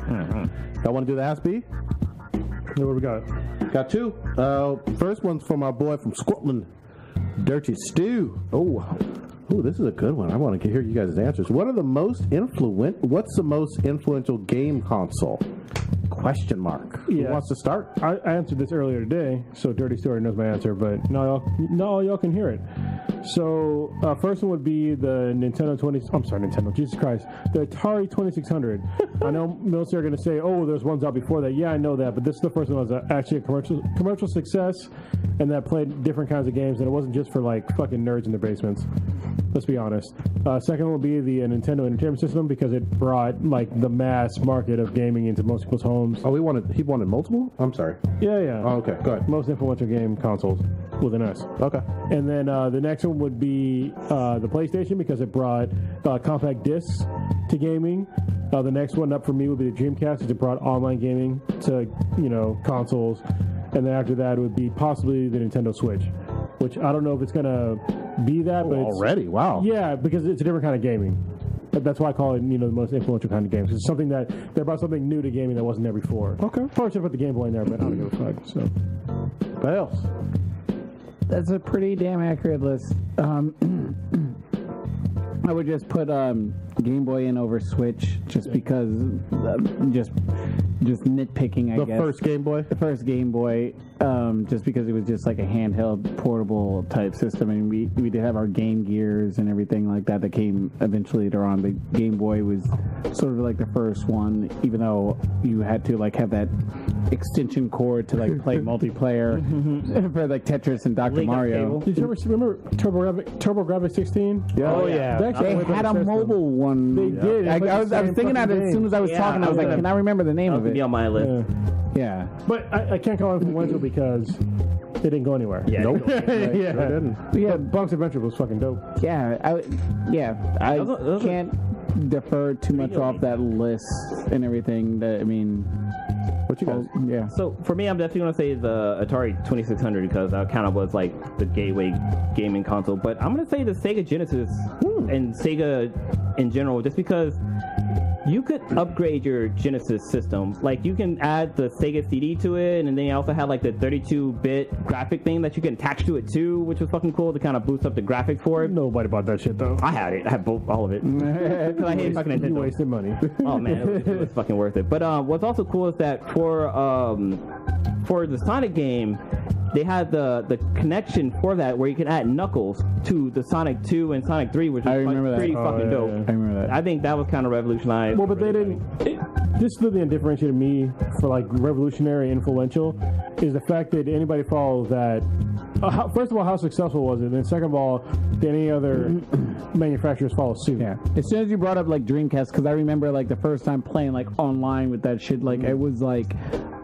Y'all want to do the Ask B? What we got? Got two. First one's from our boy from Scotland, Dirty Stew. Oh, this is a good one. I want to hear you guys' answers. What's the most influential game console? Question mark. Who Yeah. wants to start? I answered this earlier today, so Dirty Story knows my answer, but not all y'all can hear it. So first one would be the Nintendo, Jesus Christ, the Atari 2600. I know most are going to say, oh, there's ones out before that. Yeah, I know that, but this is the first one that was actually a commercial success, and that played different kinds of games, and it wasn't just for like fucking nerds in their basements. Let's be honest. Second will be the Nintendo Entertainment System because it brought like the mass market of gaming into most people's homes. Oh, he wanted multiple? I'm sorry. Yeah. Oh, okay, go ahead. Most influential game consoles with an S. Okay. And then the next one would be the PlayStation because it brought compact discs to gaming. The next one up for me would be the Dreamcast because it brought online gaming to consoles. And then after that would be possibly the Nintendo Switch, which I don't know if it's gonna be that, but Already? Wow. yeah, because it's a different kind of gaming. That's why I call it the most influential kind of games. It's something that they brought something new to gaming that wasn't there before. Okay. Probably should put the Game Boy in there, but I don't give a fuck. So, What else? That's a pretty damn accurate list. I would just put Game Boy in over Switch just because, just nitpicking, I guess. The first Game Boy? The first Game Boy, just because it was just like a handheld, portable type system. And we did have our Game Gears and everything like that came eventually later on. The Game Boy was sort of like the first one, even though you had to like have that extension cord to like play multiplayer for like Tetris and Dr. Mario. did you ever remember TurboGrafx 16? Oh, yeah. They had a mobile one. They did. I was thinking that as soon as I was talking. I was like, can I remember the name of it? Be on my list. Yeah. But I can't call it influential because it didn't go anywhere. Yeah. Nope. Yeah. Sure didn't. Yeah. Bunk's Adventure was fucking dope. Yeah. I can't defer too much off that list and everything. What you guys? Yeah. So for me, I'm definitely going to say the Atari 2600 because that kind of was like the gateway gaming console. But I'm going to say the Sega Genesis and Sega in general, just because you could upgrade your Genesis system. Like you can add the Sega CD to it, and then you also had like the 32-bit graphic thing that you can attach to it too, which was fucking cool to kind of boost up the graphics for it. Nobody bought that shit though. I had it. I had all of it. 'Cause I hate fucking You Nintendo. wasted money. Oh man, it was fucking worth it. But what's also cool is that for the Sonic game, they had the connection for that where you can add Knuckles to the Sonic 2 and Sonic 3, which I was remember that. pretty fucking dope. I remember that. I think that was kind of revolutionized. Well, but they didn't. This is the thing that differentiated me for like revolutionary, influential, is the fact that anybody follows that. First of all, how successful was it? And then second of all, did any other manufacturers follow suit? Yeah. As soon as you brought up like Dreamcast, because I remember like the first time playing like online with that shit, like it was like,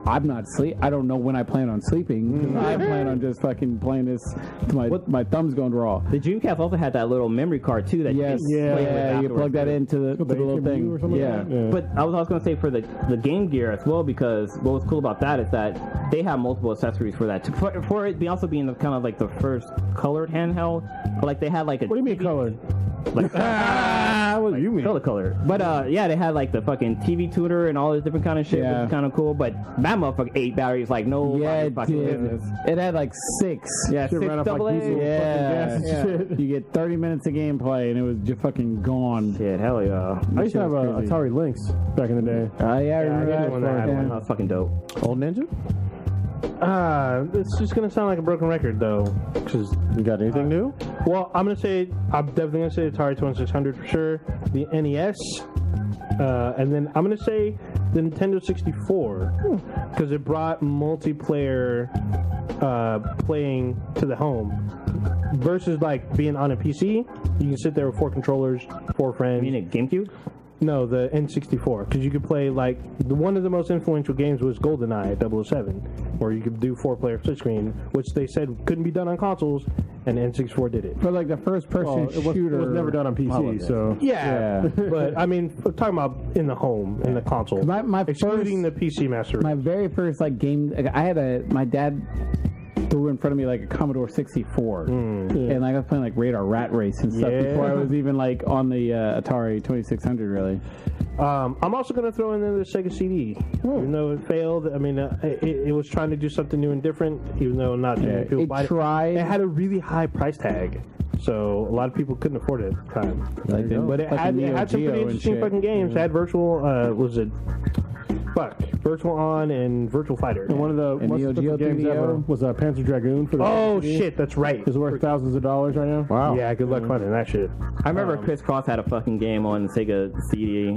I'm not sleep. I don't know when I plan on sleeping. I plan on just fucking playing this to my thumb's going raw. The Dreamcast also had that little memory card too that Yes. you could play with Yeah. You afterwards. plug that into the little HMU thing. or something Yeah. like that? But I was also going to say for the Game Gear as well, because what was cool about that is that they have multiple accessories for that. For it also being the kind of like the first colored handheld, but like they had like a. What do you mean colored? Like, What do you mean? color. But yeah, they had like the fucking TV tuner and all this different kind of shit, which Yeah. is kind of cool. But that motherfucker 8 batteries like no Yeah, it fucking did. business. It had like 6. Yeah, Shit 6 ran off like double A. diesel. Yeah, Fucking gas and shit. You get 30 minutes of gameplay and it was just fucking gone. Shit, hell yeah. I used to have a crazy. Atari Lynx back in the day. Yeah, I remember I that. did one that had Yeah. one. That was fucking dope. Old Ninja? It's just gonna sound like a broken record though, because You got anything new? well, I'm definitely gonna say Atari 2600 for sure, the NES, and then I'm gonna say the Nintendo 64 because it brought multiplayer playing to the home versus like being on a PC. You can sit there with 4 controllers, 4 friends. You mean a GameCube? No, the N64, because you could play like one of the most influential games was GoldenEye 007, where you could do 4-player split screen, which they said couldn't be done on consoles, and N64 did it. For like the first person shooter. It was never done on PC, so Yeah, but I mean, we're talking about in the home, in the console, My excluding first- the PC Master My Race. very first like game, I had my dad threw in front of me like a Commodore 64, and like I was playing like Radar Rat Race and stuff Yeah. before I was even like on the Atari 2600 really. I'm also going to throw in there the Sega CD, even though it failed. I mean, it was trying to do something new and different, even though not too many people It bought tried. it. It had a really high price tag. So a lot of people couldn't afford it at the time. Like But it fucking had Neo some Geo pretty and interesting shit. fucking games. It had virtual, was it Fuck. Virtual On and Virtual Fighter. And one of the And most Neo expensive Geo games 3DO. ever was Panzer Dragoon for the Oh, PSP. shit, that's right. It's worth thousands of dollars right now. Wow. Yeah, good luck finding that shit. I remember Chris Cross had a fucking game on Sega CD.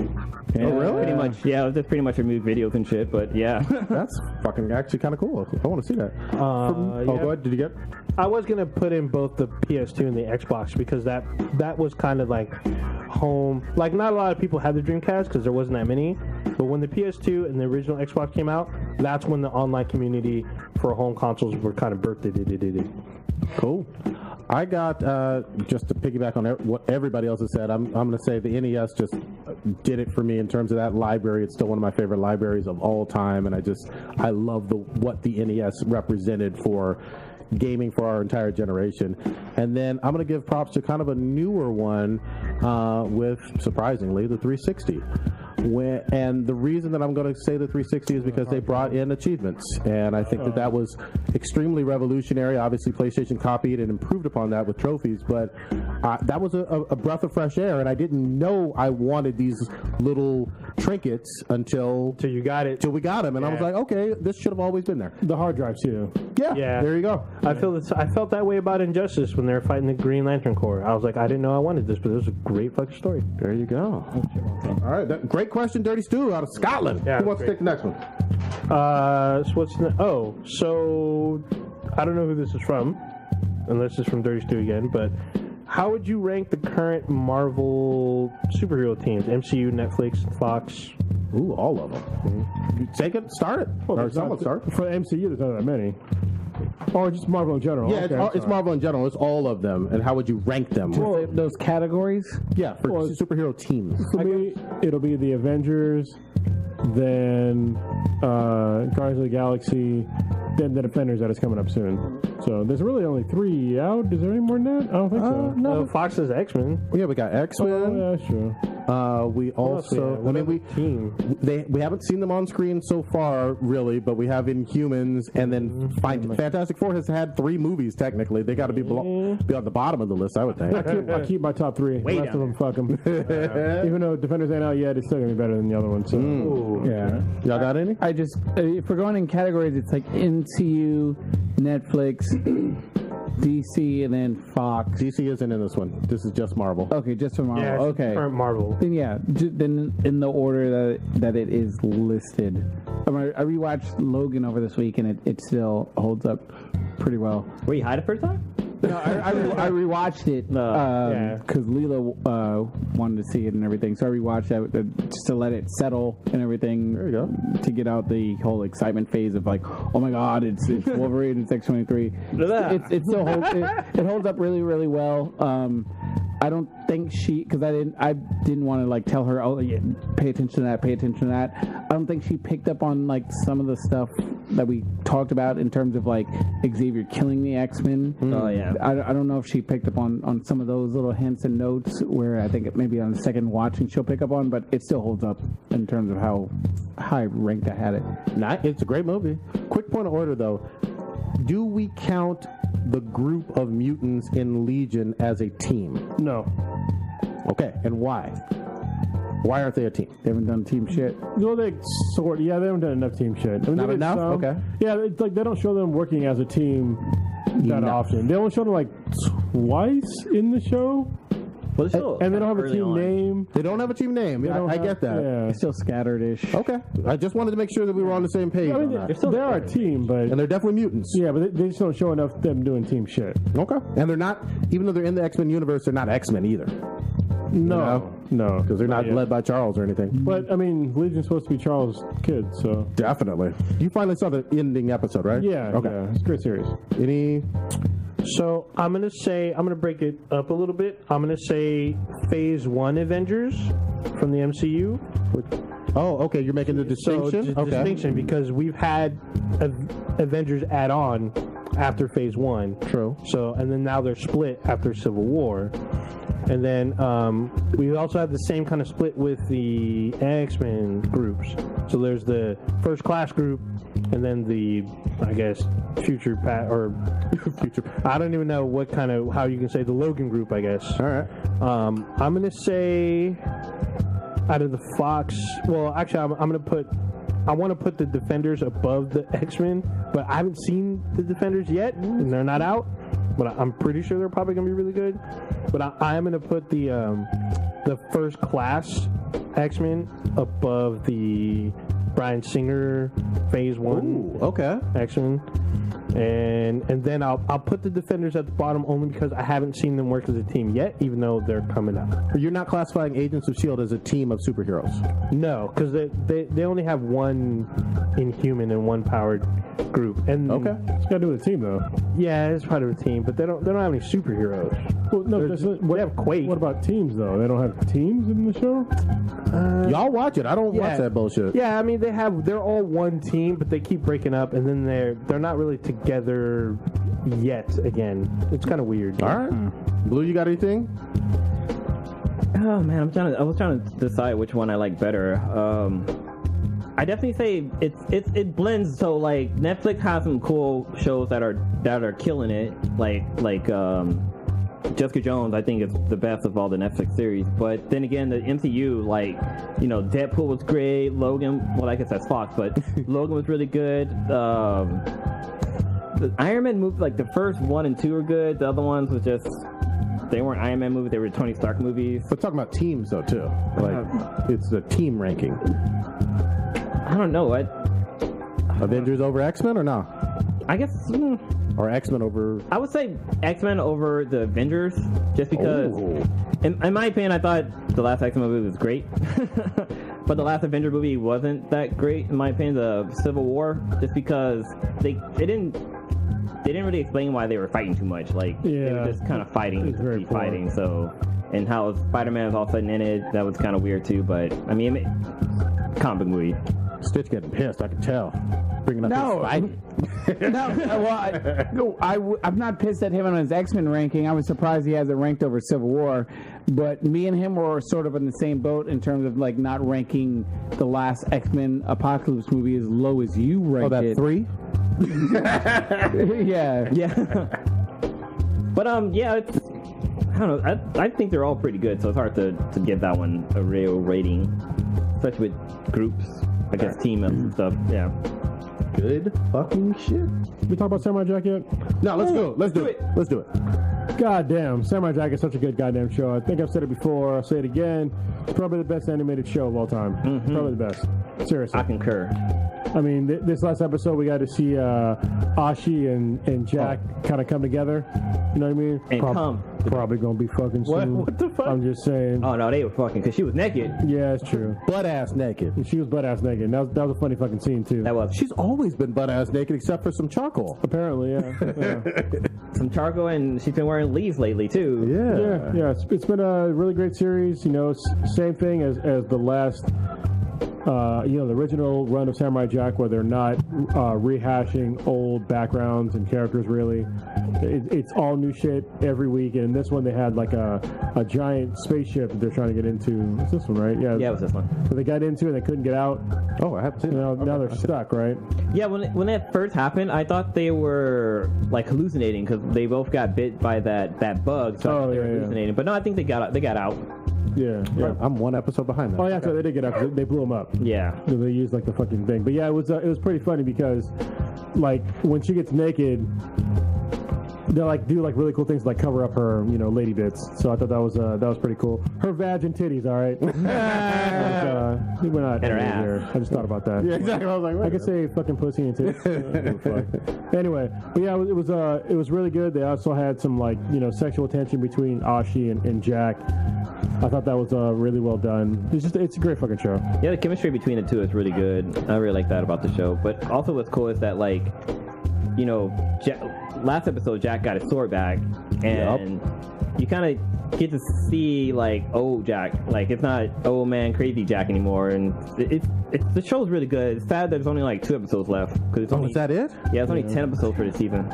Oh, really? Pretty much, yeah. It was just pretty much removed videos and shit, but yeah. That's fucking actually kind of cool. I want to see that. Yeah. Go ahead. Did you get? I was gonna put in both the PS2 and the Xbox because that was kind of like home. Like not a lot of people had the Dreamcast because there wasn't that many. But when the PS2 and the original Xbox came out, that's when the online community for home consoles were kind of birthed. Cool. I got just to piggyback on what everybody else has said. I'm going to say the NES just did it for me in terms of that library. It's still one of my favorite libraries of all time, and I love what the NES represented for gaming for our entire generation. And then I'm going to give props to kind of a newer one with, surprisingly, the 360. And the reason that I'm going to say the 360 is because they brought in achievements, and I think that was extremely revolutionary. Obviously, PlayStation copied and improved upon that with trophies, but that was a breath of fresh air, and I didn't know I wanted these little trinkets until you got it. Till we got them, and I was like, okay, this should have always been there. The hard drive too. Yeah, there you go. I felt that way about Injustice when they were fighting the Green Lantern Corps. I was like, I didn't know I wanted this, but it was a great fucking story. There you go. All right, great question, Dirty Stu out of Scotland. Yeah, Who wants great. to take the next one? So I don't know who this is from, unless it's from Dirty Stu again, but how would you rank the current Marvel superhero teams? MCU, Netflix, Fox? Ooh, all of them. Mm-hmm. Take it, start it. Well, Or there's someone not- start. For MCU, there's not that many. Or just Marvel in general. Yeah, Okay, it's sorry. Marvel in general. It's all of them. And how would you rank them? Those categories. Yeah, for Well, superhero teams. For me, it'll be the Avengers, then Guardians of the Galaxy, then the Defenders that is coming up soon. So there's really only 3 out. Is there any more than that? I don't think so. No, Fox is X-Men. Yeah, we got X-Men. Oh, yeah, sure. We also, I mean, we haven't seen them on screen so far, really, but we have Inhumans, and then Fantastic Four has had 3 movies technically. They got to be on the bottom of the list, I would think. I keep my top 3. Way the rest of down them, fuck them. Even though Defenders ain't out yet, it's still gonna be better than the other one. So Yeah. Y'all got any? I just, if we're going in categories, it's like MCU, Netflix, DC, and then Fox. DC isn't in this one. This is just Marvel. Okay, just for Marvel. Yeah, okay. current Marvel. Then yeah, then in the order that it is listed. I rewatched Logan over this week, and it still holds up pretty well. Were you high the first time? No, I rewatched it Yeah. because Leela wanted to see it and everything. So I rewatched that just to let it settle and everything. There you go. To get out the whole excitement phase of like, oh my God, it's Wolverine, it's X-23. It still holds it holds up really, really well. I don't think because I didn't want to like tell her, oh yeah, pay attention to that. I don't think she picked up on like some of the stuff that we talked about in terms of like Xavier killing the X-Men. Oh yeah. I don't know if she picked up on some of those little hints and notes where I think maybe on the second watching she'll pick up on, but it still holds up in terms of how high ranked I had it. It's a great movie. Quick point of order, though. Do we count the group of mutants in Legion as a team? no. Okay, and why? Why aren't they a team? They haven't done team shit. Well, they haven't done enough team shit. I mean, Not they did enough? some. Okay. Yeah, it's like they don't show them working as a team that often. They only show them like twice in the show, Well, still and they don't have a early team on. name. They don't have a team name. They don't I have- get that. Yeah. It's still scattered-ish. Okay. I just wanted to make sure that we were on the same page I mean, on that. they are a team, but And they're definitely mutants. yeah, but they just don't show enough of them doing team shit. Okay. And they're not, even though they're in the X-Men universe, they're not X-Men either. No, Because they're not yet. led by Charles or anything. But I mean, Legion's supposed to be Charles' kid, so Definitely. You finally saw the ending episode, right? yeah. Okay. Yeah, it's a great series. Any? So I'm gonna break it up a little bit. I'm gonna say Phase 1 Avengers from the MCU. Oh, okay. You're making the distinction? So, distinction because we've had Avengers add on after Phase 1. True. So and then now they're split after Civil War. And then we also have the same kind of split with the X-Men groups. So there's the First Class group, and then the, I guess, future. I don't even know what kind of how you can say the Logan group. I guess. All right. I'm gonna say out of the Fox. Well, actually, I'm gonna put I want to put the Defenders above the X-Men, but I haven't seen the Defenders yet, and they're not out. But I'm pretty sure they're probably gonna be really good. But I am gonna put the First Class X-Men above the Bryan Singer Phase 1 Ooh, okay. X-Men. And then I'll put the Defenders at the bottom only because I haven't seen them work as a team yet, even though they're coming out. You're not classifying Agents of S.H.I.E.L.D. as a team of superheroes? No, because they only have one Inhuman and one powered group. And Okay. It's got to do with the team, though. yeah, it's part of a team, but they don't have any superheroes. Well, no, They have Quake. What about teams, though? They don't have teams in the show? Y'all watch it. I don't watch that bullshit. Yeah, I mean they're all one team, but they keep breaking up, and then they're not really together yet. Again, it's kind of weird. All right. Blue, you got anything? Oh man, I was trying to decide which one I like better. I definitely say it blends. So like Netflix has some cool shows that are killing it. Like Jessica Jones, I think, is the best of all the Netflix series. But then again, the MCU, like, you know, Deadpool was great. Logan, well, I guess that's Fox, but Logan was really good. The Iron Man movies, like the first 1 and 2 were good. The other ones was just, they weren't Iron Man movies. They were Tony Stark movies. We're talking about teams, though, too. Like, it's a team ranking. I don't know. Avengers over X-Men or no? I guess. Or X-Men over... I would say X-Men over the Avengers, just because, in my opinion, I thought the last X-Men movie was great, but the last Avenger movie wasn't that great, in my opinion, the Civil War, just because they didn't really explain why they were fighting too much. Like, they were just kind of fighting to keep fighting, so, and how Spider-Man was all of a sudden in it, that was kind of weird too, but, I mean, comic book movie. Stitch getting pissed, I can tell. Bringing up this fight. I'm not pissed at him on his X-Men ranking. I was surprised he has it ranked over Civil War, but me and him were sort of in the same boat in terms of like not ranking the last X-Men Apocalypse movie as low as you ranked that 3? Yeah. But yeah, it's, I don't know. I think they're all pretty good, so it's hard to give that one a real rating, especially with groups, I guess, team and stuff. Yeah. Good fucking shit. We talk about Samurai Jack yet? No, let's go. Let's do it. Let's do it. God damn, Samurai Jack is such a good goddamn show. I think I've said it before. I'll say it again. It's probably the best animated show of all time. Mm-hmm. Probably the best. Seriously. I concur. I mean, this last episode, we got to see Ashi and Jack kind of come together. You know what I mean? And Probably going to be fucking soon. What the fuck? I'm just saying. Oh, no, they were fucking, because she was naked. Yeah, it's true. Butt-ass naked. She was butt-ass naked. That was a funny fucking scene, too. That was. She's always been butt-ass naked except for some charcoal. Apparently, yeah. Some charcoal, and she's been wearing leaves lately, too. Yeah. It's been a really great series. You know, same thing as the last, the original run of Samurai Jack, where they're not rehashing old backgrounds and characters. Really, it's all new shit every week. And in this one, they had like a giant spaceship that they're trying to get into. It's this one, right? Yeah, it was this one. So they got into it and they couldn't get out. Oh, I haven't seen it. Now they're stuck, right? Yeah, when that first happened, I thought they were like hallucinating because they both got bit by that bug. So I thought they were hallucinating. But no, I think they got out. Yeah. I'm one episode behind that. Oh yeah, so they did get out. 'Cause they blew them up. Yeah. So they used like the fucking thing. But yeah, it was pretty funny because like when she gets naked, they like do like really cool things like cover up her lady bits. So I thought that was pretty cool. Her vag and titties, all right. We're not And her ass. here. I just thought about that. Yeah, exactly. I was like, I could say fucking pussy and titties. Anyway, but yeah, it was really good. They also had some like sexual tension between Ashi and Jack. I thought that was really well done. It's a great fucking show. Yeah, the chemistry between the two is really good. I really like that about the show. But also what's cool is that, like, last episode Jack got his sword back, and you kind of get to see like old Jack. Like, it's not old man crazy Jack anymore, and the show's really good. It's sad there's only like 2 episodes left. Is that it? Yeah, it's only 10 episodes for the season.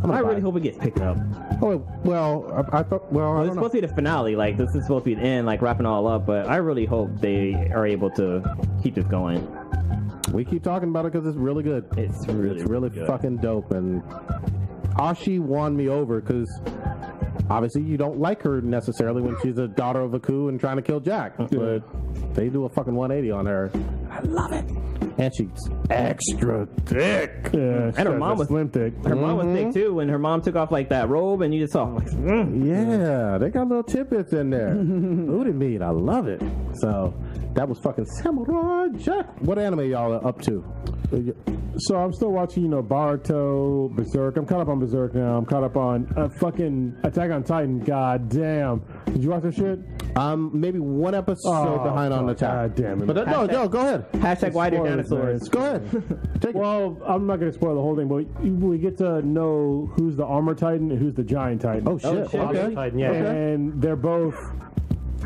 I really hope it gets picked up. Oh, well, I thought, It's supposed to be the finale. Like, this is supposed to be the end, like wrapping all up. But I really hope they are able to keep this going. We keep talking about it because it's really good. It's really good. Fucking dope. And Ashi won me over because obviously you don't like her necessarily when she's a daughter of a coup and trying to kill Jack. But they do a fucking 180 on her. I love it. and she's extra thick. Yeah, And her mom was slim thick. Her mom was thick too. When her mom took off like that robe, and you just saw, like, Yeah, they got little tidbits in there. Booty meat, I love it. So that was fucking Samurai Jack. What anime y'all are up to? So I'm still watching, Boruto, Berserk. I'm caught up on Berserk now. I'm caught up on fucking Attack on Titan. God damn. Did you watch that shit? Maybe one episode behind on the top. God damn it. But no, go ahead. hashtag why they're Spoilers, dinosaurs. man. Go ahead. Take it. Well, I'm not going to spoil the whole thing, but we get to know who's the Armor Titan and who's the Giant Titan. Oh shit. shit. Okay. Titan, yeah. And they're both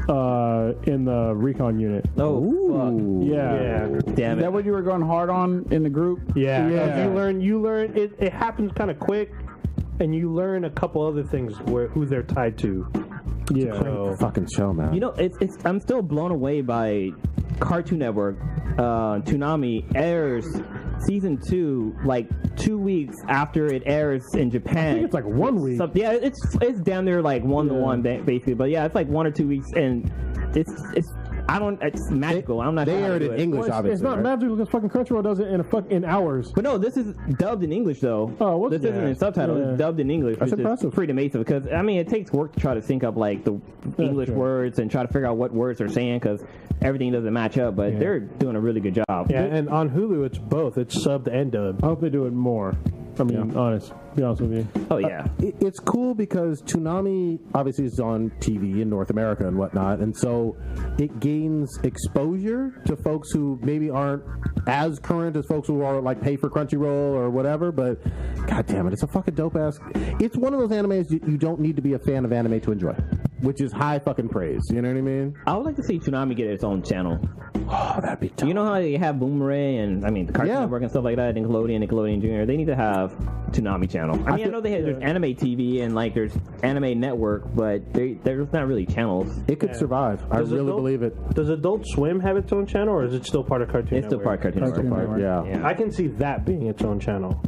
in the recon unit. Oh, Yeah. fuck. Is Damn that it. what you were going hard on in the group? Yeah, Yeah. You learn it happens kind of quick, and you learn a couple other things who they're tied to. Yeah. So, Fucking show, man. It's I'm still blown away by Cartoon Network. Toonami airs season 2 like 2 weeks after it airs in Japan. I think it's like 1 week. So, yeah, it's down there like 1-to-1 basically, but yeah, it's like 1 or 2 weeks, and it's magical. I'm not They sure how to aired do in it. English, Well, obviously. it's not right? magical because fucking Crunchyroll does it in hours. But no, this is dubbed in English though. Oh, what's this isn't in subtitles. Yeah. It's dubbed in English. That's which impressive. is pretty amazing because it takes work to try to sync up like the English true. words and try to figure out what words they're saying because everything doesn't match up. But they're doing a really good job. yeah, and on Hulu it's both. It's subbed and dubbed. I hope they do it more. I mean, be honest with you. Oh yeah. It's cool because Toonami obviously is on TV in North America and whatnot, and so it gains exposure to folks who maybe aren't as current as folks who are like pay for Crunchyroll or whatever. But god damn it, it's a fucking dope ass. It's one of those animes you don't need to be a fan of anime to enjoy, which is high fucking praise. You know what I mean? I would like to see Toonami get its own channel. Oh, that'd be tough. You know how they have Boomerang and the Cartoon Yeah. Network and stuff like that, Nickelodeon Junior. They need to have Toonami channel. I know there's Anime TV and like there's Anime Network, but there's not really channels. It could survive. I Does really Adult- believe it. Does Adult Swim have its own channel, or is it still part of Cartoon It's still Network? part of Cartoon Network. Yeah. I can see that being its own channel.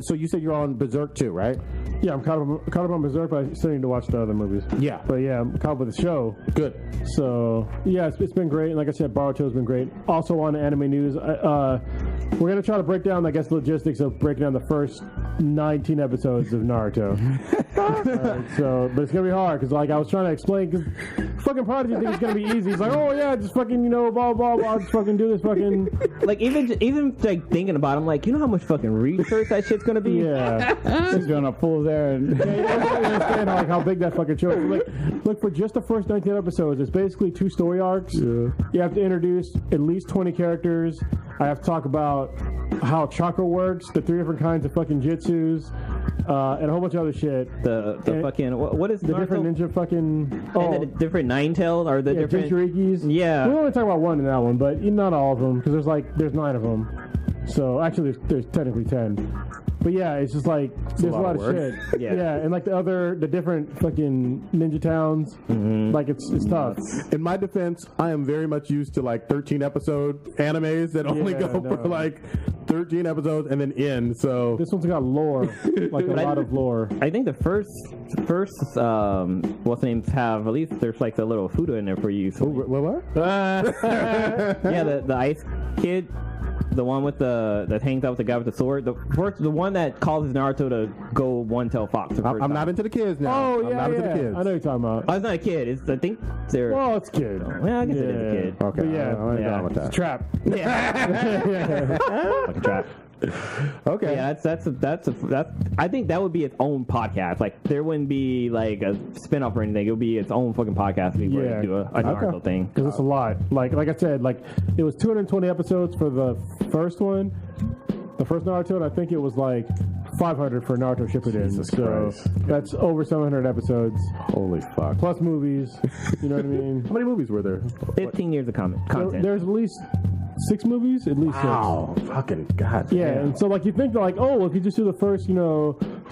So you said you're on Berserk too, right? Yeah, I'm caught up on Berserk, but I still need to watch the other movies. Yeah. But yeah, I'm caught up with the show. Good. So yeah, it's been great. And like I said, Boruto's been great. Also on anime news, we're gonna try to break down, I guess, logistics of breaking down the first 19 episodes of Naruto. So, but it's gonna be hard because like I was trying to explain, because fucking Prodigy thinks it's gonna be easy. It's like, oh yeah, just fucking blah blah blah, just fucking do this fucking. Like even like thinking about it, I'm like, you know how much fucking research that shit's gonna be? Yeah. He's doing a fool's errand. Yeah, you don't understand like how big that fucking show is. Look, for just the first 19 episodes, it's basically 2 story arcs. Yeah. You have to introduce at least 20 characters. I have to talk about how chakra works, the 3 different kinds of fucking jutsus, and a whole bunch of other shit. The And fucking what is the different ninja fucking and the different nine tails or the different Jinchurikis. Yeah. We only talk about 1 in that one, but not all of them because there's 9 of them. So actually, there's technically 10. But yeah, it's just like there's a lot of shit. Yeah. And like the different fucking ninja towns, like it's tough. In my defense, I am very much used to like 13 episode animes that only Yeah, go for no. like 13 episodes and then end. So This one's got lore, like a lot of lore. I think the first what's names have at least there's like the little food in there for you. So, what? yeah, the ice kid. The one with that hangs out with the guy with the sword. The one that causes Naruto to go one-tail fox. I'm not into the kids now. Oh I'm yeah, not into the yeah. kids. I know you're talking about. Oh, it's not a kid. I think they're. Well, it's kid. Well, I guess it is a kid. Okay, But yeah, I'm yeah. down with It's a that. trap. Like a trap. Okay. Yeah, that's. I think that would be its own podcast. Like there wouldn't be like a spin-off or anything. It would be its own fucking podcast if we were to do a Naruto thing. Because it's a lot. Like I said, like it was 220 episodes for the first one, the first Naruto, and I think it was like 500 for Naruto Shippuden. Jesus so Christ. that's over 700 episodes Holy fuck. plus movies. You know what I mean? How many movies were there? 15 years of content. There's at least 6 movies, at least 6. Wow. Fucking god. Yeah, damn. and so like you think like, oh, if you just do the first,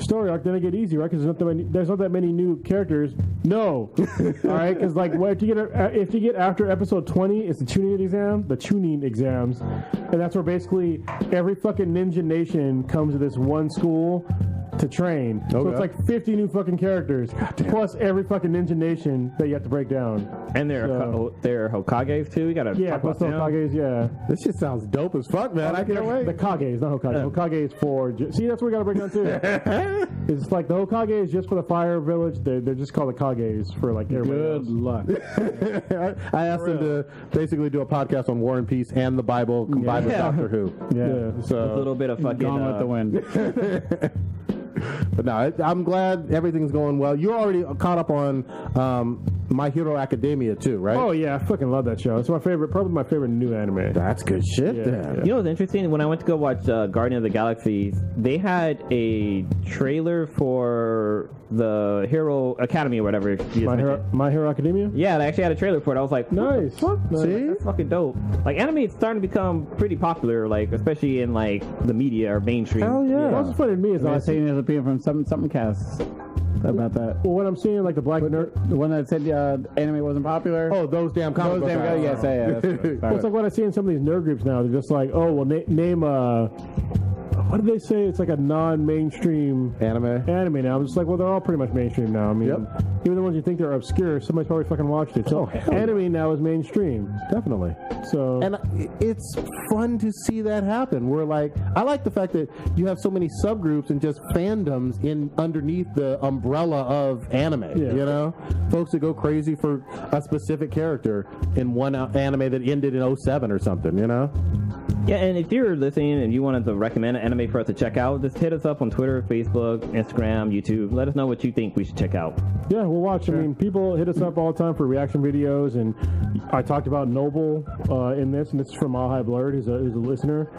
story arc, then it get easy, right? Because there's not that many new characters. No, all right, because like if you get after episode 20, it's the tuning exams, and that's where basically every fucking ninja nation comes to this one school, to train. So Okay. it's like 50 new fucking characters, plus every fucking Ninja Nation that you have to break down. And there are Hokages too. We gotta talk plus about the them. Hokages, yeah. This shit sounds dope as fuck, man. I can't wait. The Kage, not Hokage. Hokage is for... See, that's what we got to break down, too. It's like the Hokage is just for the Fire Village. They're just called the Kages for, like, everybody else. Good luck. I asked them to basically do a podcast on War and Peace and the Bible combined with Doctor Who. Yeah. A So, little bit of fucking. Gone with the wind. but no, I'm glad everything's going well. You're already caught up on My Hero Academia too, right? Oh, yeah. I fucking love that show. It's my favorite, probably my favorite new anime. That's good shit. Yeah, then. yeah. You know what's interesting? When I went to go watch Guardian of the Galaxy, they had a trailer for the Hero Academy or whatever. you just mentioned. My Hero Academia? Yeah, they actually had a trailer for it. I was like, Nice. See? that's fucking dope. Like, anime is starting to become pretty popular, like, especially in, like, the media or mainstream. Hell yeah. What's funny to me is I I was see, saying there's a opinion from something cast about that. well, when I'm seeing, like, the Black Nerd... The one that said anime wasn't popular. Oh, those damn comic Those book damn guys. guys. Yes, yeah. That's right. Well, it's like what I see in some of these nerd groups now. They're just like, oh, well, name what do they say? It's like a non-mainstream Anime. now. I'm just like, well, they're all pretty much mainstream now. I mean, Yep. even the ones you think they're obscure, somebody's probably fucking watched it. So hell yeah. anime now is mainstream. Definitely. So And it's fun to see that happen. We're like, I like the fact that you have so many subgroups and just fandoms in underneath the umbrella of anime. Yeah. You know, folks that go crazy for a specific character in one anime that ended in 07 or something. You know. Yeah, and if you're listening and you wanted to recommend an anime for us to check out, just hit us up on Twitter, Facebook, Instagram, YouTube. Let us know what you think we should check out. yeah, we'll watch. I mean, people hit us up all the time for reaction videos, and I talked about Noble in this, and this is from All High Blurred, who's a listener.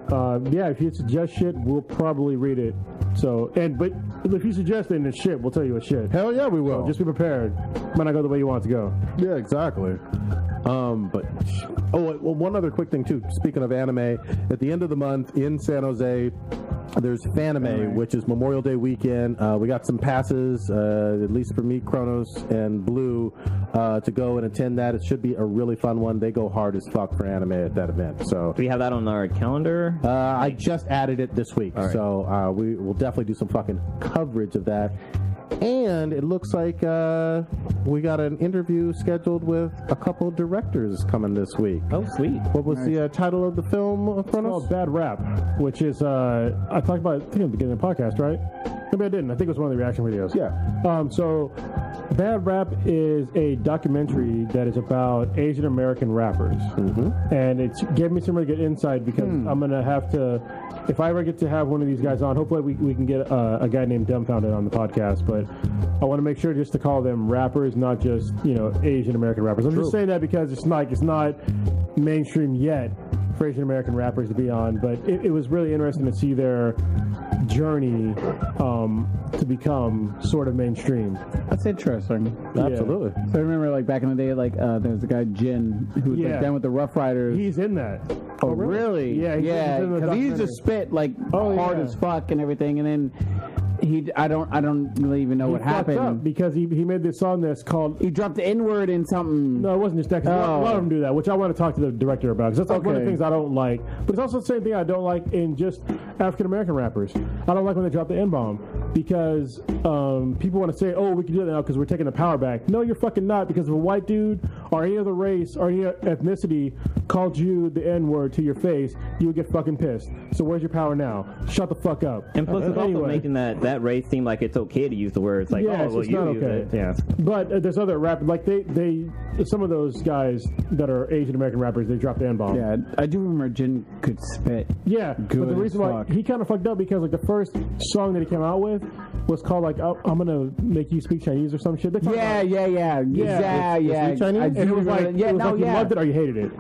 Yeah, if you suggest shit, we'll probably read it. So, but if you suggest it and it's shit, we'll tell you it's shit. Hell yeah, we will. So just be prepared. Might not go the way you want it to go. Yeah, exactly. But well, one other quick thing too. Speaking of anime, at the end of the month in San Jose, there's Fanime, which is Memorial Day weekend. We got some passes, at least for me, Kronos and Blue, to go and attend that. It should be a really fun one. They go hard as fuck for anime at that event. So Do we have that on our calendar? I just added it this week, right. so we will definitely do some fucking coverage of that. And it looks like we got an interview scheduled with a couple of directors coming this week. Oh, sweet. What was the title of the film, It's Kronos? called Bad Rap, which is I talked about it, I think at the beginning of the podcast, right? Maybe I didn't. I think it was one of the reaction videos. Yeah. So Bad Rap is a documentary that is about Asian American rappers, and it gave me some really good insight because I'm gonna have to, if I ever get to have one of these guys on, hopefully we can get a guy named Dumbfounded on the podcast. But I want to make sure just to call them rappers, not just Asian American rappers. I'm just saying that because it's not mainstream yet for Asian American rappers to be on, but it was really interesting to see their journey to become sort of mainstream. That's interesting. Absolutely. So I remember, like, back in the day, like, there was a guy, Jin, who was Yeah. like down with the Rough Riders. He's in that. Oh, really? Yeah, he's in the because he used to documentary. spit like Oh, hard yeah. as fuck and everything, and then I don't really even know He what fucked up happened. because he made this song that's called. He dropped the N-word in something. No, it wasn't just that. 'Cause a lot of them do that, which I want to talk to the director about. Because that's like one of the Okay. things I don't like. But it's also the same thing I don't like in just African American rappers. I don't like when they drop the N-bomb because people want to say, "Oh, we can do that now because we're taking the power back." No, you're fucking not. Because if a white dude or any other race or any ethnicity called you the N-word to your face, you would get fucking pissed. So where's your power now? Shut the fuck up. And plus, it's also Anyway. making that race seem like it's okay to use the words. Like, Yes, oh, well, it's you not use okay. it. Yeah. But there's other rappers, like they some of those guys that are Asian American rappers, they drop the N-bomb. Yeah, I do remember Jin could spit. Yeah, but Good the reason as why fuck. he kind of fucked up because like the first song that he came out with was called like I'm gonna make you speak Chinese or some shit. They talked Yeah. about- Yeah. Chinese? I and do it was remember like that. Yeah, it was no, like you yeah. loved it or you hated it.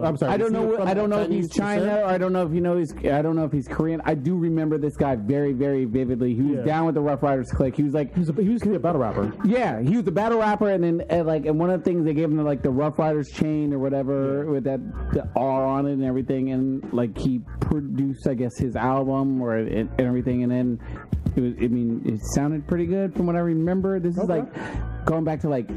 I'm sorry. I don't know. From I don't know if Chinese he's China descent? or I don't know if I don't know if he's Korean. I do remember this guy very, very vividly. He was Yeah. down with the Rough Riders clique. He was like, He was gonna be a battle rapper. yeah, he was a battle rapper, and then and one of the things they gave him like the Rough Riders chain or whatever with the R on it and everything, and like he produced, I guess, his album and everything, and then it was. I mean, it sounded pretty good from what I remember. This is like going back to like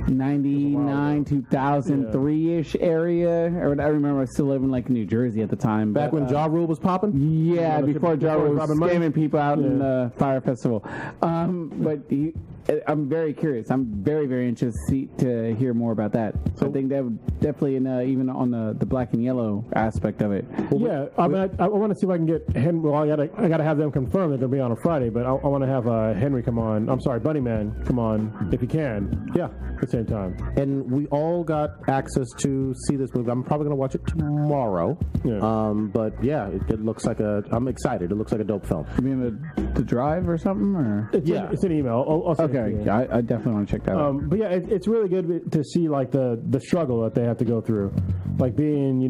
99, 2003-ish area. Or I remember I was still living like in New Jersey at the time. Back when Ja Rule was popping? Yeah, before Ja Rule was Robin Money? scamming people out in the Fire Festival. I'm very curious. I'm very, very interested to hear more about that. So I think that would definitely, even on the black and yellow aspect of it. Yeah, I want to see if I can get Henry. Well, I gotta have them confirm that they'll be on a Friday, but I want to have Henry come on. I'm sorry, Bunnyman come on if he can. Yeah. At the same time. And we all got access to see this movie. I'm probably going to watch it tomorrow. Yeah. But yeah, it looks like I'm excited. It looks like a dope film. You mean the drive or something? Or It's an email. I'll send it to okay, you. I definitely want to check that out. But yeah, it's really good to see like the struggle that they have to go through, like being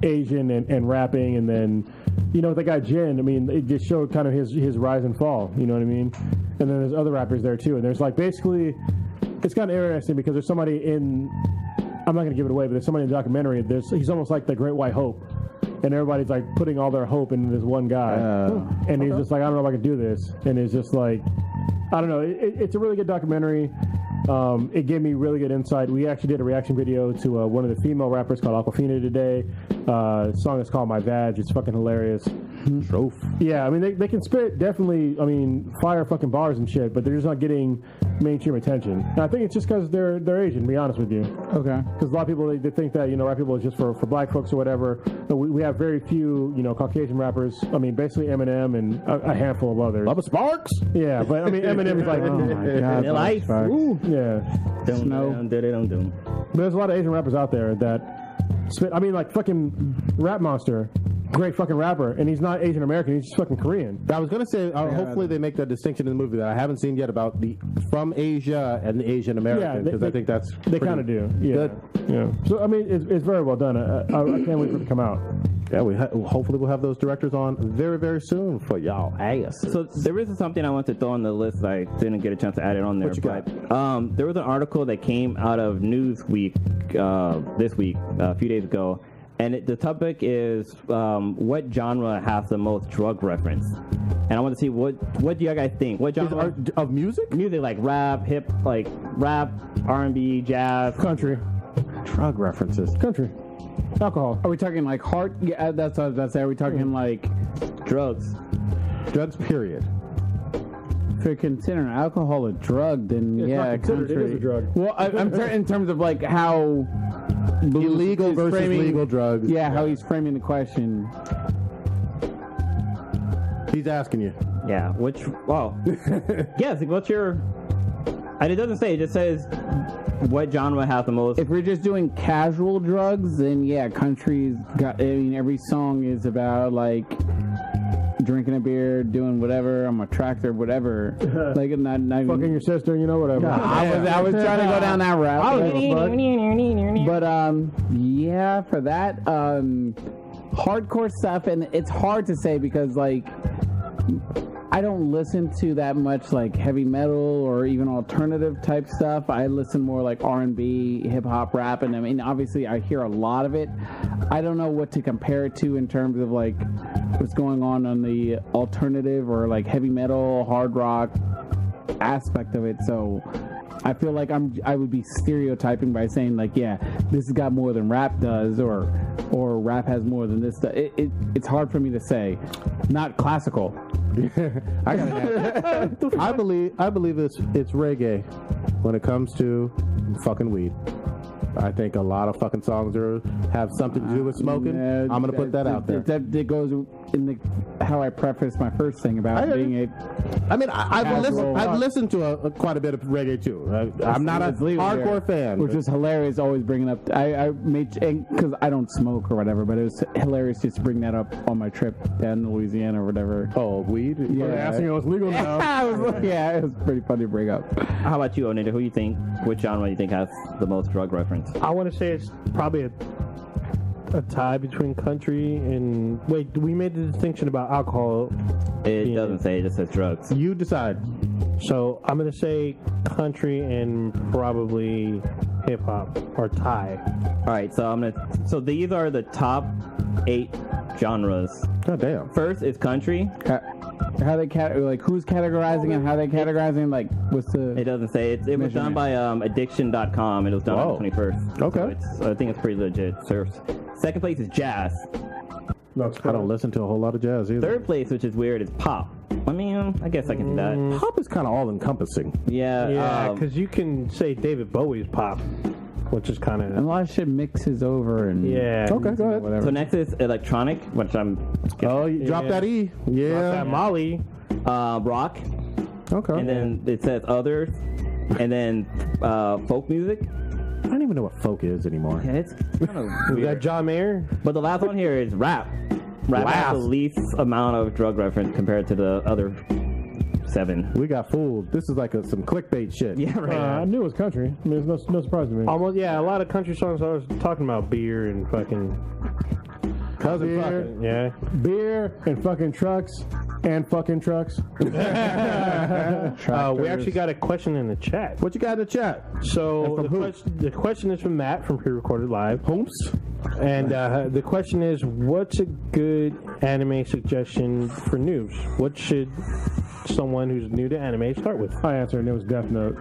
Asian and rapping, and then the guy Jin. I mean, it just showed kind of his rise and fall. You know what I mean? And then there's other rappers there too, and there's like basically, it's kind of interesting because there's somebody in. I'm not going to give it away, but there's somebody in the documentary. He's almost like the Great White Hope, and everybody's like putting all their hope into this one guy, and he's just like, I don't know if I can do this, and it's just like, I don't know. It's a really good documentary. It gave me really good insight. We actually did a reaction video to one of the female rappers called Aquafina today. The song is called My Vag. It's fucking hilarious. Yeah, I mean, they can spit definitely, fire fucking bars and shit, but they're just not getting mainstream attention. And I think it's just because they're Asian, to be honest with you. Okay. Because a lot of people, they think that, white people is just for black folks or whatever. But we have very few, Caucasian rappers. Basically Eminem and a handful of others. Bubba Sparks? Yeah, but Eminem is like, oh my God, Vanilla Ice. Ooh. yeah. Snow. But there's a lot of Asian rappers out there that spit. Like fucking Rap Monster, great fucking rapper, and he's not Asian American. He's just fucking Korean. I was going to say, hopefully they make that distinction in the movie that I haven't seen yet about the from Asia and the Asian American, because I think that's they kind of do. Yeah, good. Yeah. So it's very well done. I can't wait for it to come out. Yeah, hopefully we'll have those directors on very, very soon for y'all ass. So there is something I want to throw on the list. I didn't get a chance to add it on there. What you got? But there was an article that came out of Newsweek this week, a few days ago, and the topic is what genre has the most drug reference. And I want to see what do you guys think? What genre of music? Music like rap, rap, R&B, jazz, Country, Drug references. country, alcohol. Are we talking like hard? Yeah, that's what I was about to say. Are we talking like drugs. Drugs, period. if you're considering alcohol a drug, then It's yeah, not considered. It is a drug. Well, I'm in terms of like how Illegal he's versus framing- legal drugs. Yeah, how he's framing the question. He's asking you. Yeah, yes, what's your... And it doesn't say, it just says what genre has the most... If we're just doing casual drugs, then yeah, country's got. I mean, every song is about like drinking a beer, doing whatever. I'm a tractor, whatever. Like not even Fucking your sister, whatever. I was trying to go down that route. But yeah, for that hardcore stuff, and it's hard to say because like I don't listen to that much like heavy metal or even alternative type stuff. I listen more like R&B, hip hop, rap, and I mean obviously I hear a lot of it. I don't know what to compare it to in terms of like what's going on the alternative or like heavy metal, hard rock aspect of it. So I feel like I would be stereotyping by saying like, yeah, this has got more than rap does, or rap has more than this does. It's hard for me to say. Not classical. I believe it's reggae when it comes to fucking weed. I think a lot of fucking songs have something to do with smoking. I'm gonna put that out there. That goes in how I preface my first thing about being a. I mean, I've listened to quite a bit of reggae too. I'm not a hardcore fan, which is hilarious. Always bringing up. I made because I don't smoke or whatever, but it was hilarious just to bring that up on my trip down to Louisiana or whatever. Oh, weed? Yeah, asking if it was legal now. Yeah, it was pretty funny to bring up. How about you, Onita? Which genre you think has the most drug reference? I want to say it's probably a tie between country and... Wait, we made the distinction about alcohol. It doesn't say, it just says drugs. You decide. So I'm going to say country and probably hip-hop or tie. All right, so these are the top 8 genres. God damn. First is country. How they like who's categorizing and how they categorizing? Like, what's the? It doesn't say. It was done by addiction.com. It was done on the 21st. Okay. So I think it's pretty legit. Second place is jazz. No, I don't listen to a whole lot of jazz either. Third place, which is weird, is pop. I mean, I guess I can do that. Pop is kind of all encompassing. Yeah, because you can say David Bowie's pop, which is kind And a of lot of shit mixes over and yeah. Okay, go ahead. whatever. So next is electronic, which I'm Oh, you drop that E. Yeah. That Molly. rock, Okay. and then it says others, and then folk music. I don't even know what folk is anymore. Yeah, it's kind of We weird. got John Mayer. But the last one here is rap. Rap has the least amount of drug reference compared to the other 7. We got fooled. This is like some clickbait shit. Yeah, right. I knew it was country. I mean, it's no surprise to me. Almost, yeah. A lot of country songs. I was talking about beer and fucking Cousin Beer. fucking. yeah. Beer and fucking trucks and fucking trucks. We actually got a question in the chat. What you got in the chat? So And from who? the question is from Matt from Pre-Recorded Live, Hoops? and the question is, what's a good anime suggestion for noobs? What should someone who's new to anime start with? I answered, and it was Death Note.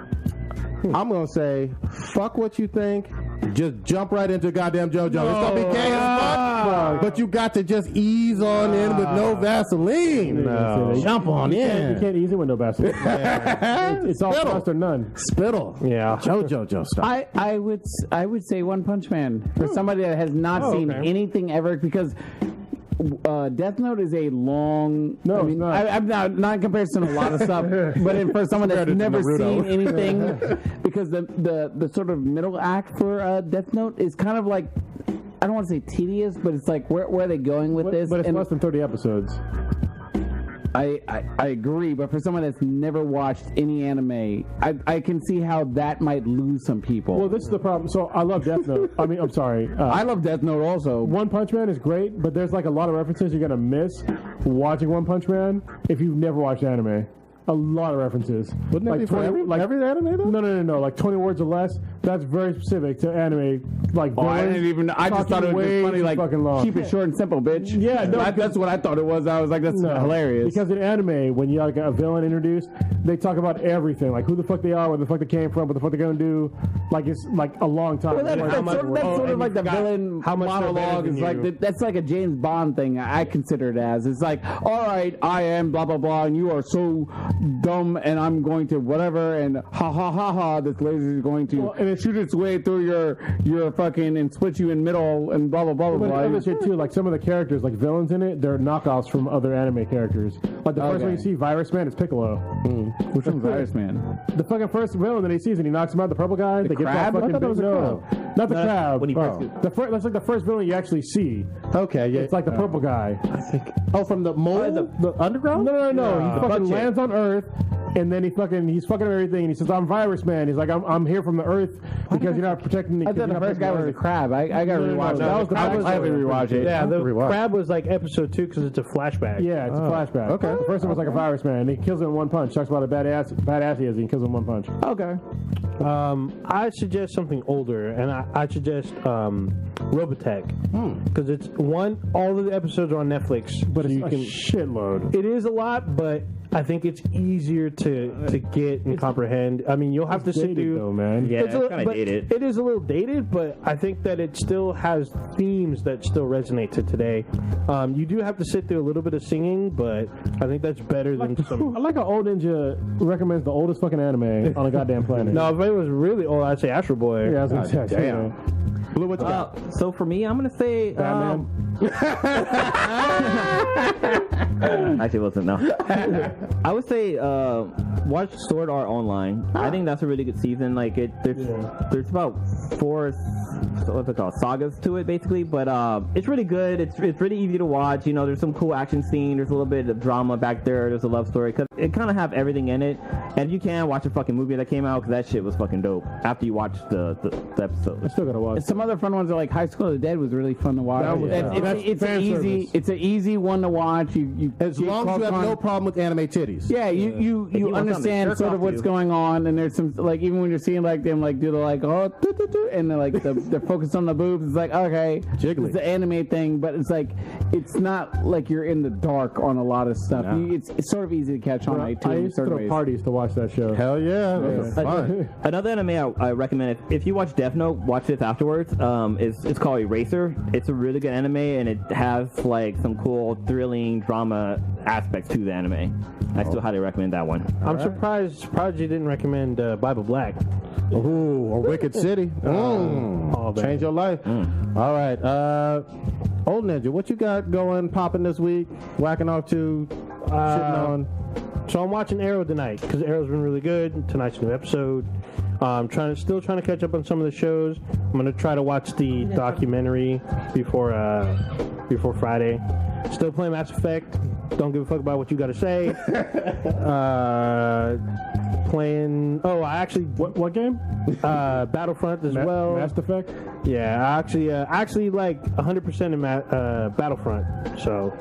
I'm going to say, fuck what you think. Just jump right into goddamn JoJo. It's going to be gay as fuck, but you got to just ease on in with no Vaseline. No. Jump on You in. can't ease it with no Vaseline. It's all Spittle. thrust or none. Spittle. Yeah. JoJo stuff. I would say One Punch Man for somebody that has not seen okay. anything ever, because Death Note is a long. No, I mean, it's not. I'm not in comparison to a lot of stuff, but for someone that's Compared to never Naruto. seen anything, because the sort of middle act for Death Note is kind of like, I don't want to say tedious, but it's like where are they going with this? But it's And less than 30 episodes. I agree, but for someone that's never watched any anime, I can see how that might lose some people. Well, this is the problem. So I love Death Note. I mean, I'm sorry. I love Death Note also. One Punch Man is great, but there's like a lot of references you're gonna miss watching One Punch Man if you've never watched anime. A lot of references. Wouldn't that like be for every anime, though? No. Like 20 words or less. That's very specific to anime. Like Oh, I villains didn't even. I just thought it talking was way just funny. too Like, fucking long. keep it short and simple, bitch. Yeah, no, that's what I thought it was. I was like, that's No, hilarious. Because in anime, when you got a villain introduced, they talk about everything, like who the fuck they are, where the fuck they came from, what the fuck they're gonna do. Like it's like a long time. Well, that's sort of like the villain how much they're better monologue. than Is like you. that's like a James Bond thing. I consider it as. It's like, all right, I am blah blah blah, and you are so dumb, and I'm going to whatever, and ha ha ha ha. This laser is going to and it's- shoot its way through your fucking and split you in middle and blah blah blah But blah. other shit too, like some of the characters, like villains in it, they're knockoffs from other anime characters. Like the first one you see, Virus Man, is Piccolo. Which one's Virus Man? The fucking first villain that he sees, and he knocks him out, the purple guy. They crab? Get I that fucking thought that was a no, not the crab. when he first That's like the first villain you actually see. Okay, yeah. It's like the purple guy. Oh, from the mole? The underground? No. He fucking Butt lands on Earth, and then he's fucking everything, and he says, "I'm Virus Man." He's like, "I'm here from the Earth because you're not protecting me." I thought the first guy was the crab. I got to rewatch no, that. that was the I backstory. have to rewatch it. Yeah, the Rewatch. crab was like episode 2 because it's a flashback. Yeah, it's a flashback. okay. The first one was like a Virus Man, and he kills him in one punch. Talks about how badass he is, and he kills him in one punch. Okay. I suggest something older, and I suggest Robotech because it's all of the episodes are on Netflix, But so it's you a can. shitload. It is a lot, but I think it's easier to get and comprehend. I mean, you'll have to sit Dated, through. though, man. Yeah, it's a- kind of but dated. It is a little dated, but I think that it still has themes that still resonate to today. You do have to sit through a little bit of singing, but I think that's better than some. I like how Old Ninja recommends the oldest fucking anime on a goddamn planet. No, if it was really old, I'd say Astro Boy. Yeah, I was gonna say, damn. Blue, what you got? So for me, I'm gonna say Batman. actually wasn't no. I would say watch Sword Art Online. I think that's a really good season. Like there's about 4 what's it called, sagas to it basically, but it's really good. It's really easy to watch. You know, there's some cool action scene. There's a little bit of drama back there. There's a love story. Cause it kind of have everything in it. And if you can watch a fucking movie that came out, because that shit was fucking dope. After you watch the episode. I still gotta watch. Some other fun ones are like High School of the Dead was really fun to watch. That was- It's it's fan easy. service. It's an easy one to watch. You As long as you have no problem with anime titties. Yeah, you want something to understand jerk sort off of what's to. going on, and there's some like even when you're seeing like them like do the like and they're like they're focused on the boobs. It's like okay, Jiggly. it's the anime thing, but it's like it's not like you're in the dark on a lot of stuff. No. It's sort of easy to catch on. I too, in used to certain throw ways. parties to watch that show. Hell yeah. That's fun. Another anime I recommend if you watch Death Note, watch this afterwards. It's called Eraser. It's a really good anime, and it has like some cool, thrilling drama aspects to the anime. I still highly recommend that one. I'm surprised you didn't recommend Bible Black. Ooh, or Wicked City. All that. Change your life. All right. Old Ninja, what you got going, popping this week? Whacking off to, shitting on. So I'm watching Arrow tonight because Arrow's been really good. Tonight's a new episode. Still trying to catch up on some of the shows. I'm gonna try to watch the documentary before Friday. Still playing Mass Effect. Don't give a fuck about what you got to say. Playing. Oh, I actually What game? Battlefront as well. Mass Effect? Yeah, I actually like 100% in Battlefront. So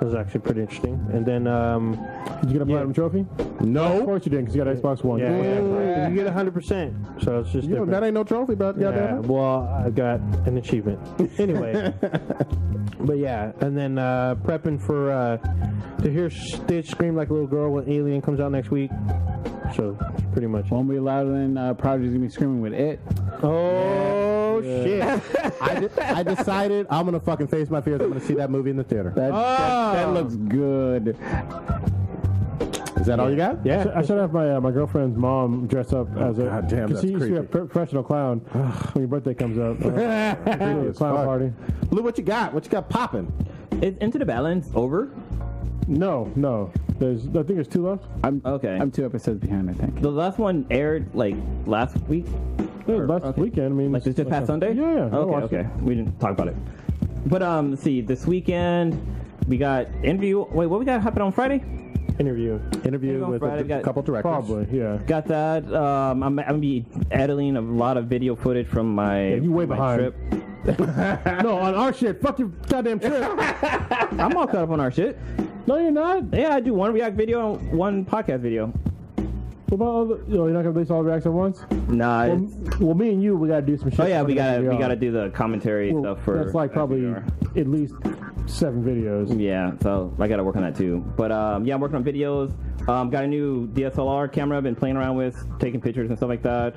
it was actually pretty interesting. And then Did you get a platinum trophy? Of No. course you did, because you got Xbox One. yeah, you get 100%. So it's just You know, different. that ain't no trophy, but Yeah, goddamn. well, I got an achievement. Anyway. But yeah, and then prepping for to hear Stitch scream like a little girl when Alien comes out next week. So pretty much. Won't be louder than Prodigy's gonna be screaming with it. Oh shit! I decided I'm gonna fucking face my fears. I'm gonna see that movie in the theater. That looks good. Is that all you got? Yeah. I should have my girlfriend's mom dress up as a goddamn, because that's she used to be a creepy. professional clown when your birthday comes up. As Clown fuck. party. Lou, what you got? What you got popping? Is Into the Badlands over? No. I think there's 2 left. Okay. I'm 2 episodes behind, I think. The last one aired like last week. Last weekend. I mean, Like this just past Sunday? Yeah. I watched Okay. We didn't talk about it. But let's see. This weekend we got interview. Wait, what we got happening on Friday? Interview. Interview on with Friday, a got- couple directors. Probably, yeah. Got that. I'm gonna be editing a lot of video footage from my, you way my behind. trip. No, on our shit. Fuck your goddamn trip. I'm all caught up on our shit. No, you're not. Yeah, I do one React video and one podcast video. What about all the, you're not gonna release all the reacts at once? Nah. Well, It's, well, me and you, we gotta do some shit. oh yeah, we on. gotta do the commentary Well, stuff for. that's like probably FDR. at least 7 videos. Yeah, so I gotta work on that too. But yeah, I'm working on videos. Got a new DSLR camera I've been playing around with, taking pictures and stuff like that.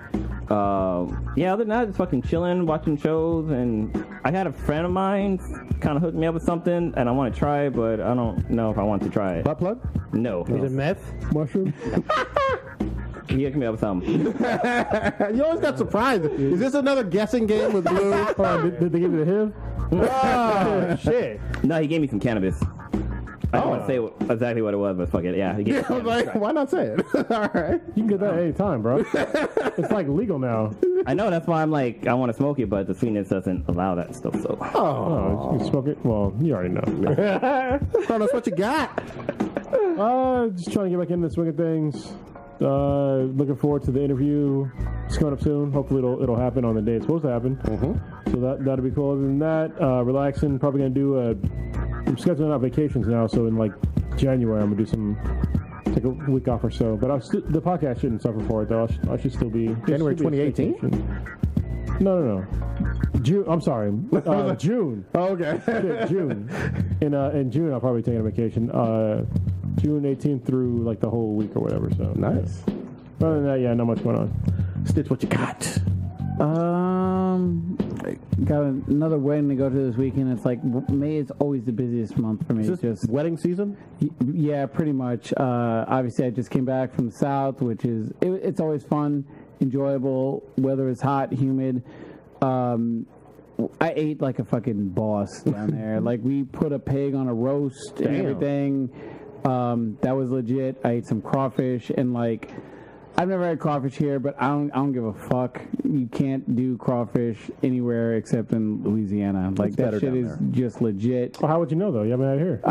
Yeah, other than that, just fucking chilling, watching shows. And I had a friend of mine kind of hooked me up with something, and I want to try it, but I don't know if I want to try it. Butt plug? No. Is it meth? Mushroom. He hooked me up with something. You always got surprises. Is this another guessing game with Blue? Did they give you the HIV? Oh shit! No, he gave me some cannabis. I don't want to say exactly what it was, but fuck it. Yeah, he gave me I was like, why not say it? All right. You can get that at any time, bro. It's like legal now. I know, that's why I'm like, I want to smoke it, but the sweetness doesn't allow that stuff, so. Oh, you can smoke it? Well, you already know. Chronos, what you got? Just trying to get back into the swing of things. Looking forward to the interview. It's coming up soon. Hopefully it'll happen on the day it's supposed to happen. So that'll be cool. Other than that, relaxing. Probably gonna do I'm scheduling out vacations now. So in like January, I'm gonna do take a week off or so. But the podcast shouldn't suffer for it though. I should still be January should be a 2018? vacation. No. June. I'm sorry. June. Okay. Shit, June. In June, I'll probably take a vacation. June 18th through like the whole week or whatever. So Nice. other than that, yeah, not much going on. Stitch, what you got? Got another wedding to go to this weekend. It's like May is always the busiest month for me. Is It's this just wedding season? yeah, pretty much. Obviously, I just came back from the south, which is it's always fun, enjoyable. Weather is hot, humid. I ate like a fucking boss down there. Like we put a pig on a roast and everything. That was legit. I ate some crawfish and like I've never had crawfish here, but I don't give a fuck. You can't do crawfish anywhere except in Louisiana. Like that better shit down is there. just legit. Well, how would you know though? You haven't had it here.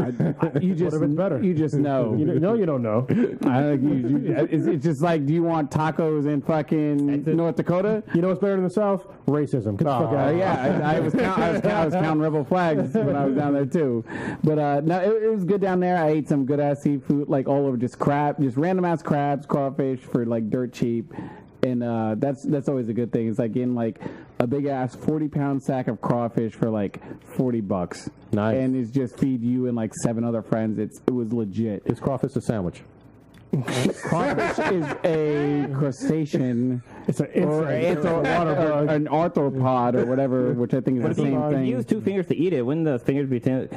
You just What if it's better? You just know. You don't know. It's just like, do you want tacos in fucking North Dakota? You know what's better in the South? Racism. Get the fuck out. Yeah, I was counting rebel flags when I was down there too. But no, it was good down there. I ate some good ass seafood, like all over, just random ass crabs, crawfish for like dirt cheap. And that's always a good thing. It's like getting like a big ass 40-pound sack of crawfish for like $40. Nice. And it's just feed you and like 7 other friends. It was legit. Is crawfish a sandwich? Crawfish is a crustacean. It's an an arthropod or whatever, which I think is the same If thing. you use 2 fingers to eat it, wouldn't the fingers be... You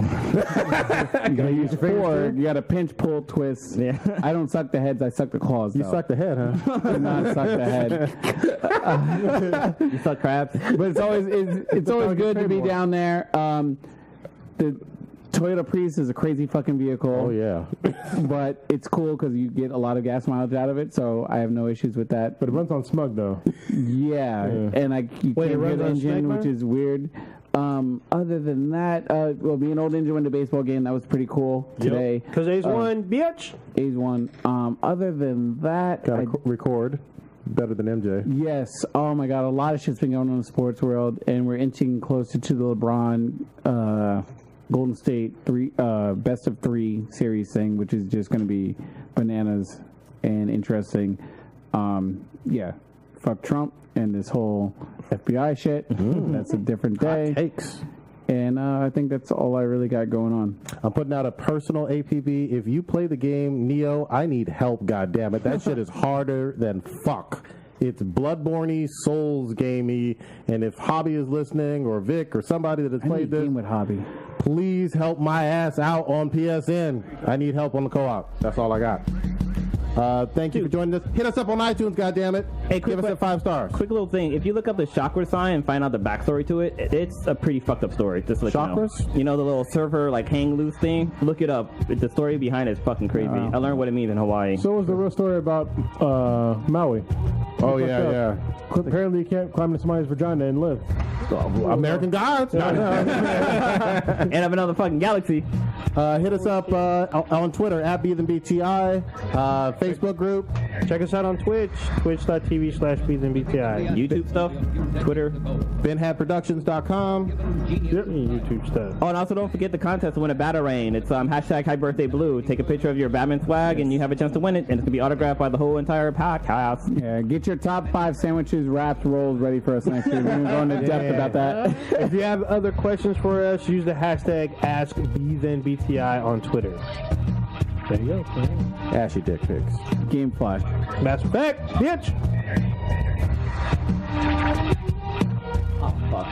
gotta use 4. You gotta pinch, pull, twist. Yeah. I don't suck the heads. I suck the claws. You suck the head, huh? I do not suck the head. You suck crabs? But it's always good to be down there. The Toyota Prius is a crazy fucking vehicle. Oh, yeah. But it's cool because you get a lot of gas mileage out of it, so I have no issues with that. But it runs on smug though. Yeah, and you Wait, it can't hear runs the on engine, snake which is weird. Other than that, well, me and Old Ninja went to baseball game. That was pretty cool today. Because A's won, bitch. A's won. Other than that, Got to record. Better than MJ. yes. Oh my God, a lot of shit's been going on in the sports world, and we're inching closer to the LeBron Golden State best of 3 series thing, which is just going to be bananas and interesting. Yeah, fuck Trump and this whole FBI shit. That's a different day. Takes. And I think that's all I really got going on. I'm putting out a personal APB. If you play the game Neo, I need help, goddammit. That shit is harder than fuck. It's Bloodborne-y, Souls gamey, and if Hobby is listening, or Vic, or somebody that has I need a played this, game with Hobby. please help my ass out on PSN. I need help on the co-op. That's all I got. Thank you for joining us. Hit us up on iTunes, goddammit. Hey, give us a 5 stars. Quick little thing. If you look up the chakra sign and find out the backstory to it, it's a pretty fucked up story. Just like Chakras? you know the little surfer like hang loose thing? Look it up. The story behind it is fucking crazy. I learned what it means in Hawaii. So was the real story about Maui. Oh, yeah. Apparently you can't climb into somebody's vagina and live. American Gods. And of another fucking galaxy. Hit us up on Twitter at BTI, Facebook group. Check us out on Twitch, twitch.tv/BTI. YouTube stuff, Twitter. BenHadProductions.com. YouTube stuff. Oh, and also don't forget the contest to win a Batarang. It's hashtag High Birthday Blue. Take a picture of your Batman swag and you have a chance to win it. And it's gonna be autographed by the whole entire podcast. Yeah, get your top 5 sandwiches, wraps, rolls ready for us next week. We're going to go into depth about that. If you have other questions for us, use the hashtag AskBThenBTI on Twitter. There you go. Ashy dick pics. Gamefly. Mass Effect, bitch. Oh, fuck.